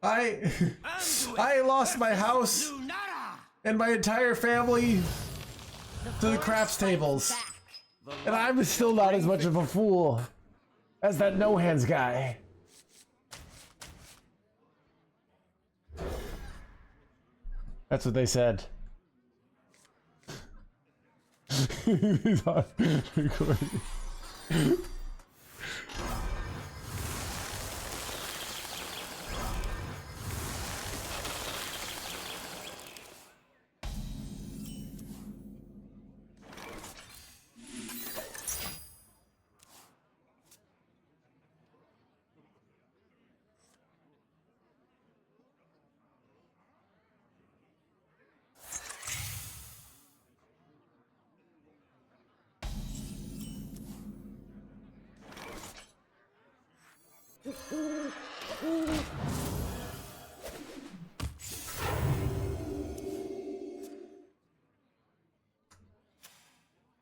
I lost my house and my entire family to the craps tables. And I'm still not as much of a fool as that no hands guy. That's what they said. He's on recording.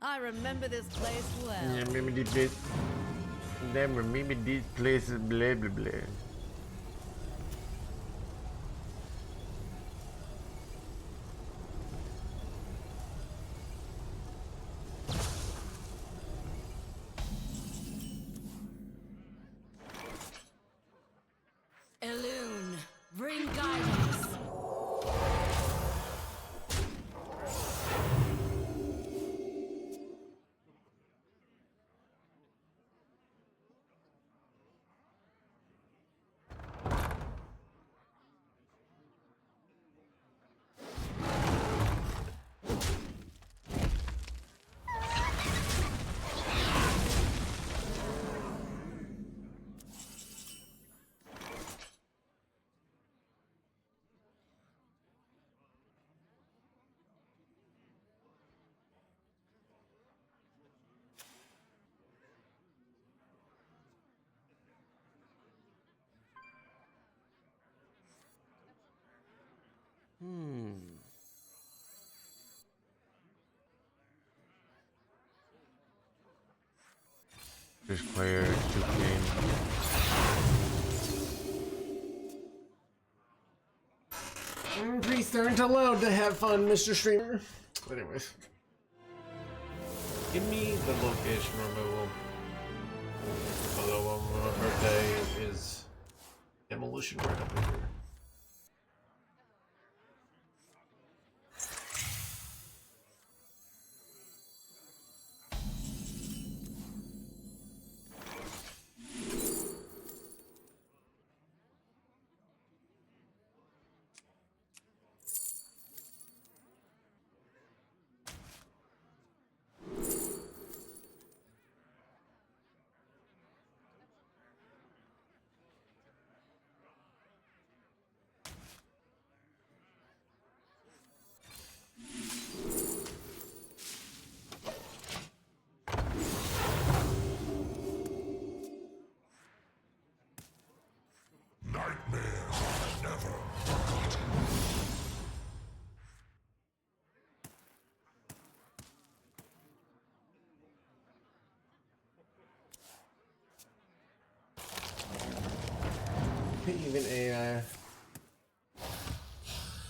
I remember this place well. Yeah, remember this. Then remember this place. Blah blah blah. Elune, bring guidance. This player is too clean. Priest aren't allowed to have fun, Mr. Streamer. Anyways. Give me the location removal. Although my birthday is demolition right over here. Even AI.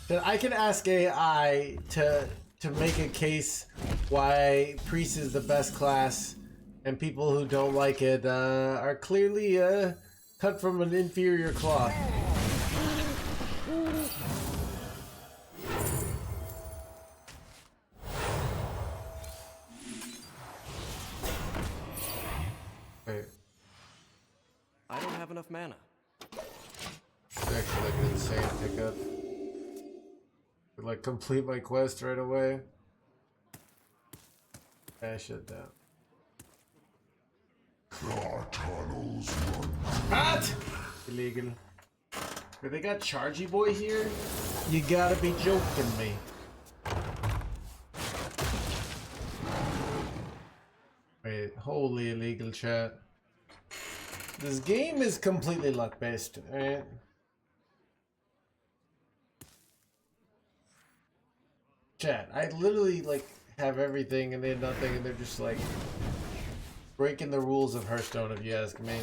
That I can ask AI to make a case why Priest is the best class, and people who don't like it are clearly cut from an inferior cloth. Wait. I don't have enough mana. It's actually like an insane pickup. Could like complete my quest right away. Dash it down. What? Illegal. But they got Chargy Boy here? You gotta be joking me. Wait, holy illegal chat. This game is completely luck based, alright? Chat, I literally like have everything and they have nothing and they're just like breaking the rules of Hearthstone if you ask me.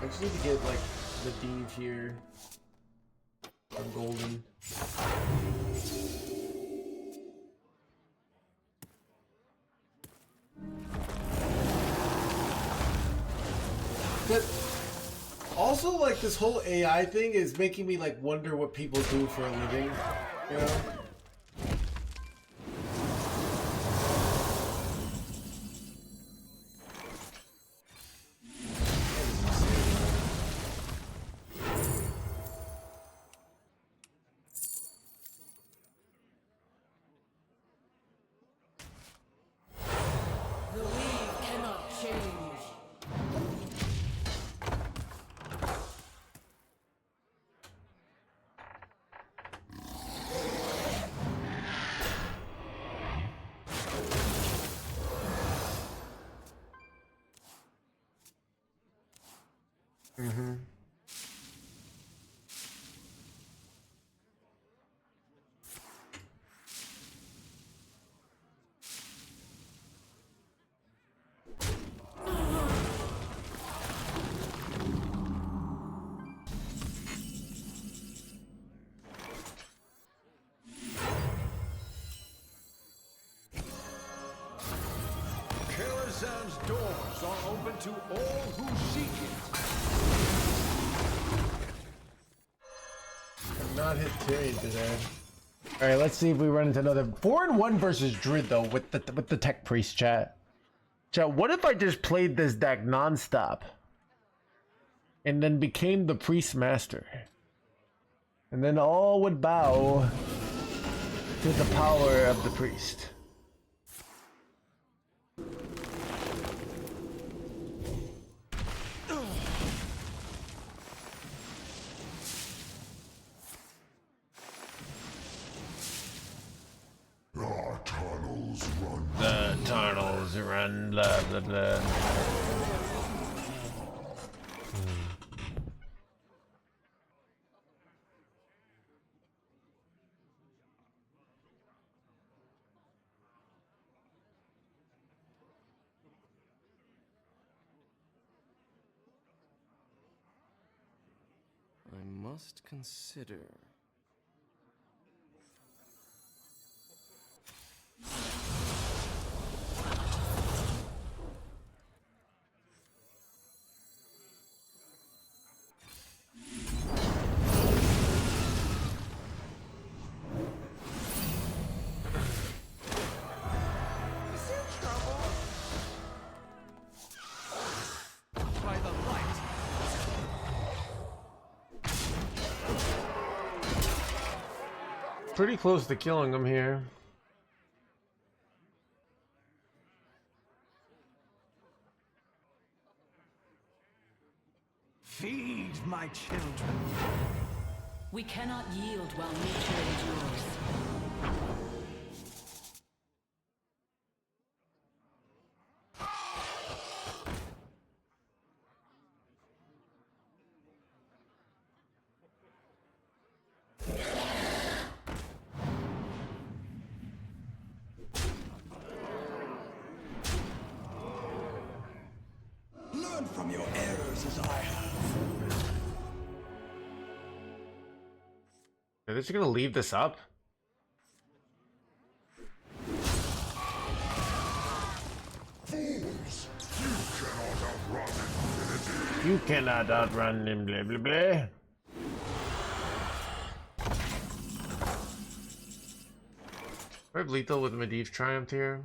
I just need to get like the Div here. I'm golden. But also like this whole AI thing is making me like wonder what people do for a living, you know? The league cannot change. Mm-hmm. Karazhan's doors are open to all who seek it. I'm not hit Tyrion today. Alright, let's see if we run into another 4-1 versus Drid though with the Tech Priest chat. Chat, what if I just played this deck non-stop and then became the Priest Master? And then all would bow to the power of the Priest. and blah blah blah. I must consider. By the light. Pretty close to killing him here. Feed my children. We cannot yield while nature endures. Learn from your errors as I have. Are they just gonna leave this up? Fools! You cannot outrun him, blah blah blah. I have lethal with Medivh's Triumph here.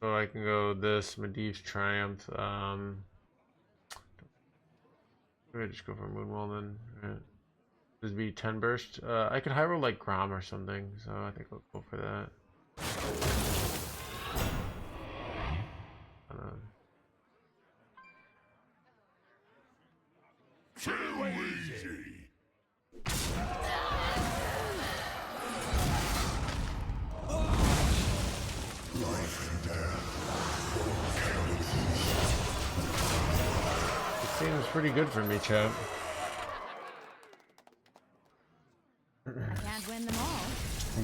So I can go this Medivh's Triumph. Maybe I just go for Moonwall then. Right. This would be 10 burst. I could high roll like Grom or something, so I think I'll go for that. Too easy! Life and death. It seems pretty good for me, chap. Can't win them all.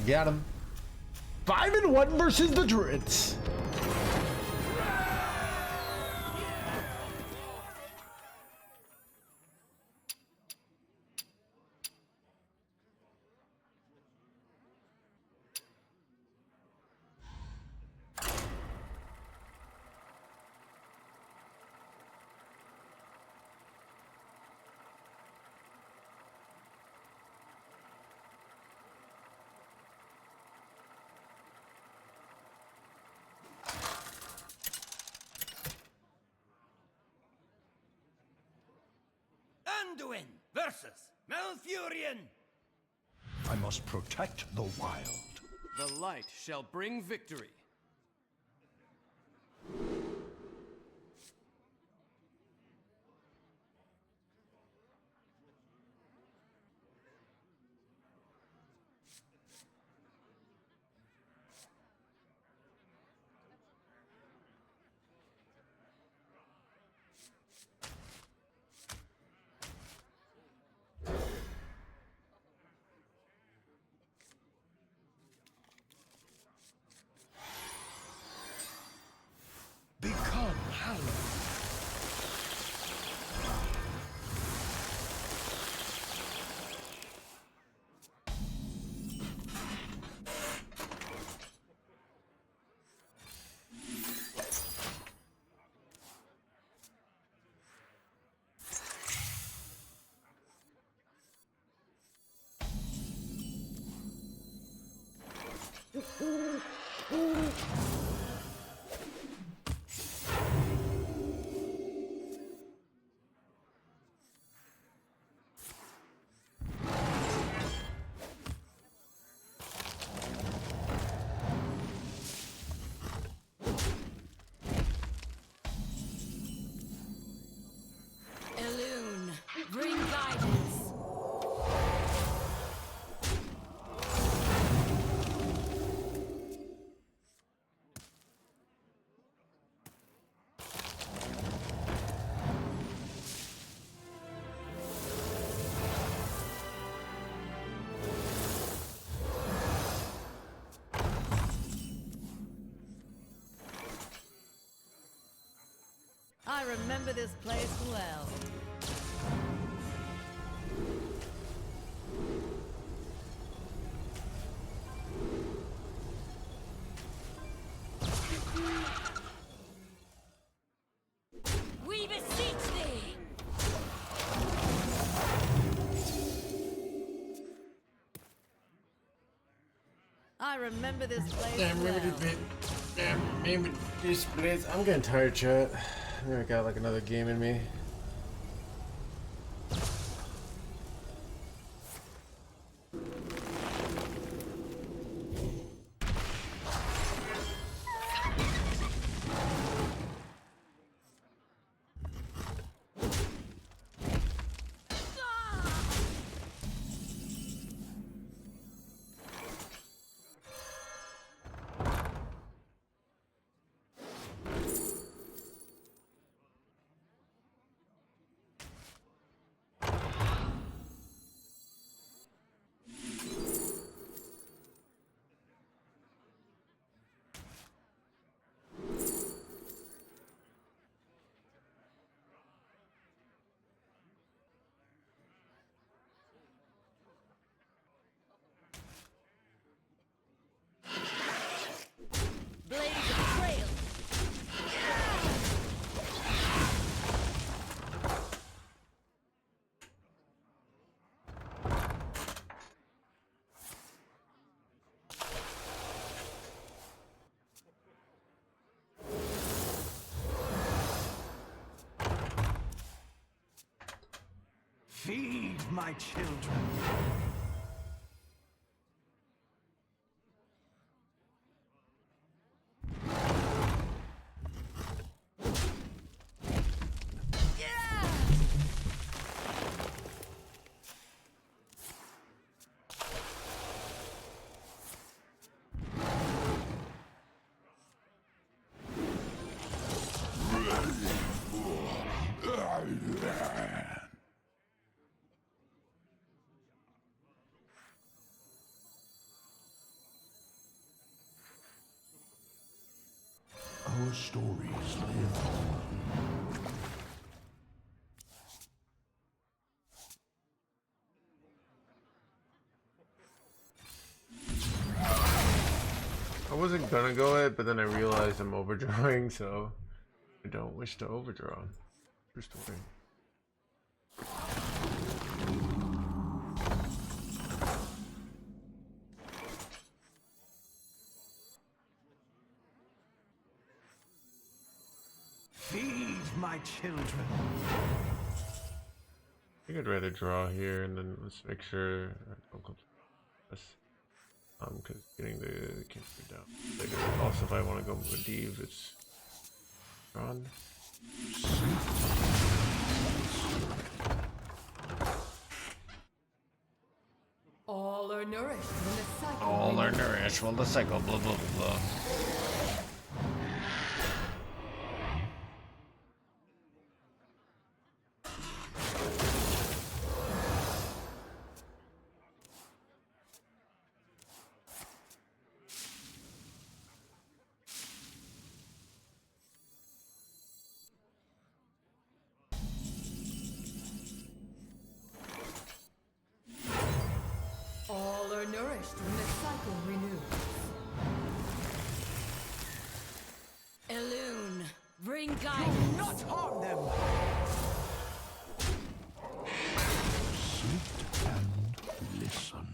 Got him. 5-1 versus the Druids. Anduin versus Malfurion. I must protect the wild. The light shall bring victory. I remember this place well. We beseech thee! I remember this place Damn, remember well. this place. I'm getting tired, chat. I think I got like another game in me. Blaze of trail. Feed my children. Our stories live on. I wasn't gonna go it, but then I realized I'm overdrawing, so I don't wish to overdraw. True story. Feed my children. I think I'd rather draw here, and then let's make sure I don't go this. Because getting the cancer down. Later. Also, if I want to go with Div, it's drawn. All are nourished when the cycle All are nourished while the cycle blah blah blah. All are nourished when the cycle renews. Elune, bring guidance. Not harm them. Sit and listen.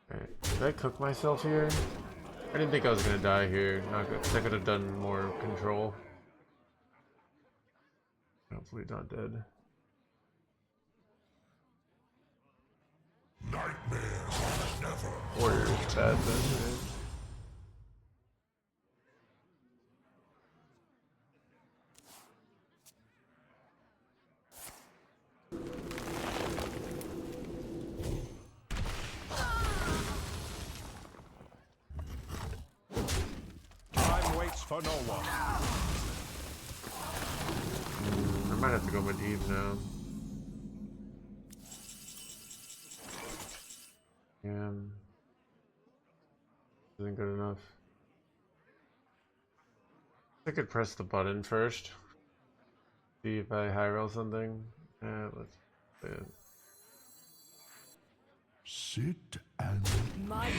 Alright, did I cook myself here? I didn't think I was gonna die here. Not good. I could have done more control. Hopefully not dead. Nightmares are never. Warrior's bad then. Right? for no one. I might have to go Medivh now. Yeah. Isn't good enough. I could press the button first. See if I high roll something. Let's play it. Sit and My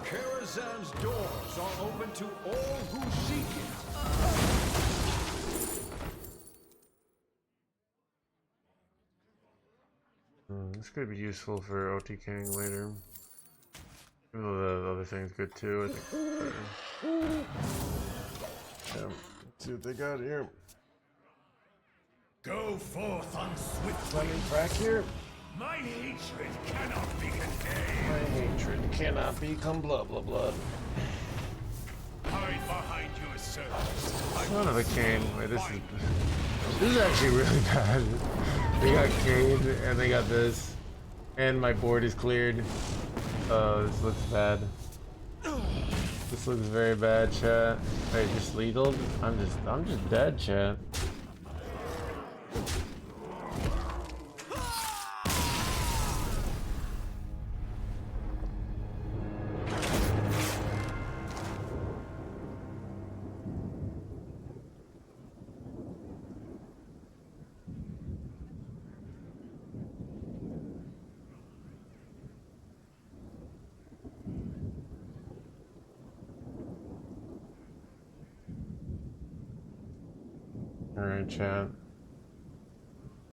Karazhan's doors are open to all who seek it. This could be useful for OTKing later. Even though the other thing's good too, I think. Yeah, let's see what they got here. Go forth on swift. Let me back here. My hatred cannot be contained. My hatred cannot become blood. Hide behind your servants. Son of a cane. Wait, this is actually really bad. They got cane and they got this, and my board is cleared. Oh, this looks bad. This looks very bad, chat. Wait, just lethal? I'm just dead, chat. Alright, chat.